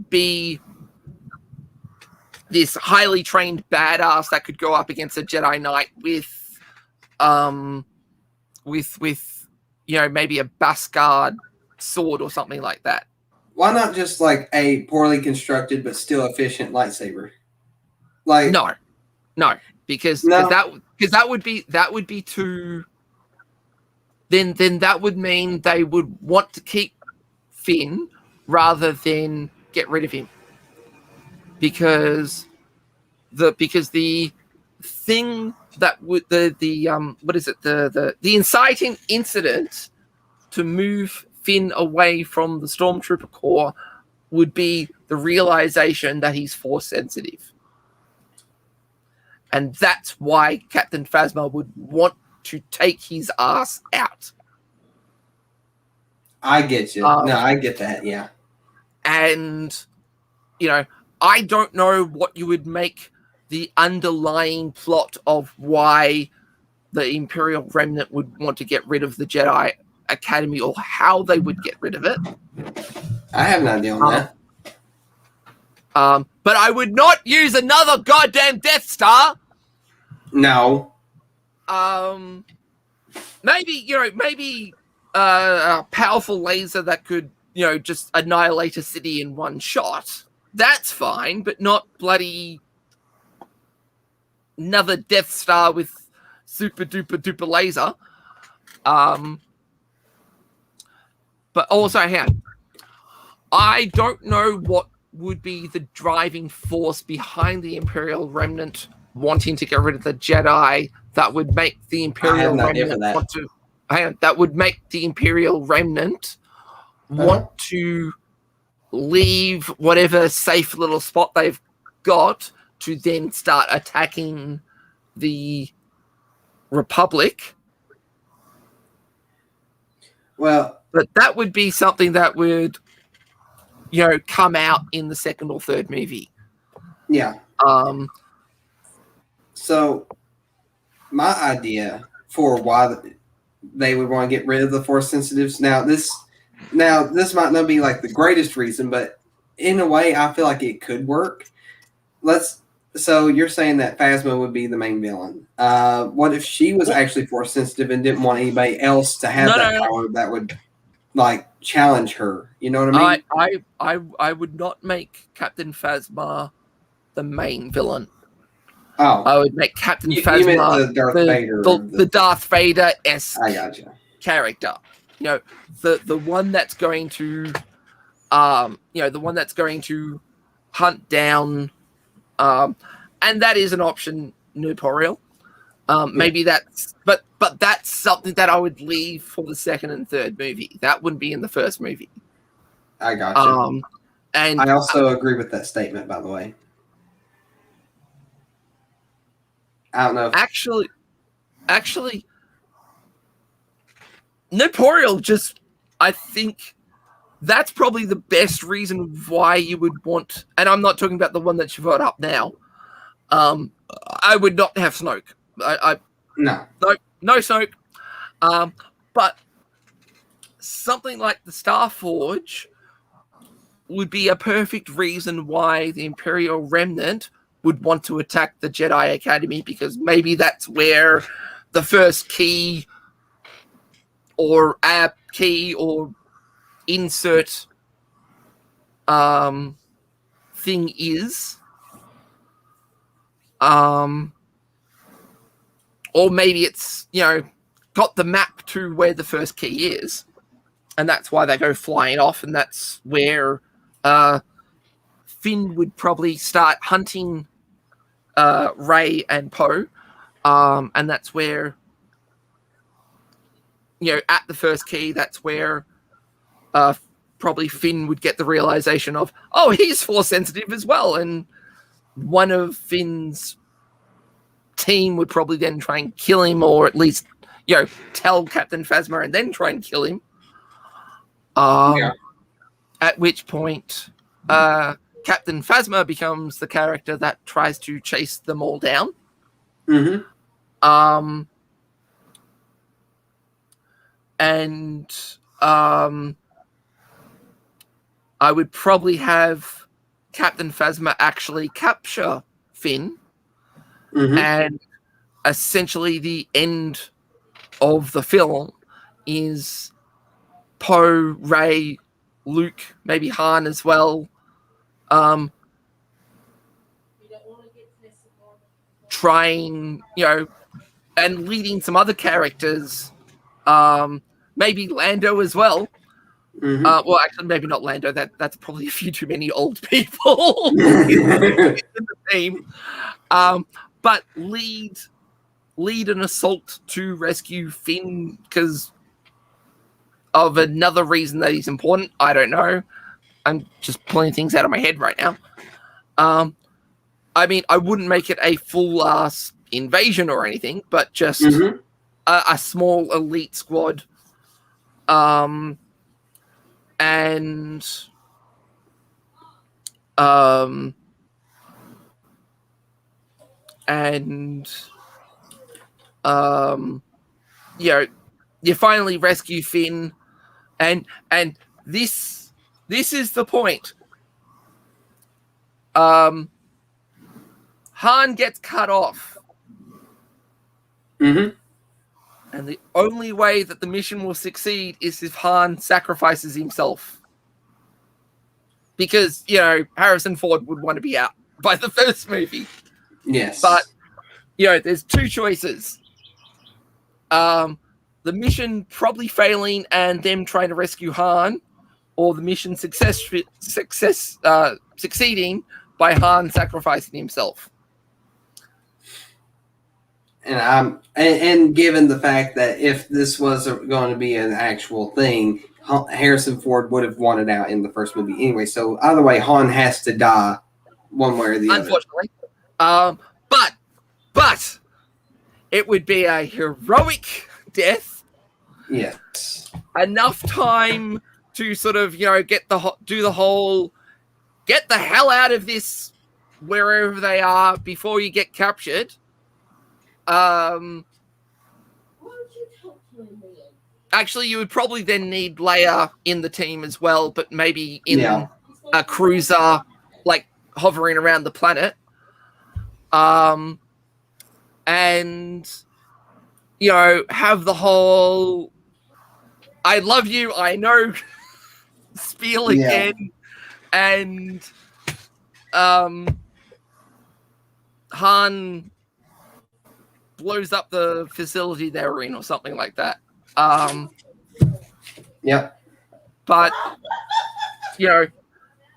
be this highly trained badass that could go up against a Jedi Knight with maybe a Beskar sword or something like that. Why not just like a poorly constructed but still efficient lightsaber? Like no, because that would be too. Then that would mean they would want to keep Finn rather than get rid of him, because the thing that would the inciting incident to move Finn away from the Stormtrooper Corps would be the realization that he's Force sensitive, and that's why Captain Phasma would want to take his ass out. I get you. No, I get that. Yeah. And, you know, I don't know what you would make the underlying plot of why the Imperial Remnant would want to get rid of the Jedi Academy or how they would get rid of it. I have an idea on that. But I would not use another goddamn Death Star. No. Maybe a powerful laser that could, just annihilate a city in one shot. That's fine, but not bloody another Death Star with super duper duper laser. But also, I don't know what would be the driving force behind the Imperial Remnant wanting to get rid of the Jedi that would make the Imperial Remnant want to. That would make the Imperial Remnant want to leave whatever safe little spot they've got to then start attacking the Republic. Well, but that would be something that would, come out in the second or third movie. Yeah. So, my idea for why they would want to get rid of the Force sensitives. Now this might not be like the greatest reason, but in a way, I feel like it could work. So you're saying that Phasma would be the main villain. What if she was actually Force sensitive and didn't want anybody else to have power that would challenge her? You know what I mean? I would not make Captain Phasma the main villain. Oh, I would make Captain Phasma the Darth Vader, the Darth Vader-esque I gotcha. character. The one that's going to, the one that's going to hunt down, and that is an option, Nuporiel. Maybe that's, but that's something that I would leave for the second and third movie. That wouldn't be in the first movie. I gotcha. And I also agree with that statement, by the way. I don't know. If... Actually, Nuporiel I think that's probably the best reason why you would want, and I'm not talking about the one that you brought up now. I would not have Snoke. No Snoke. But something like the Starforge would be a perfect reason why the Imperial Remnant would want to attack the Jedi Academy, because maybe that's where the first key or app key or insert thing is. Or maybe it's, got the map to where the first key is. And that's why they go flying off. And that's where Finn would probably start hunting Rey and Poe. And that's where, at the first key, that's where probably Finn would get the realization of, oh, he's Force sensitive as well. And one of Finn's team would probably then try and kill him, or at least, tell Captain Phasma and then try and kill him. At which point, Captain Phasma becomes the character that tries to chase them all down. Mm-hmm. And I would probably have Captain Phasma actually capture Finn. Mm-hmm. And essentially the end of the film is Poe, Rey, Luke, maybe Han as well, trying, and leading some other characters, maybe Lando as well. Mm-hmm. Well, actually, maybe not Lando. That's probably a few too many old people in the team. But lead an assault to rescue Finn because of another reason that he's important. I don't know. I'm just pulling things out of my head right now. I mean, I wouldn't make it a full-ass invasion or anything, but just a small elite squad and and you finally rescue Finn, and this is the point. Han gets cut off. Mm-hmm. And the only way that the mission will succeed is if Han sacrifices himself. Because, Harrison Ford would want to be out by the first movie. Yes. But, there's two choices. The mission probably failing and them trying to rescue Han, or the mission succeeding by Han sacrificing himself. And given the fact that if this was going to be an actual thing, Harrison Ford would have wanted out in the first movie anyway. So either way, Han has to die one way or the other. Unfortunately. But it would be a heroic death. Yes. Enough time to sort of, get the hell out of this wherever they are before you get captured. Actually, you would probably then need Leia in the team as well, but maybe in a cruiser, like hovering around the planet. And have the whole "I love you, I know" spiel again, and Han blows up the facility they're in or something like that. But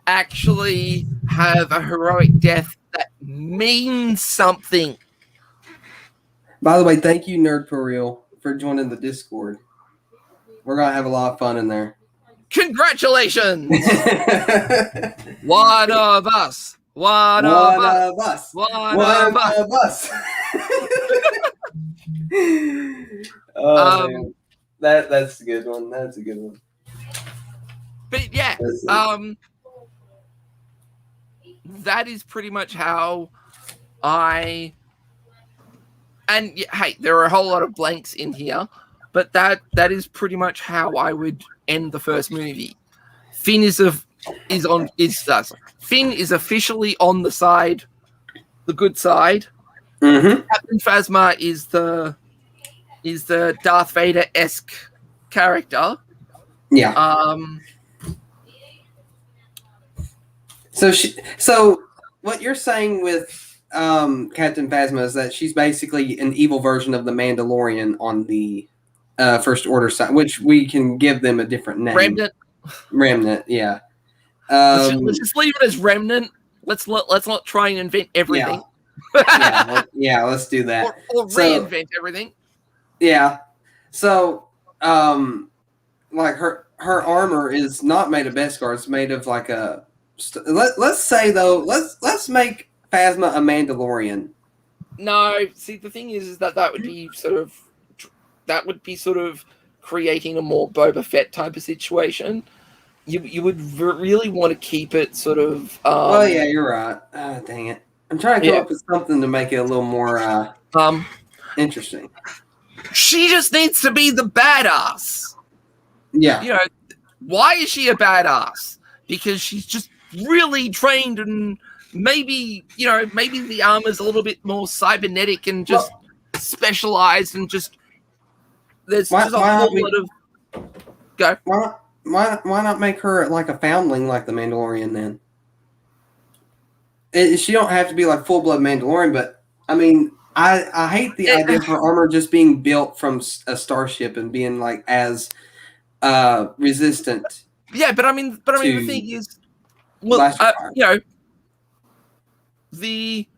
actually have a heroic death that means something. By the way, thank you, Nerd for Real, for joining the Discord. We're gonna have a lot of fun in there. Congratulations! One of us. One of us. Oh, man. That's a good one. That's a good one. But yeah, that is pretty much how I. And hey, there are a whole lot of blanks in here, but that is pretty much how I would end the first movie. Finn is officially on the good side. Mm-hmm. Captain Phasma is the Darth Vader-esque character. Yeah. So what you're saying with Captain Phasma is that she's basically an evil version of the Mandalorian on the First Order side, which we can give them a different name. Remnant, yeah. Let's just leave it as Remnant. Let's not try and invent everything. Let's do that. Or reinvent everything. Yeah. So, like her armor is not made of Beskar. It's made of like a. Let's say though, let's make Phasma a Mandalorian. No, see the thing is that would be sort of creating a more Boba Fett type of situation. You would really want to keep it sort of. Well, yeah, you're right. Dang it! I'm trying to come up with something to make it a little more interesting. She just needs to be the badass. Yeah. Why is she a badass? Because she's just really trained and maybe the armor's a little bit more cybernetic and just specialized and just there's a whole lot of go. Why not make her like a foundling like the Mandalorian then? She don't have to be like full-blood Mandalorian, but I mean, I hate the idea of her armor just being built from a starship and being like as resistant. Yeah, but I mean the thing is, the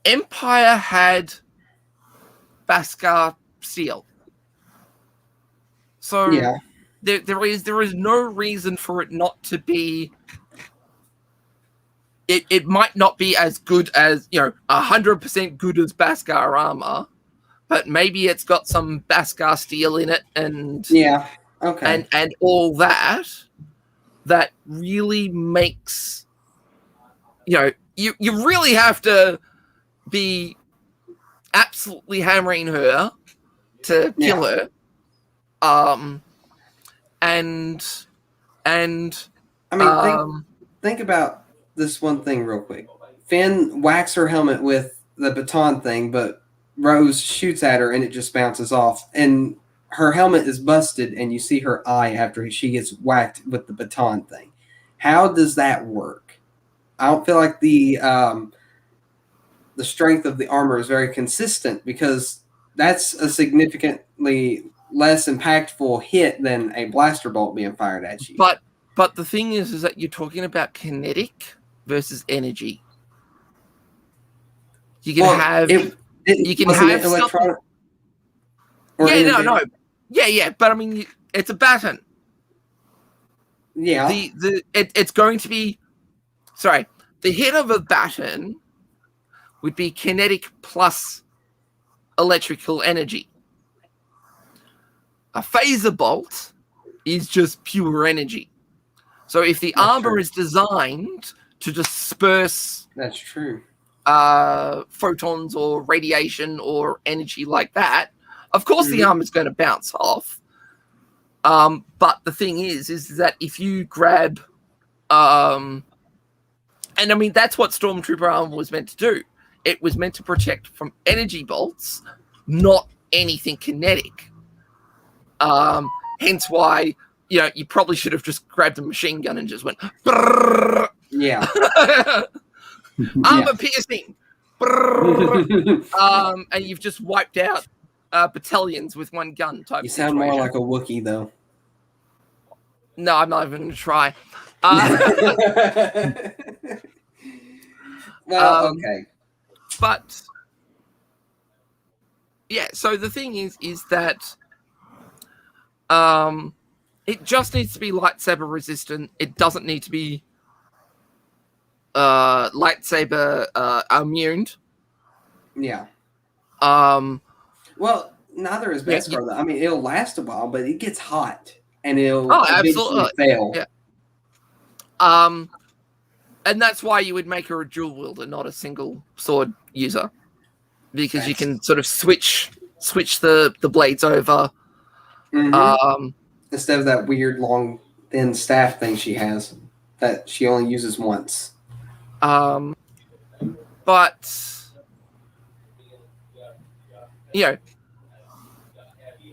Empire had Beskar steel, so there is no reason for it not to be. It might not be as good as 100% good as Beskar armor, but maybe it's got some Beskar steel in it and okay and all that. that really makes, you really have to be absolutely hammering her to kill her. And I mean, think about this one thing real quick. Finn whacks her helmet with the baton thing, but Rose shoots at her and it just bounces off. And her helmet is busted, and you see her eye after she gets whacked with the baton thing. How does that work? I don't feel like the strength of the armor is very consistent, because that's a significantly less impactful hit than a blaster bolt being fired at you. But the thing is that you're talking about kinetic versus energy. You can have electronic. Yeah. But I mean, it's a baton. Yeah. It's going to be. Sorry, the hit of a baton would be kinetic plus electrical energy. A phaser bolt is just pure energy. So if the armor is designed to disperse, that's true, photons or radiation or energy like that, of course the armor is going to bounce off. But the thing is that if you grab, and I mean that's what Stormtrooper armor was meant to do. It was meant to protect from energy bolts, not anything kinetic. Hence why, you probably should have just grabbed a machine gun and just went, brrr. Yeah. Armor piercing. And you've just wiped out battalions with one gun type. You sound more like a Wookiee, though. No, I'm not even going to try. Well, okay. But yeah, so the thing is that it just needs to be lightsaber resistant. It doesn't need to be lightsaber immune. Yeah. Well, neither is Beskar, though. I mean, it'll last a while, but it gets hot and it'll eventually fail. Yeah. And that's why you would make her a dual wielder, not a single sword user, because you can sort of switch the blades over. Instead of that weird long thin staff thing she has that she only uses once. But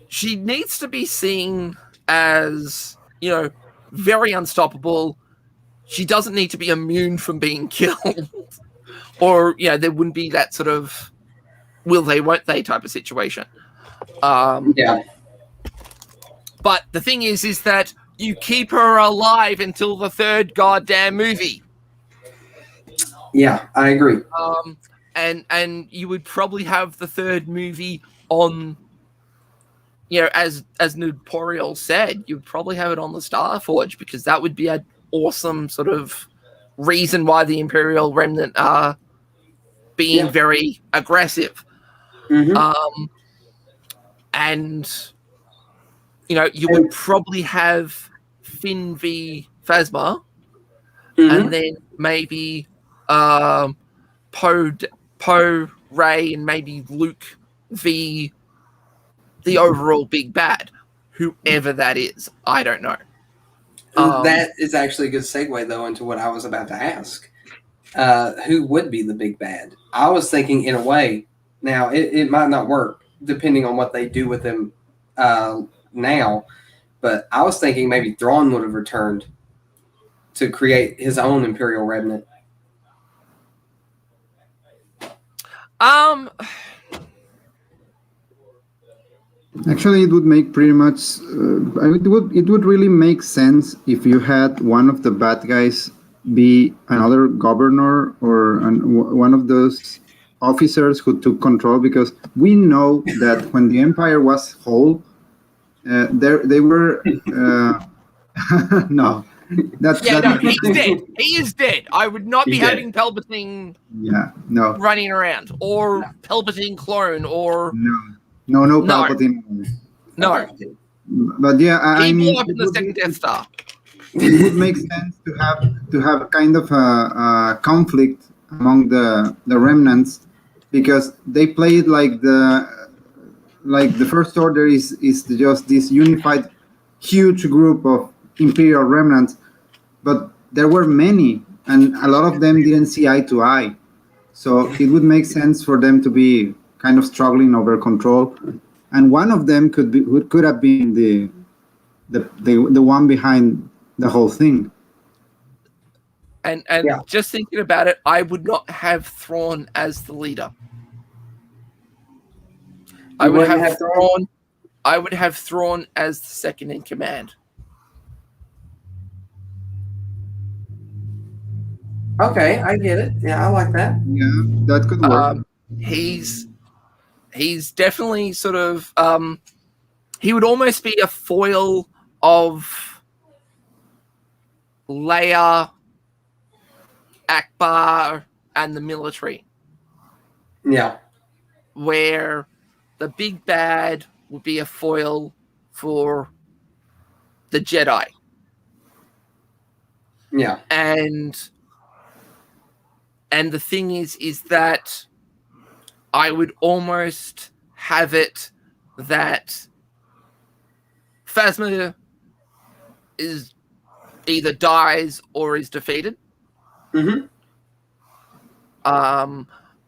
she needs to be seen as very unstoppable. She doesn't need to be immune from being killed, or there wouldn't be that sort of will they, won't they type of situation. Yeah. But the thing is that you keep her alive until the third goddamn movie. Yeah, I agree. And you would probably have the third movie on, as Nuporiel said, you'd probably have it on the Starforge, because that would be an awesome sort of reason why the Imperial Remnant are being very aggressive. And you would probably have Finn v Phasma, and then maybe Poe, Rey, and maybe Luke v the overall big bad, whoever that is. I don't know. That is actually a good segue, though, into what I was about to ask. Who would be the big bad? I was thinking, in a way, now it might not work depending on what they do with him now, but I was thinking maybe Thrawn would have returned to create his own Imperial Remnant. Actually, it would make pretty much. It would really make sense if you had one of the bad guys be another governor or one of those officers who took control, because we know that when the Empire was whole, they were no. He's dead. He is dead. I would not be having Palpatine. Running around, or Palpatine clone, or no Palpatine. No. But yeah, he blew up in the second Death Star. it would make sense to have kind of a conflict among the remnants, because they play it like the First Order is just this unified huge group of Imperial remnants, but there were many, and a lot of them didn't see eye to eye. So it would make sense for them to be kind of struggling over control, and one of them could have been the one behind the whole thing. And Yeah. just thinking about it, I would not have Thrawn as the leader. I would wouldn't have have Thrawn? I would have Thrawn as the second in command. Okay, I get it. Yeah, I like that. Yeah, that could work. He's definitely sort of he would almost be a foil of Leia, Akbar, and the military, Yeah. where the big bad would be a foil for the Jedi. Yeah. And the thing is that I would almost have it that Phasma is either dies or is defeated. Mm-hmm.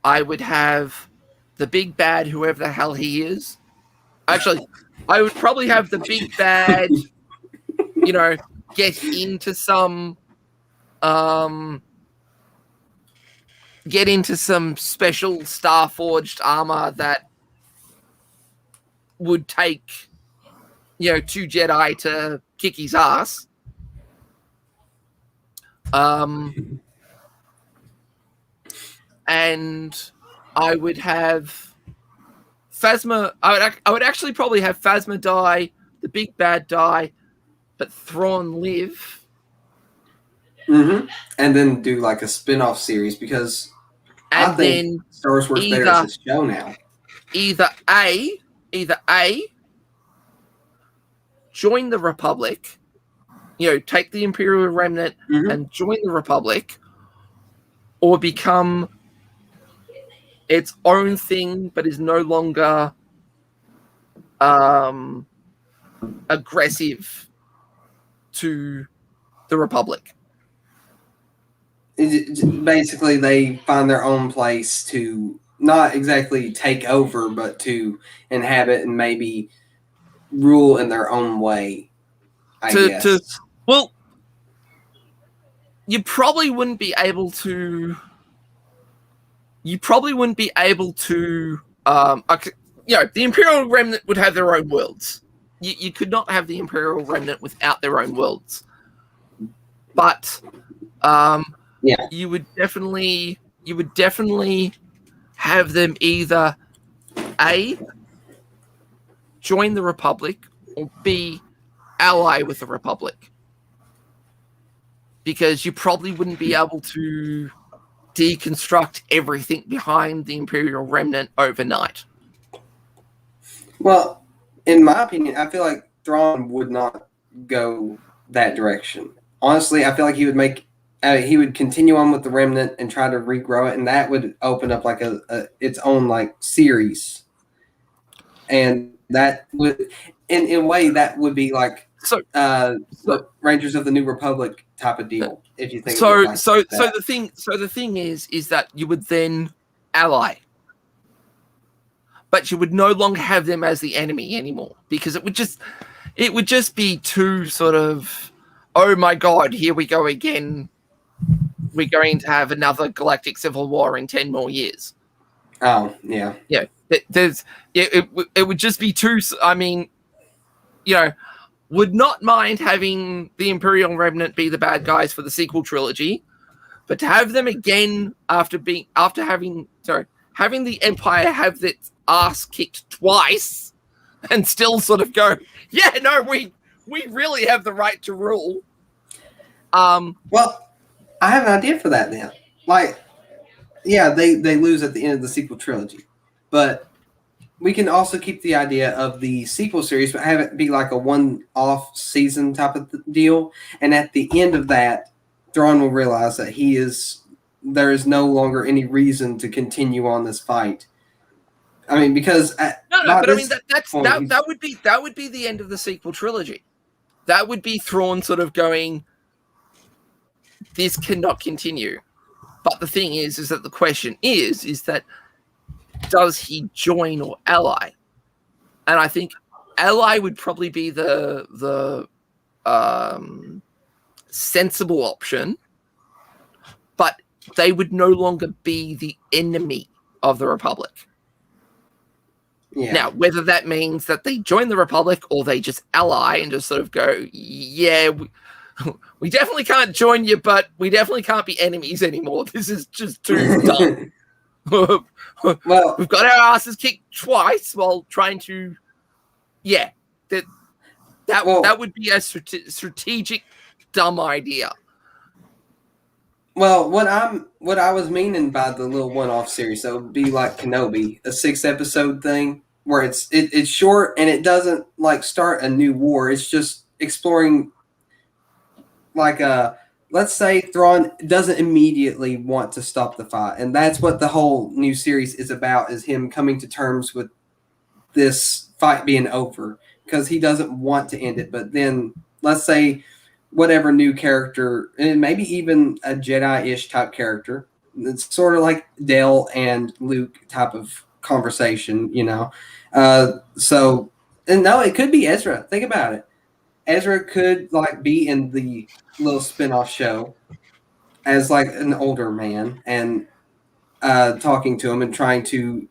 I would have the big bad, whoever the hell he is. Actually, I would probably have the big bad, get into some special star-forged armor that would take, 2 Jedi to kick his ass. And I would have Phasma. I would actually probably have Phasma die, the big bad die, but Thrawn live. Mm-hmm. And then do like a spin-off series, because And I think Star Wars works better as a show now. Either A, join the Republic, take the Imperial Remnant and join the Republic, or become its own thing, but is no longer aggressive to the Republic. Basically, they find their own place to not exactly take over, but to inhabit and maybe rule in their own way, I guess. Well, you probably wouldn't be able to. The Imperial Remnant would have their own worlds. You could not have the Imperial Remnant without their own worlds. But you would definitely have them either A, join the Republic, or B, ally with the Republic. Because you probably wouldn't be able to deconstruct everything behind the Imperial Remnant overnight. Well, in my opinion, I feel like Thrawn would not go that direction. Honestly, I feel like he would continue on with the Remnant and try to regrow it, and that would open up like its own like series. And that would, in a way, that would be like Rangers of the New Republic type of deal. If you think so, the thing is that you would then ally, but you would no longer have them as the enemy anymore, because it would just be too sort of, oh my god, here we go again. We're going to have another galactic civil war in 10 more years. Oh yeah, yeah. It would just be too. I mean, would not mind having the Imperial Remnant be the bad guys for the sequel trilogy, but to have them again having the Empire have its ass kicked twice and still sort of go, yeah, no, we really have the right to rule. Well, I have an idea for that then. Like, yeah, they lose at the end of the sequel trilogy, but we can also keep the idea of the sequel series, but have it be like a one-off season type of deal. And at the end of that, Thrawn will realize that there is no longer any reason to continue on this fight. I mean, because But I mean that would be the end of the sequel trilogy. That would be Thrawn sort of going, this cannot continue. But the thing is that the question is that does he join or ally? And I think ally would probably be the sensible option, but they would no longer be the enemy of the Republic. Yeah. Now, whether that means that they join the Republic or they just ally and just sort of go, yeah, we definitely can't join you, but we definitely can't be enemies anymore. This is just too dumb. Well, we've got our asses kicked twice while trying to, that would be a strategic dumb idea. Well, what I was meaning by the little one-off series, that would be like Kenobi, a 6-episode thing where it's short and it doesn't like start a new war. It's just exploring, like let's say Thrawn doesn't immediately want to stop the fight, and that's what the whole new series is about: is him coming to terms with this fight being over because he doesn't want to end it. But then, let's say whatever new character, and maybe even a Jedi-ish type character, it's sort of like Dale and Luke type of conversation, you know. So, and no, it could be Ezra. Think about it. Ezra could like be in the little spin-off show as like an older man and talking to him and trying to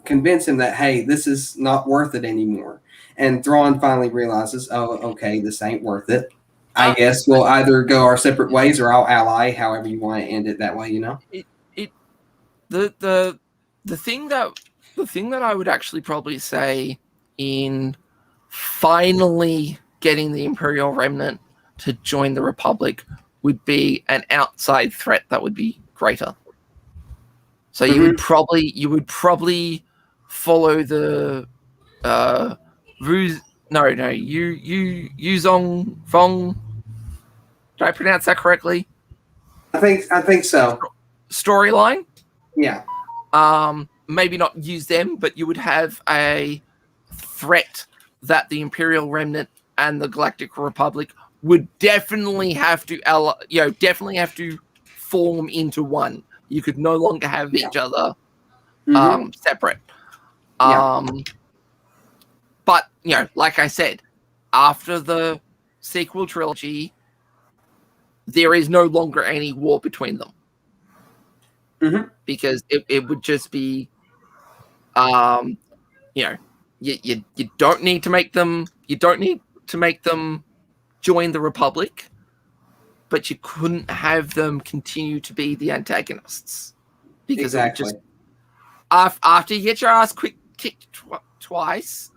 convince him that, hey, this is not worth it anymore. And Thrawn finally realizes, oh, okay, this ain't worth it. I guess we'll either go our separate ways or I'll ally, however you want to end it that way, you know? The thing that I would actually probably say in finally getting the Imperial Remnant to join the Republic would be an outside threat that would be greater. So you would probably follow the Yuzong Fong. Did I pronounce that correctly? I think so. Storyline. Yeah. Maybe not use them, but you would have a threat that the Imperial Remnant and the Galactic Republic would definitely have to form into one. You could no longer have each other separate. But like I said, after the sequel trilogy, there is no longer any war between them. Because it would just be, you don't need to make them. You don't need to make them join the Republic, but you couldn't have them continue to be the antagonists because exactly. After you get your ass kicked twice,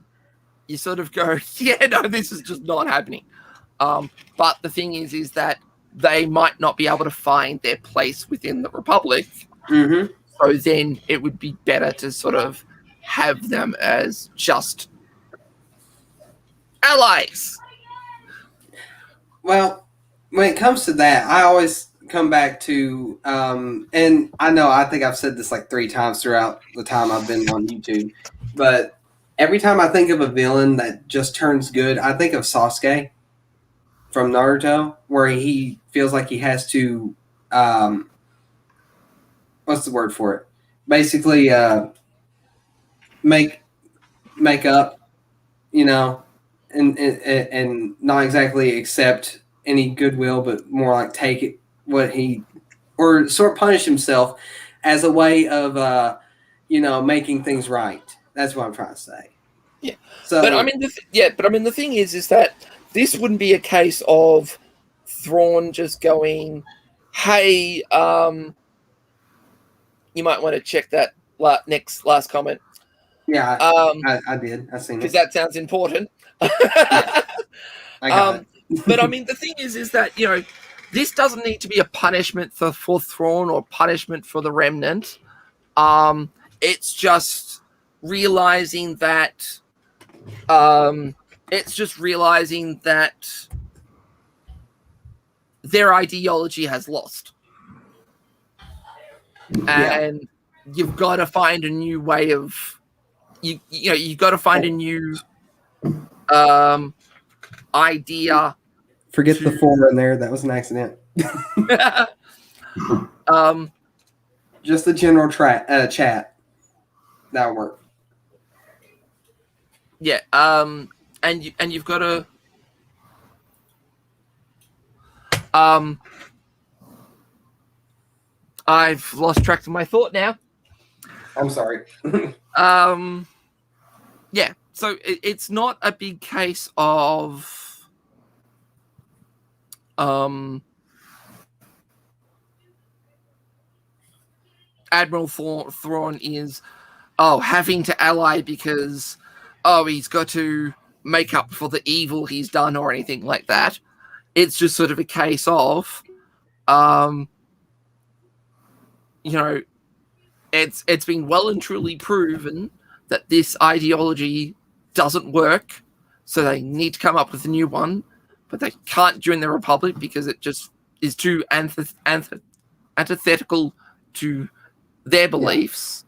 you sort of go, yeah, no, this is just not happening. But the thing is that they might not be able to find their place within the Republic. So then it would be better to sort of have them as just allies. Well, when it comes to that, I always come back to, and I think I've said this like 3 times throughout the time I've been on YouTube, but every time I think of a villain that just turns good, I think of Sasuke from Naruto, where he feels like he has to, what's the word for it? Basically, make up, and not exactly accept any goodwill, but more like take it or sort of punish himself as a way of, making things right. That's what I'm trying to say. Yeah. So, but I mean, the thing is that this wouldn't be a case of Thrawn just going, "Hey, you might want to check that last comment." Yeah, I did. I seen it because that sounds important. I got it. But I mean, the thing is that this doesn't need to be a punishment for Thrawn or punishment for the Remnant. It's just realizing that their ideology has lost, and you've got to find a new way of you've got to find a new idea. Forget the 4 in there. That was an accident. Just the general chat. That'll work. Yeah. And you've got to. I've lost track of my thought now. I'm sorry. Yeah. So it's not a big case of Admiral Thrawn is having to ally because he's got to make up for the evil he's done or anything like that. It's just sort of a case of it's been well and truly proven that this ideology doesn't work, so they need to come up with a new one, but they can't join the Republic because it just is too antithetical to their beliefs.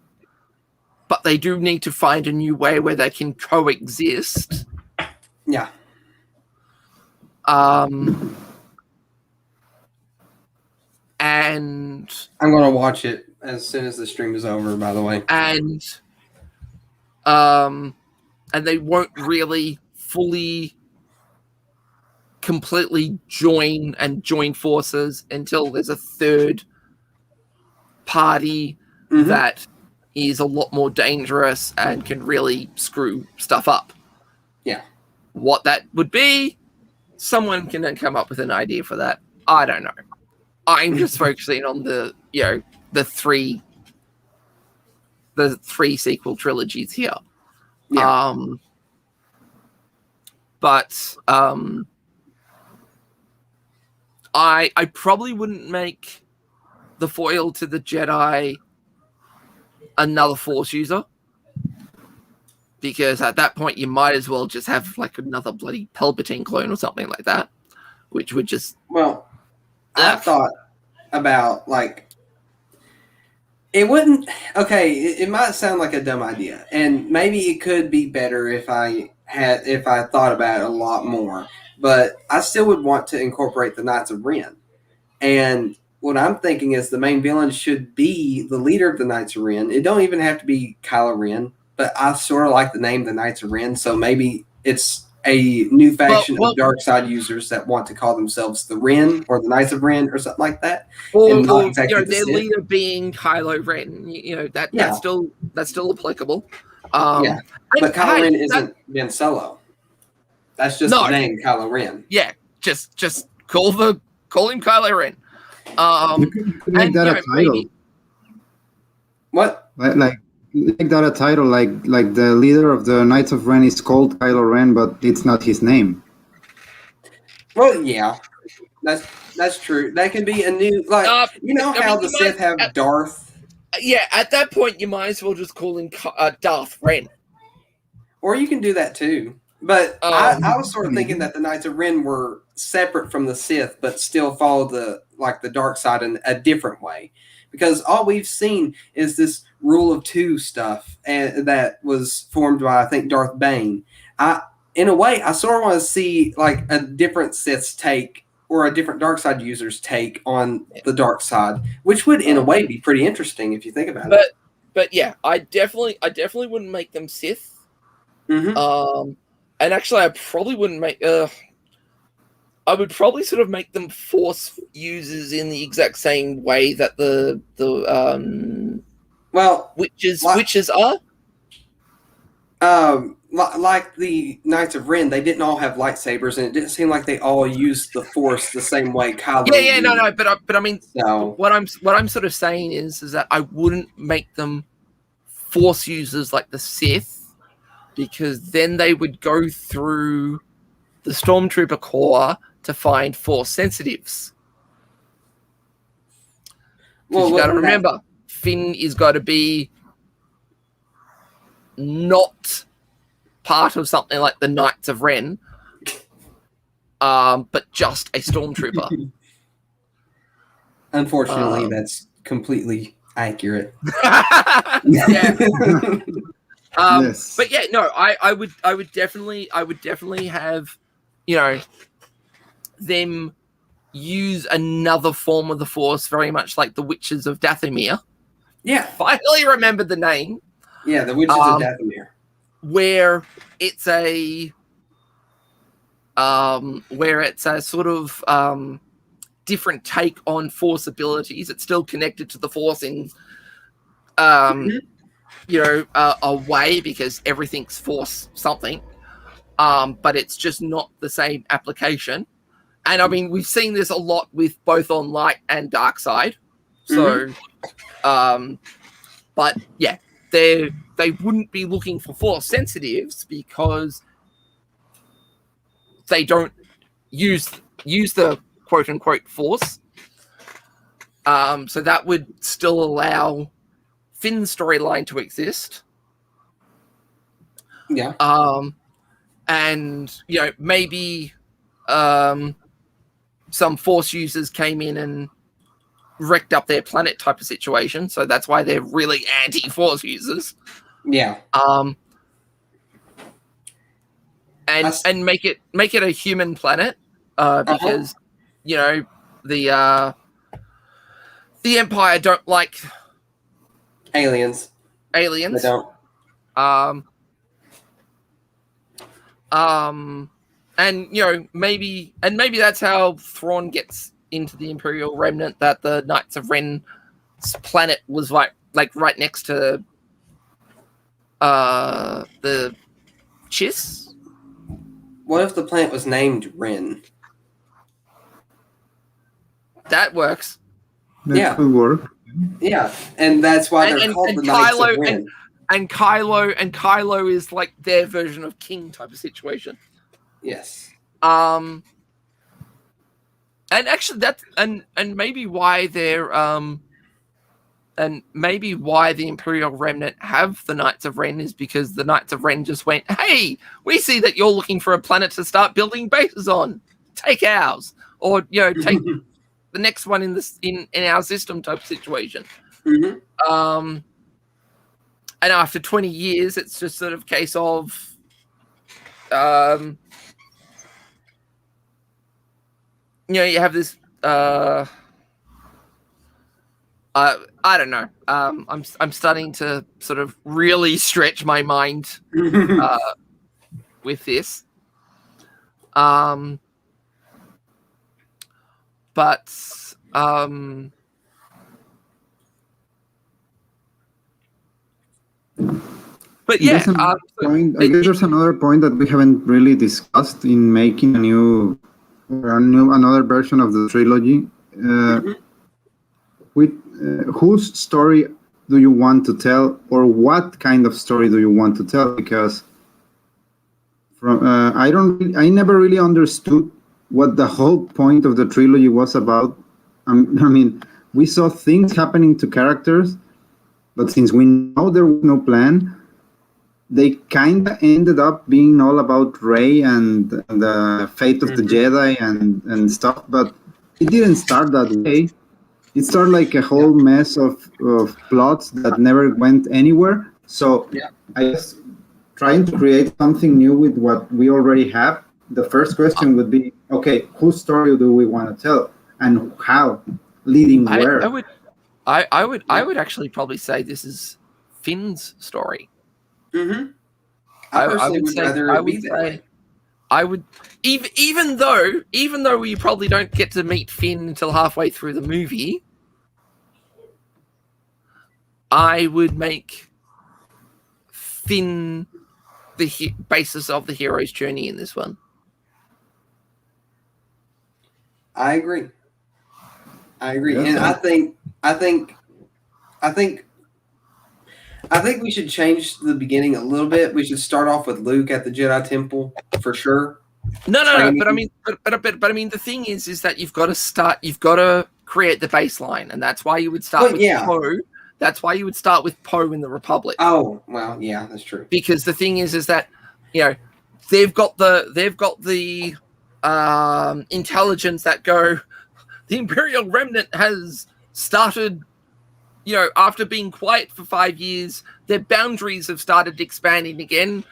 But they do need to find a new way where they can coexist. Yeah. And I'm gonna watch it as soon as the stream is over, by the way. And they won't really fully completely join forces until there's a third party that is a lot more dangerous and can really screw stuff up. Yeah. What that would be, someone can then come up with an idea for that. I don't know. I'm just focusing on the three sequel trilogies here. Yeah. But I probably wouldn't make the foil to the Jedi another Force user, because at that point you might as well just have like another bloody Palpatine clone or something like that, which would just I thought about it wouldn't. Okay, it might sound like a dumb idea, and maybe it could be better if I thought about it a lot more. But I still would want to incorporate the Knights of Ren, and what I'm thinking is the main villain should be the leader of the Knights of Ren. It don't even have to be Kylo Ren, but I sort of like the name the Knights of Ren, so maybe it's a new faction of dark side users that want to call themselves the Ren or the Knights of Ren or something like that. Or their leader being Kylo Ren. That's still applicable. But Kylo Ren isn't Ben Solo. That's just the name Kylo Ren. Yeah, just call him Kylo Ren. You could make that a title. Maybe. What? Like make that a title, like the leader of the Knights of Ren is called Kylo Ren, but it's not his name. Well, yeah, that's true. That could be a new how the Sith have Darth. Yeah, at that point you might as well just call him Darth Ren. Or you can do that too. But I was sort of thinking that the Knights of Ren were separate from the Sith, but still follow the dark side in a different way. Because all we've seen is this rule of 2 stuff, and that was formed by, I think, Darth Bane. In a way, I sort of want to see like a different Sith's take or a different dark side user's take on the dark side, which would, in a way, be pretty interesting if you think about it. But yeah, I definitely wouldn't make them Sith. Mm-hmm. And actually, I probably wouldn't make. I would probably sort of make them Force users in the exact same way that the witches are. Like the Knights of Ren, they didn't all have lightsabers, and it didn't seem like they all used the Force the same way Kylo. Yeah, no, but I mean, what I'm sort of saying is that I wouldn't make them Force users like the Sith. Because then they would go through the Stormtrooper Corps to find Force sensitives. Well, you got to remember, Finn is got to be not part of something like the Knights of Ren, but just a stormtrooper. Unfortunately, that's completely accurate. Yeah. Yes. But yeah, no, I would definitely have, them use another form of the Force, very much like the Witches of Dathomir. Yeah. Finally remembered the name. Yeah, the Witches of Dathomir. Where it's a sort of different take on Force abilities. It's still connected to the Force in a way, because everything's Force something, but it's just not the same application. And I mean, we've seen this a lot with both on light and dark side. So, but yeah, they wouldn't be looking for Force sensitives because they don't use the quote unquote Force. So that would still allow Finn's storyline to exist. Yeah. And maybe some Force users came in and wrecked up their planet type of situation, so that's why they're really anti-Force users. Yeah. And make it a human planet, because the Empire don't like Aliens. They don't. And maybe that's how Thrawn gets into the Imperial Remnant, that the Knights of Ren's planet was like right next to the Chiss. What if the planet was named Ren? That works. That could work. Yeah, and that's why they're called the Knights of Ren. And Kylo is like their version of King type of situation. Yes. And actually and maybe why they're and maybe why the Imperial Remnant have the Knights of Ren is because the Knights of Ren just went, hey, we see that you're looking for a planet to start building bases on. Take ours. Or take the next one in our system type of situation. Mm-hmm. And after 20 years, it's just sort of a case of you have this I don't know. I'm starting to sort of really stretch my mind with this. But yeah, There's another point. I guess there's another point that we haven't really discussed in making another version of the trilogy. Whose story do you want to tell, or what kind of story do you want to tell? Because I never really understood what the whole point of the trilogy was about. I mean, we saw things happening to characters, but since we know there was no plan, they kind of ended up being all about Rey and the fate of the Jedi and stuff, but it didn't start that way. It started like a whole mess of plots that never went anywhere. So I guess trying to create something new with what we already have, the first question would be, okay, whose story do we want to tell and how? Leading where? I would actually probably say this is Finn's story. Mm-hmm. I would rather it be that way. I would, even though you probably don't get to meet Finn until halfway through the movie, I would make Finn the basis of the hero's journey in this one. I agree. Yeah. And I think we should change the beginning a little bit. We should start off with Luke at the Jedi Temple for sure. No. But I mean, the thing is that you've got to create the baseline, and that's why you would start with Poe. That's why you would start with Poe in the Republic. Oh, well, yeah, that's true. Because the thing is that, you know, they've got the intelligence that go, the Imperial Remnant has started, you know, after being quiet for 5 years, their boundaries have started expanding again,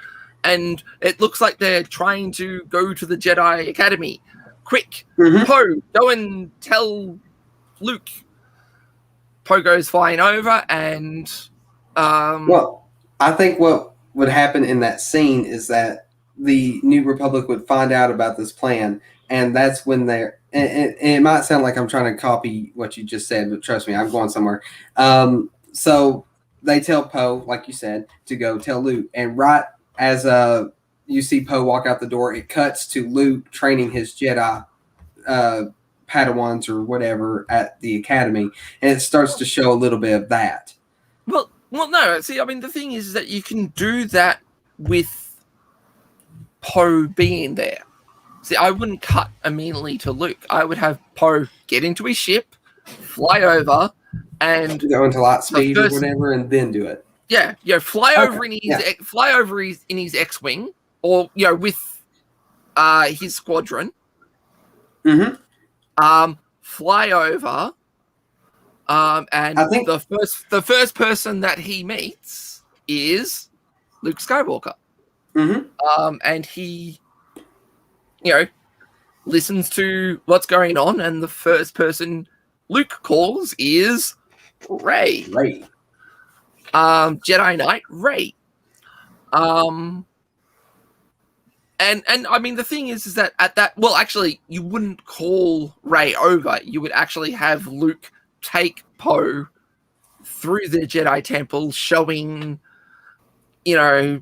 and it looks like they're trying to go to the Jedi Academy. Quick, Poe, go and tell Luke. Poe goes flying over, and well, I think what would happen in that scene is that the New Republic would find out about this plan, and that's when they're. And it might sound like I'm trying to copy what you just said, but trust me, I'm going somewhere. So they tell Poe, like you said, to go tell Luke, and right as you see Poe walk out the door, it cuts to Luke training his Jedi Padawans or whatever at the academy, and it starts to show a little bit of that. Well, no. See, I mean, the thing is that you can do that with Poe being there. See, I wouldn't cut immediately to Luke. I would have Poe get into his ship, fly over, and go into light speed or whatever, and then do it. Yeah, fly over in his X-wing, or with his squadron. Fly over, and I think the first person that he meets is Luke Skywalker. And he, listens to what's going on, and the first person Luke calls is Rey. Jedi Knight Rey. And I mean, the thing is that at that, well, actually, you wouldn't call Rey over. You would actually have Luke take Poe through the Jedi Temple, showing, the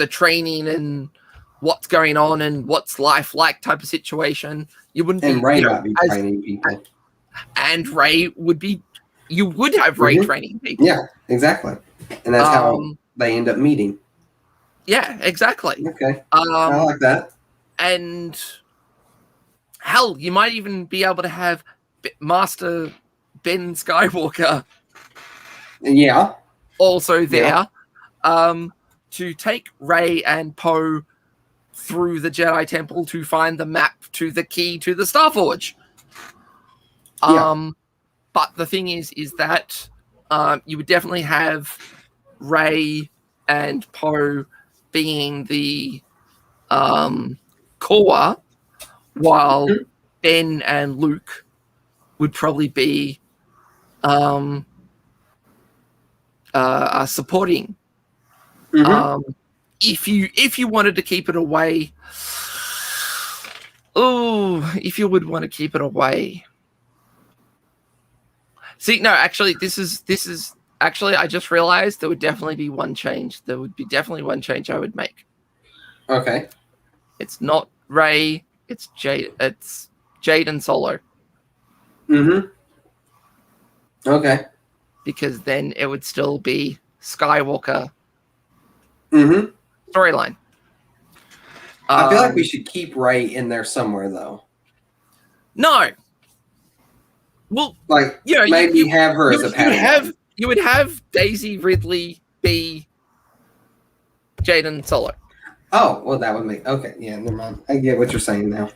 training and what's going on and what's life like type of situation. You wouldn't. And Rey might be training people. And Rey would be. You would have Rey training people. Yeah, exactly. And that's how they end up meeting. Yeah, exactly. Okay. I like that. And hell, you might even be able to have Master Ben Skywalker. Yeah. Also there, to take Rey and Poe through the Jedi Temple to find the map to the key to the Starforge. But the thing is that you would definitely have Rey and Poe being the core, while Ben and Luke would probably be supporting. If you wanted to keep it away, if you would want to keep it away. See, no, actually, this is actually, I just realized there would definitely be one change. There would be definitely one change I would make. Okay. It's not Rey. It's Jade. It's Jade and Solo. Okay. Because then it would still be Skywalker. Storyline. I feel like we should keep Rey in there somewhere, though. No. Well, maybe have her as a Padawan. You would have Daisy Ridley be Jaden Solo. Oh, well, that would make... Okay, yeah, never mind. I get what you're saying now.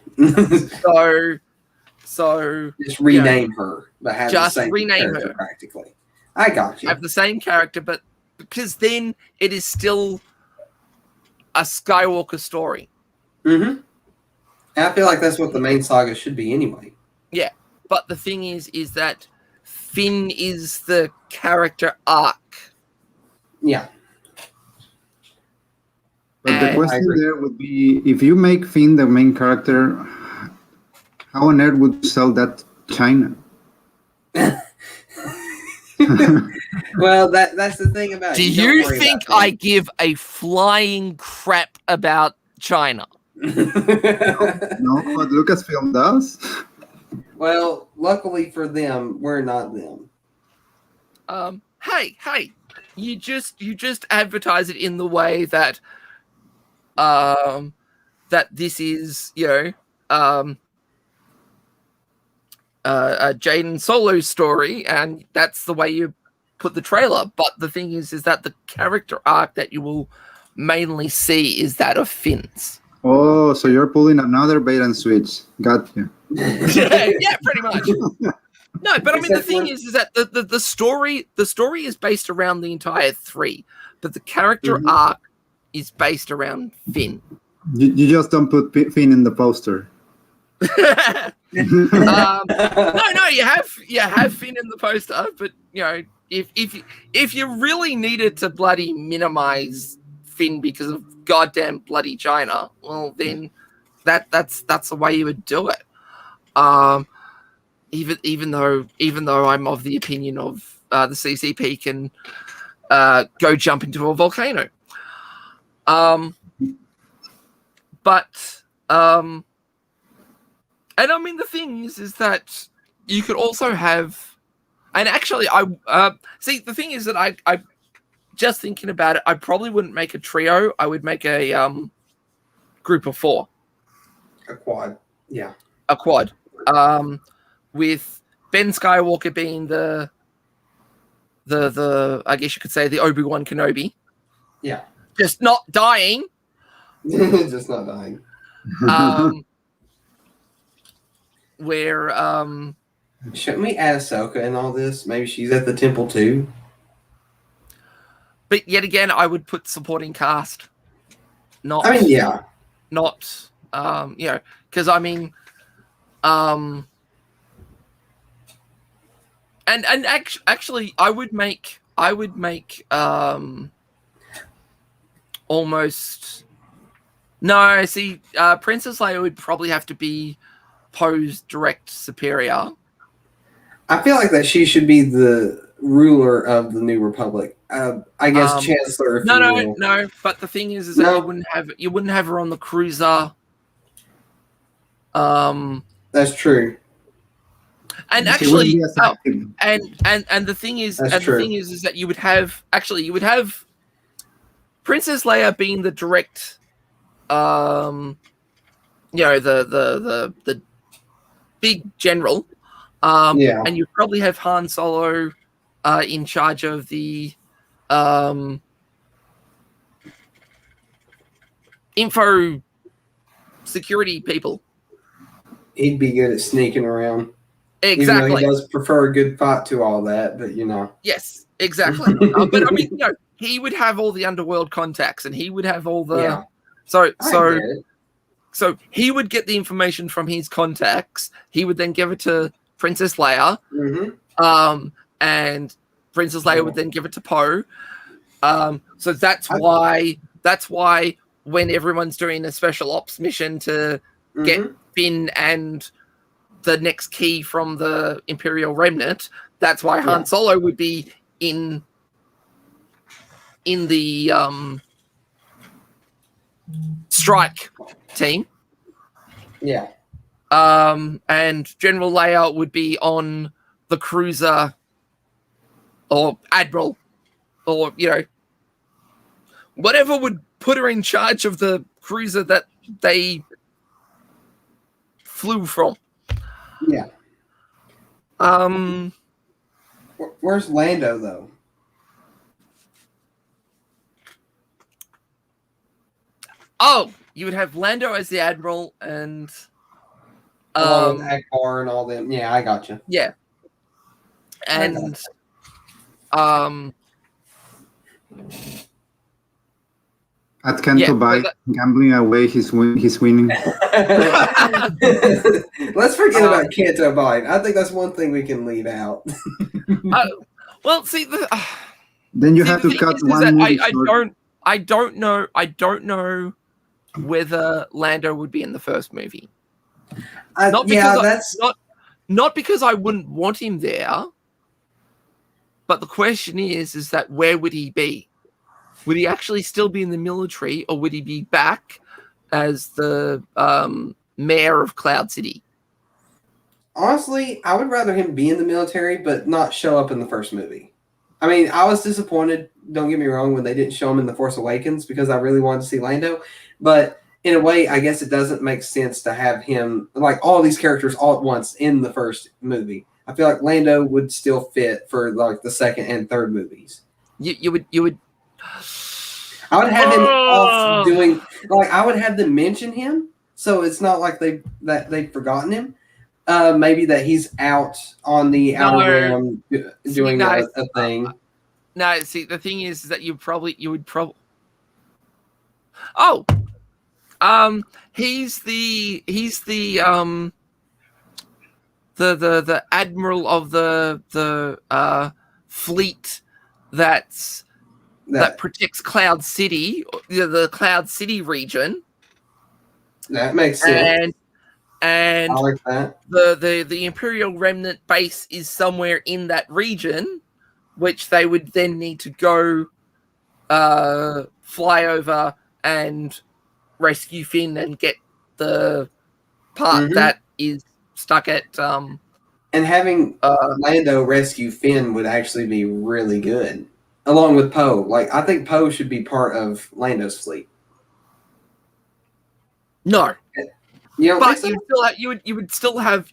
So... Just rename her, but have just the same rename character, her. practically. I got you. Have the same character, but because then it is still a Skywalker story. And I feel like that's what the main saga should be anyway. Yeah. But the thing is that Finn is the character arc. Yeah. But the question there would be, if you make Finn the main character, how on earth would you sell that to China? Well, that's the thing about it. Do you think I give a flying crap about China? No, but Lucasfilm does. Well, luckily for them, we're not them. Hey, you just advertise it in the way that that this is, a Jaden Solo story, and that's the way you put the trailer. But the thing is that the character arc that you will mainly see is that of Finn's. Oh, so you're pulling another bait and switch. Got you. Yeah, pretty much. No, but I mean, the thing is that the story is based around the entire 3, but the character arc is based around Finn. You just don't put Finn in the poster. No, you have Finn in the poster, but if you really needed to bloody minimize Finn because of goddamn bloody China, well then that's the way you would do it. Even though I'm of the opinion of the CCP can go jump into a volcano. And I mean, the thing is that you could also have, and actually, see, the thing is that I just thinking about it, I probably wouldn't make a trio. I would make a group of 4. A quad, yeah. A quad, with Ben Skywalker being the I guess you could say the Obi-Wan Kenobi. Yeah. Just not dying. Just not dying. Where shouldn't we add Ahsoka in all this? Maybe she's at the temple too. But yet again, I would put supporting cast. Not. I mean, yeah. Not. Because I mean, and actually, I would make almost. No, see, Princess Leia would probably have to be Poe's direct superior. I feel like that she should be the ruler of the New Republic. I guess Chancellor. If No. But the thing is that you wouldn't have her on the cruiser. That's true. And actually, and the thing is, is that you would have Princess Leia being the direct, the big general, and you probably have Han Solo in charge of the info security people. He'd be good at sneaking around. Exactly. Even though he does prefer a good fight to all that, but Yes, exactly. But I mean, he would have all the underworld contacts, and he would have all the. Yeah. So he would get the information from his contacts. He would then give it to Princess Leia, and Princess Leia would then give it to Poe. So that's why when everyone's doing a special ops mission to get Finn and the next key from the Imperial Remnant, that's why Han Solo would be in the strike team. Yeah. And General Leia would be on the cruiser or Admiral or, whatever would put her in charge of the cruiser that they flew from. Yeah. Where's Lando, though? Oh, you would have Lando as the Admiral and Akbar and all them. Yeah, I got you. Yeah. And at Canto Bight, gambling away his winning. Let's forget about Canto Bight. I think that's one thing we can leave out. Well, see, then you have to cut one movie short. I don't know whether Lando would be in the first movie. Not because I wouldn't want him there, but the question is that where would he be? Would he actually still be in the military, or would he be back as the mayor of Cloud City? Honestly, I would rather him be in the military, but not show up in the first movie. I mean, I was disappointed, don't get me wrong, when they didn't show him in The Force Awakens because I really wanted to see Lando. But in a way, I guess it doesn't make sense to have him, like all these characters all at once in the first movie. I feel like Lando would still fit for like the second and third movies. You would. I would have him off doing like I would have them mention him, so it's not like they've forgotten him. Maybe that he's out on the outer rim doing a thing. No, see, the thing is that you would probably. Oh, he's the admiral of the fleet that protects Cloud City, the Cloud City region. That makes sense. And I like that. The Imperial Remnant base is somewhere in that region, which they would then need to go fly over and rescue Finn and get the part that is stuck at. And having Lando rescue Finn would actually be really good, along with Poe. Like I think Poe should be part of Lando's fleet. No. You but you would still have.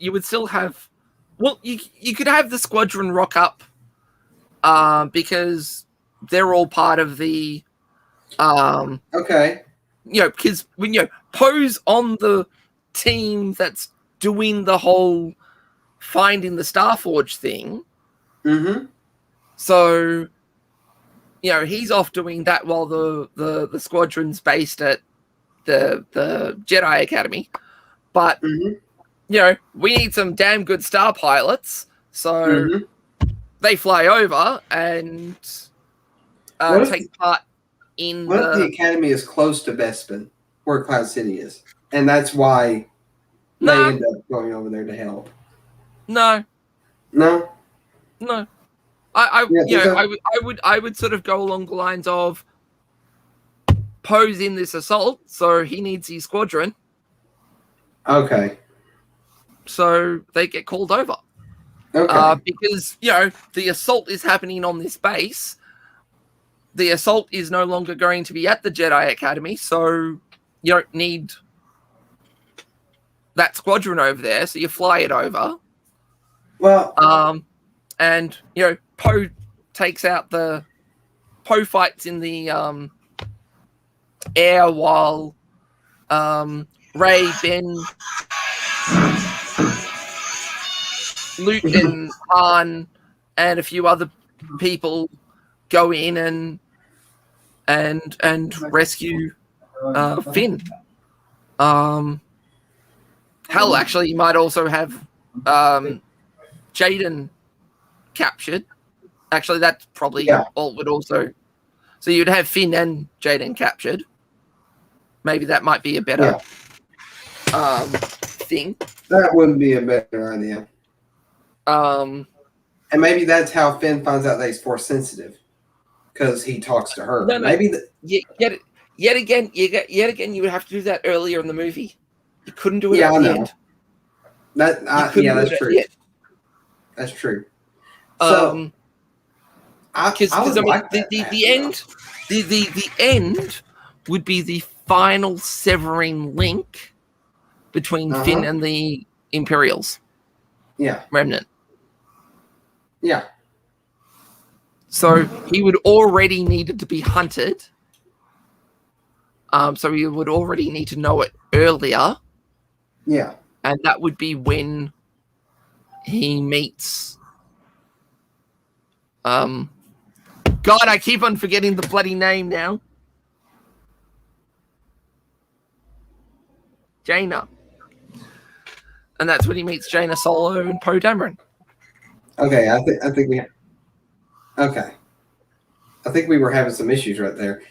Well, you could have the squadron rock up, because they're all part of the. Okay. Because when Poe's on the team that's doing the whole finding the Starforge thing. Mm-hmm. So, he's off doing that while the squadron's based at the Jedi Academy. But, we need some damn good star pilots. So they fly over and take part in What if the Academy is close to Bespin, where Cloud City is? And that's why they end up going over there to help. No. I would sort of go along the lines of Poe's in this assault, so he needs his squadron. Okay. So they get called over. Okay. Because, the assault is happening on this base. The assault is no longer going to be at the Jedi Academy, so you don't need that squadron over there, so you fly it over. Well, and Poe takes out Poe fights in the air while Rey, Ben, Luke, and Han, and a few other people go in and rescue Finn. Hell, actually, you might also have Jaden captured. Actually, that's probably all would also. So you'd have Finn and Jaden captured. Maybe that might be a better thing. That wouldn't be a better idea. And maybe that's how Finn finds out that he's force sensitive, because he talks to her. No. Maybe yet again, you would have to do that earlier in the movie. You couldn't do it at I the know. end. That's true. That's true. So, because the end would be the final severing link between Finn and the Imperials. Yeah. Remnant. Yeah. So he would already needed to be hunted. So he would already need to know it earlier. Yeah. And that would be when he meets. God, I keep on forgetting the bloody name now. Jaina. And that's when he meets Jaina Solo and Poe Dameron. Okay, I think we. Okay, I think we were having some issues right there.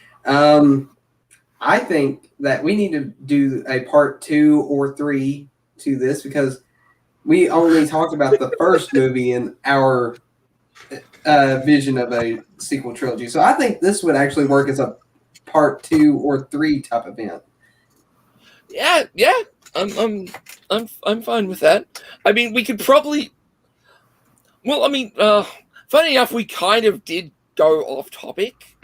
I think that we need to do a part 2 or 3 to this, because we only talked about the first movie in our vision of a sequel trilogy. So I think this would actually work as a part 2 or 3 type event. Yeah, I'm fine with that. I mean, we could probably. Well, I mean, funny enough, we kind of did go off topic.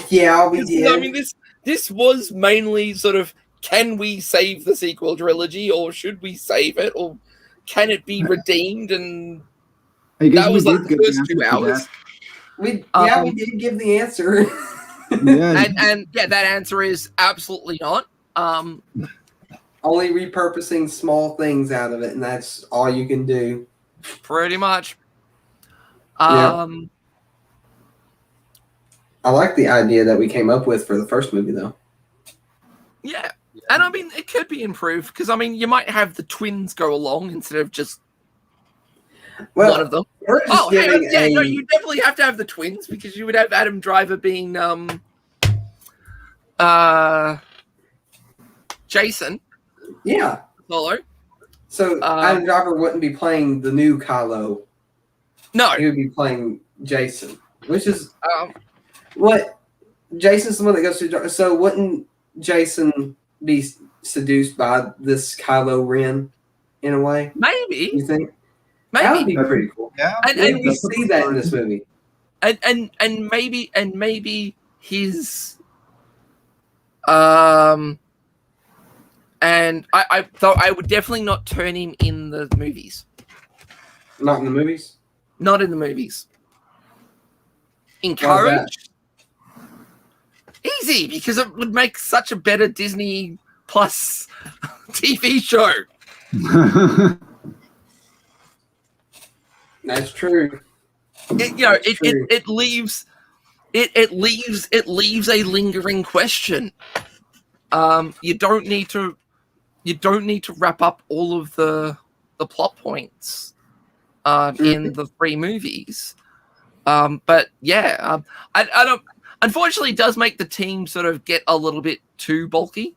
Yeah, we did. I mean, this was mainly sort of, can we save the sequel trilogy, or should we save it, or can it be redeemed? And I guess that was we like did the get first the 2 answer to hours. We did give the answer. that. Yeah, And yeah, that answer is absolutely not. Only repurposing small things out of it, and that's all you can do. Pretty much. Yeah. I like the idea that we came up with for the first movie, though. Yeah. And I mean, it could be improved because I mean, you might have the twins go along instead of just Well, one of them. we're just Oh, hang on. giving Yeah, no, a- you definitely have to have the twins because you would have Adam Driver being Jason yeah. Solo. So Adam Driver wouldn't be playing the new Kylo. No. He would be playing Jason, which is Um, what Jason's the one that goes to. So wouldn't Jason be seduced by this Kylo Ren in a way? maybe. You think? That would Maybe. be pretty cool. yeah. And We see that in this movie. And maybe his and I thought I would definitely not turn him in the movies. Not in the movies. Not in the movies. Why is Encouraged? Easy, because it would make such a better Disney Plus TV show. That's true. It leaves a lingering question. You don't need to wrap up all of the plot points in the 3 movies. But yeah, I don't. Unfortunately, it does make the team sort of get a little bit too bulky.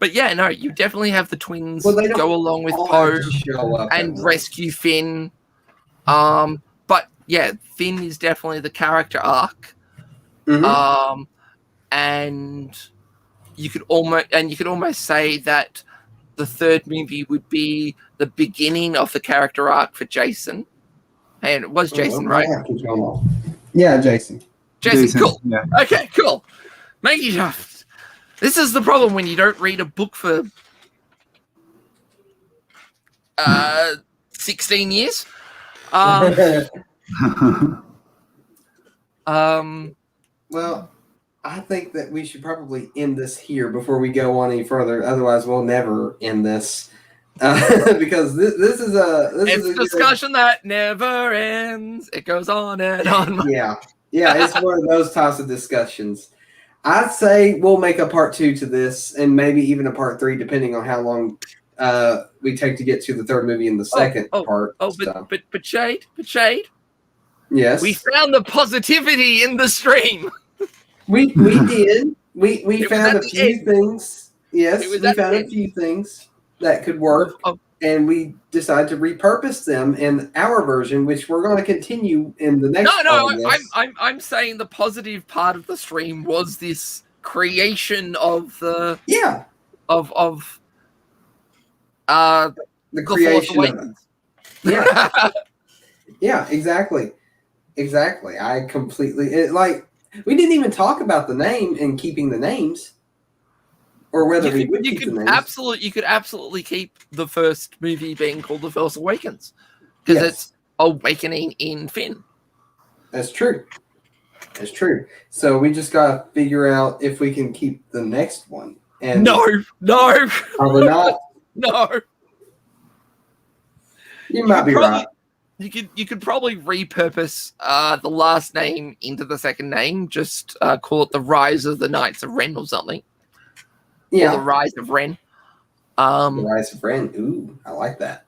But yeah, no, you definitely have the twins Well, they don't go along with all Poe have to show up and at rescue Finn. But yeah, Finn is definitely the character arc. Mhm. And you could almost say that the 3rd movie would be the beginning of the character arc for Jason. And it was Jason, right? Yeah, Jason. Jason, cool. Yeah. Okay, cool. Making sure. This is the problem when you don't read a book for 16 years. Well, I think that we should probably end this here before we go on any further. Otherwise, we'll never end this because this is a discussion that never ends. It goes on and on. Yeah, it's one of those types of discussions. I'd say we'll make a part 2 to this, and maybe even a part 3, depending on how long we take to get to the 3rd movie and the second part. But Shade. Yes, We found the positivity in the stream. we did. We It was found at a the few end. things. Yes, It was we at the found a end. few things that could work, and we decided to repurpose them in our version, which we're going to continue in the next. No, part of this. I'm saying the positive part of the stream was this creation of the Yeah, of the the Force creation. Of it. Awakens. Yeah, yeah, exactly. I completely we didn't even talk about the name and keeping the names, or whether we would keep the names. You could absolutely keep the first movie being called The Force Awakens because Yes. it's awakening in Finn. That's true. So we just gotta figure out if we can keep the next one. And No, probably not. no. You might be probably- right. You could probably repurpose the last name into the second name. Just call it The Rise of the Knights of Ren or something. Or Yeah. The Rise of Ren. The Rise of Ren. Ooh, I like that.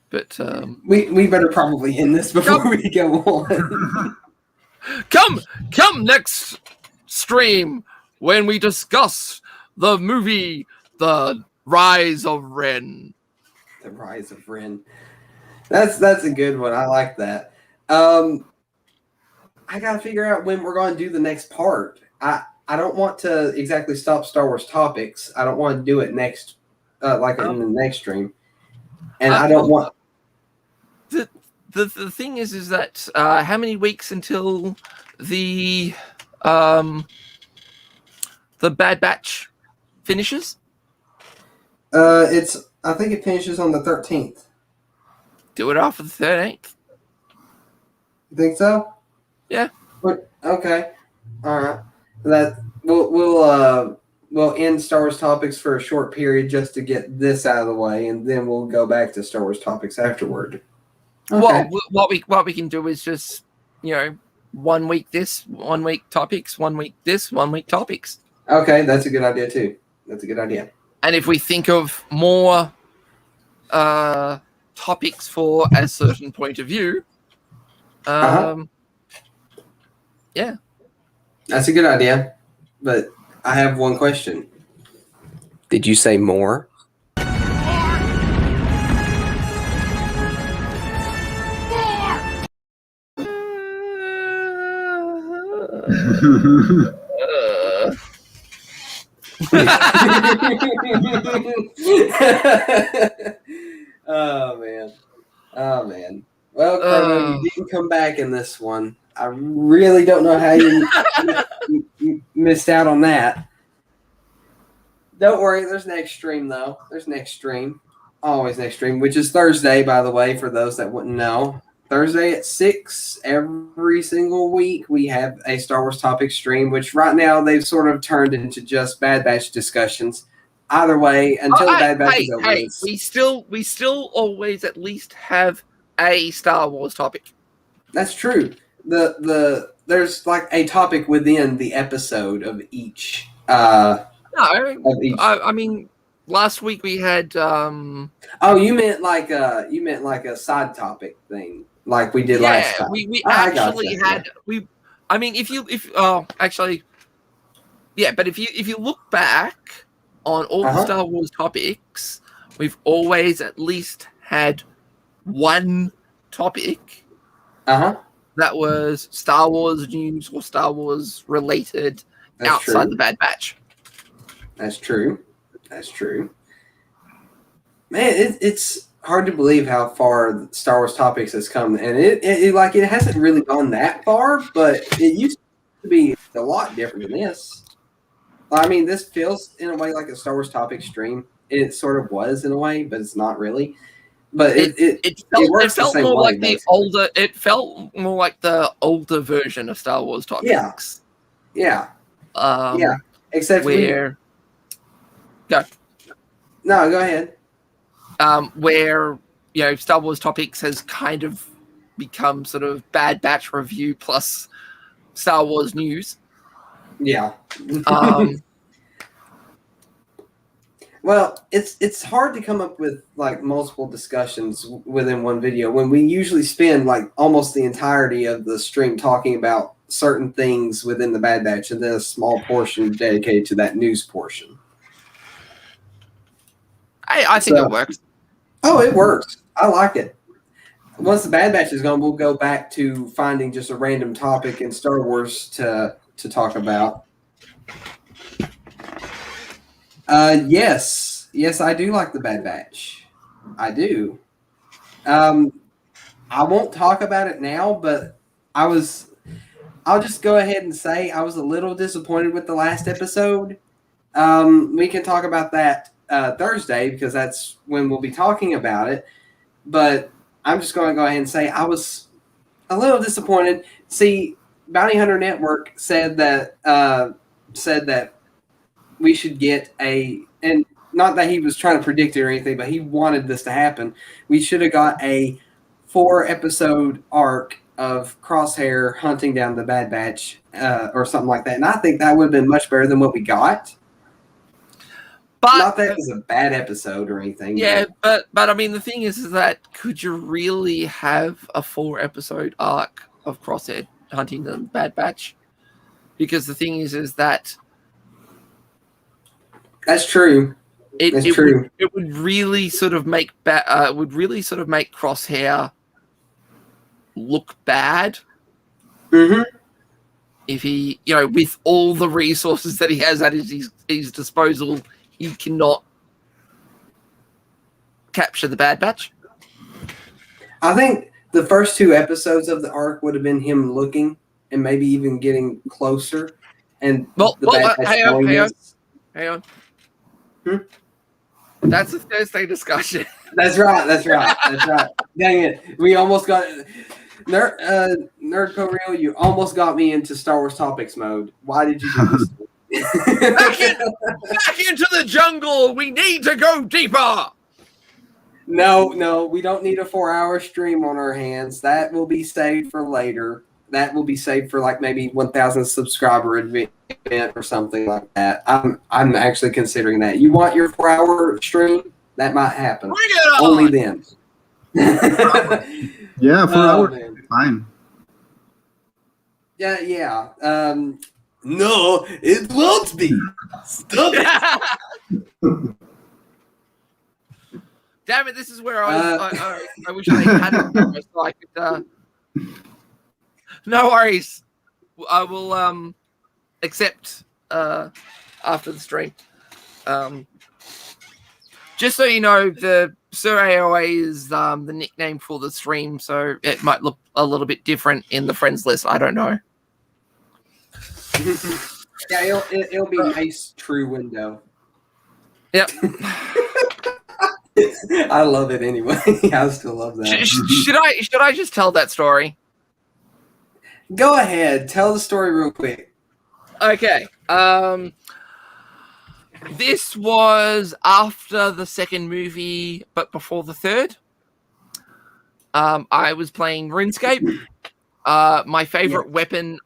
But We better probably end this before we go on. come next stream when we discuss the movie The Rise of Ren. The Rise of Ren. That's a good one. I like that. I gotta figure out when we're gonna do the next part. I don't want to exactly stop Star Wars topics. I don't want to do it next in the next stream. And I don't want The thing is that how many weeks until the the Bad Batch finishes? I think it finishes on the 13th. Do it after the 13th. You think so? Yeah. Okay. All right. That we'll end Star Wars topics for a short period just to get this out of the way, and then we'll go back to Star Wars topics afterward. Okay. Well, what we can do is just 1 week this, 1 week topics, 1 week this, 1 week topics. Okay, that's a good idea too. That's a good idea. And if we think of more topics for a certain point of view, yeah, that's a good idea. But I have one question. Did you say more? Oh man. Well, Chrono, you didn't come back in this one. I really don't know how you missed out on that. Don't worry, there's next stream though. There's next stream. Always next stream, which is Thursday, by the way, for those that wouldn't know. Thursday at 6 every single week we have a Star Wars topic stream, which right now they've sort of turned into just Bad Batch discussions. Either way, until the Bad Batch is over. We still always at least have a Star Wars topic. That's true. There's like a topic within the episode of each. I mean, last week we had. Oh, you meant like a side topic thing, like we did last time. We actually had we. I mean, if you look back on all the Star Wars topics, we've always at least had one topic that was Star Wars news or Star Wars related outside the Bad Batch. That's true. That's true. Man, it's hard to believe how far Star Wars topics has come, and it hasn't really gone that far, but it used to be a lot different than this. I mean, this feels in a way like a Star Wars topic stream. It sort of was in a way, but it's not really. But it felt more like the older. It felt more like the older version of Star Wars topics. Yeah. Except where. Go. No, go ahead. Where Star Wars topics has kind of become sort of Bad Batch review plus Star Wars news. Yeah. Well, it's hard to come up with like multiple discussions within one video when we usually spend like almost the entirety of the stream talking about certain things within the Bad Batch and then a small portion dedicated to that news portion. I think it works. Oh, it works. I like it. Once the Bad Batch is gone, we'll go back to finding just a random topic in Star Wars to talk about. Yes, I do like the Bad Batch. I do. I won't talk about it now, but I'll just go ahead and say I was a little disappointed with the last episode. We can talk about that Thursday because that's when we'll be talking about it. But I'm just going to go ahead and say I was a little disappointed. See, Bounty Hunter Network said that we should get and not that he was trying to predict it or anything, but he wanted this to happen. We should have got a 4-episode arc of Crosshair hunting down the Bad Batch or something like that. And I think that would have been much better than what we got. But not that it was a bad episode or anything. Yeah, but I mean, the thing is that could you really have a 4-episode arc of Crosshair hunting the Bad Batch? Because the thing is that that's true. That's true. It would really sort of make Crosshair look bad. Mm-hmm. If he, with all the resources that he has at his disposal, he cannot capture the Bad Batch. I think the first 2 episodes of the arc would have been him looking and maybe even getting closer. And Well, the bad guy's hang on. knowingness. Hang on. Hmm? That's a Thursday discussion. That's right. Dang it. We almost got Nerd Real, you almost got me into Star Wars topics mode. Why did you do this? Back into the jungle. We need to go deeper. No, we don't need a 4-hour stream on our hands. That will be saved for later. That will be saved for like maybe 1,000 subscriber event or something like that. I'm actually considering that. You want your 4-hour stream? That might happen. Bring it on. Only then. Yeah, 4 hours. Man. Fine. Yeah. No, it won't be. Stop it. Damn it! This is where I wish I had it so I could. No worries. I will accept after the stream. Just so you know, the Sir AOA is the nickname for the stream, so it might look a little bit different in the friends list. I don't know. Yeah, it'll be Ace True Window. Yep. I love it anyway. I still love that. Should I just tell that story? Go ahead, tell the story real quick. Okay. This was after the second movie, but before the third. I was playing RuneScape. My favorite weapon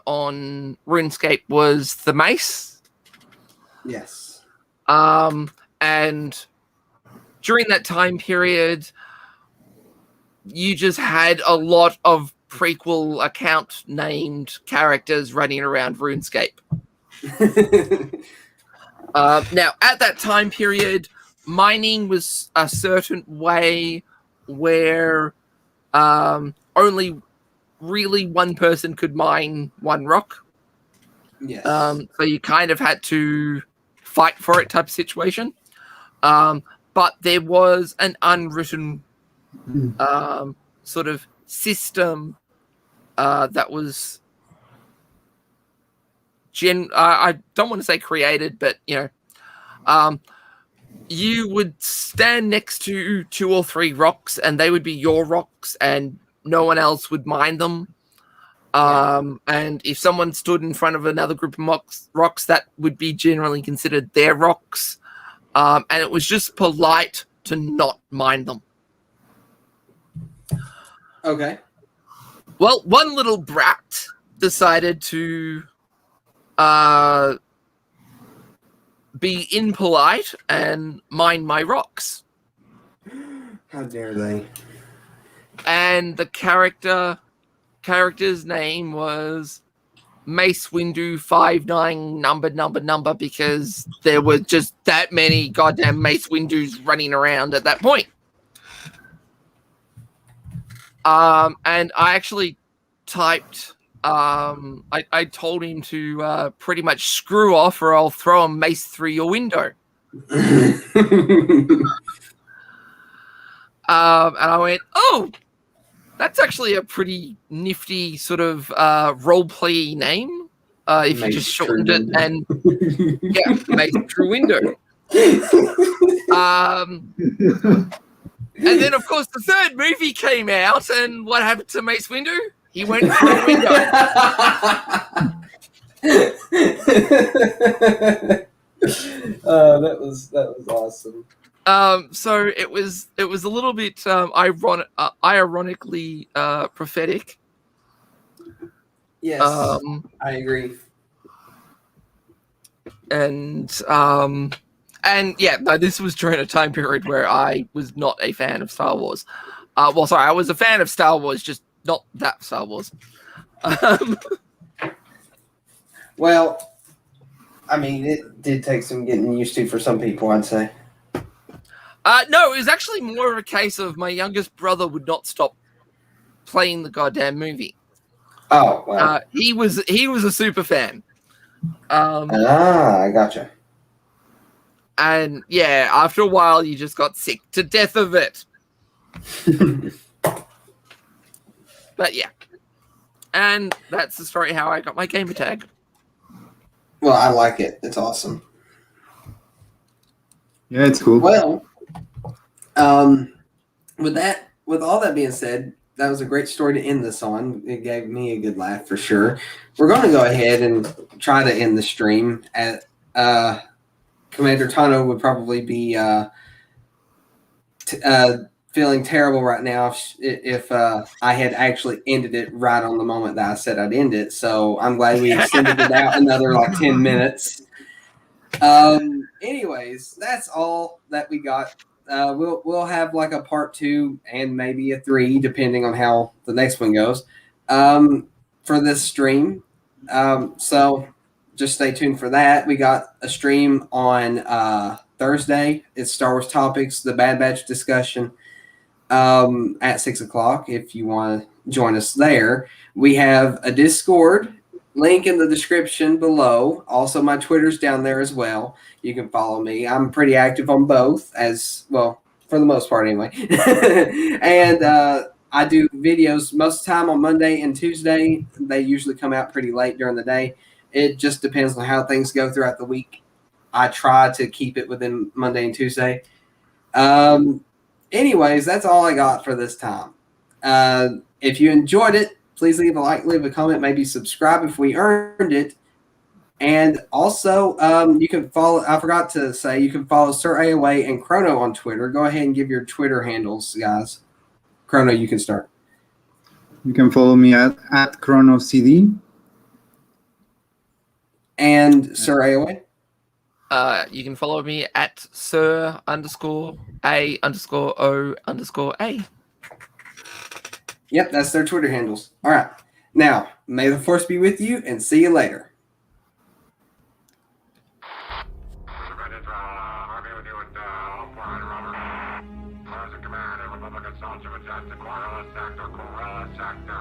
on RuneScape was the mace. Yes. And during that time period, you just had a lot of prequel account named characters running around RuneScape. Now, at that time period, mining was a certain way where only really one person could mine one rock. Yes. So you kind of had to fight for it type of situation. But there was an unwritten sort of system that was I don't want to say created, but you would stand next to 2 or 3 rocks, and they would be your rocks, and no one else would mine them. And if someone stood in front of another group of rocks, that would be generally considered their rocks. And it was just polite to not mine them. Okay. Well, one little brat decided to be impolite and mine my rocks. How dare they? And the character's name was Mace Windu 59 number because there were just that many goddamn Mace Windus running around at that point. And I actually typed I told him to pretty much screw off or I'll throw a mace through your window. And I went, oh, that's actually a pretty nifty sort of role-play name. If you just shortened it and mace through window. And then, of course, the third movie came out, and what happened to Mace Windu? He went through the window. That was awesome. So it was a little bit ironically prophetic. Yes, I agree. And yeah, no, this was during a time period where I was not a fan of Star Wars. I was a fan of Star Wars, just not that Star Wars. Well, I mean, it did take some getting used to for some people, I'd say. No, it was actually more of a case of my youngest brother would not stop playing the goddamn movie. Oh, wow. He was a super fan. I gotcha. And yeah, after a while, you just got sick to death of it. But yeah. And that's the story how I got my gamer tag. Well, I like it. It's awesome. Yeah, it's cool. Well, with all that being said, that was a great story to end this on. It gave me a good laugh for sure. We're going to go ahead and try to end the stream. At Commander Tano would probably be feeling terrible right now if I had actually ended it right on the moment that I said I'd end it. So I'm glad we extended it out another like 10 minutes. Anyways, that's all that we got. We'll have like a part 2 and maybe a 3 depending on how the next one goes for this stream. So just stay tuned for that. We got a stream on Thursday. It's Star Wars Topics, the Bad Batch discussion at 6 o'clock if you want to join us there. We have a Discord link in the description below. Also, my Twitter's down there as well. You can follow me. I'm pretty active on both, as well, for the most part anyway. And I do videos most of the time on Monday and Tuesday. They usually come out pretty late during the day. It just depends on how things go throughout the week. I try to keep it within Monday and Tuesday. Anyways, that's all I got for this time. If you enjoyed it, please leave a like, leave a comment, maybe subscribe if we earned it. And also, you can follow, I forgot to say, you can follow Sir AOA and Chrono on Twitter. Go ahead and give your Twitter handles, guys. Chrono, you can start. You can follow me at ChronoCD. And Sir AOA? You can follow me at Sir_A_O_A. Yep, that's their Twitter handles. All right. Now, may the force be with you, and see you later. Sector.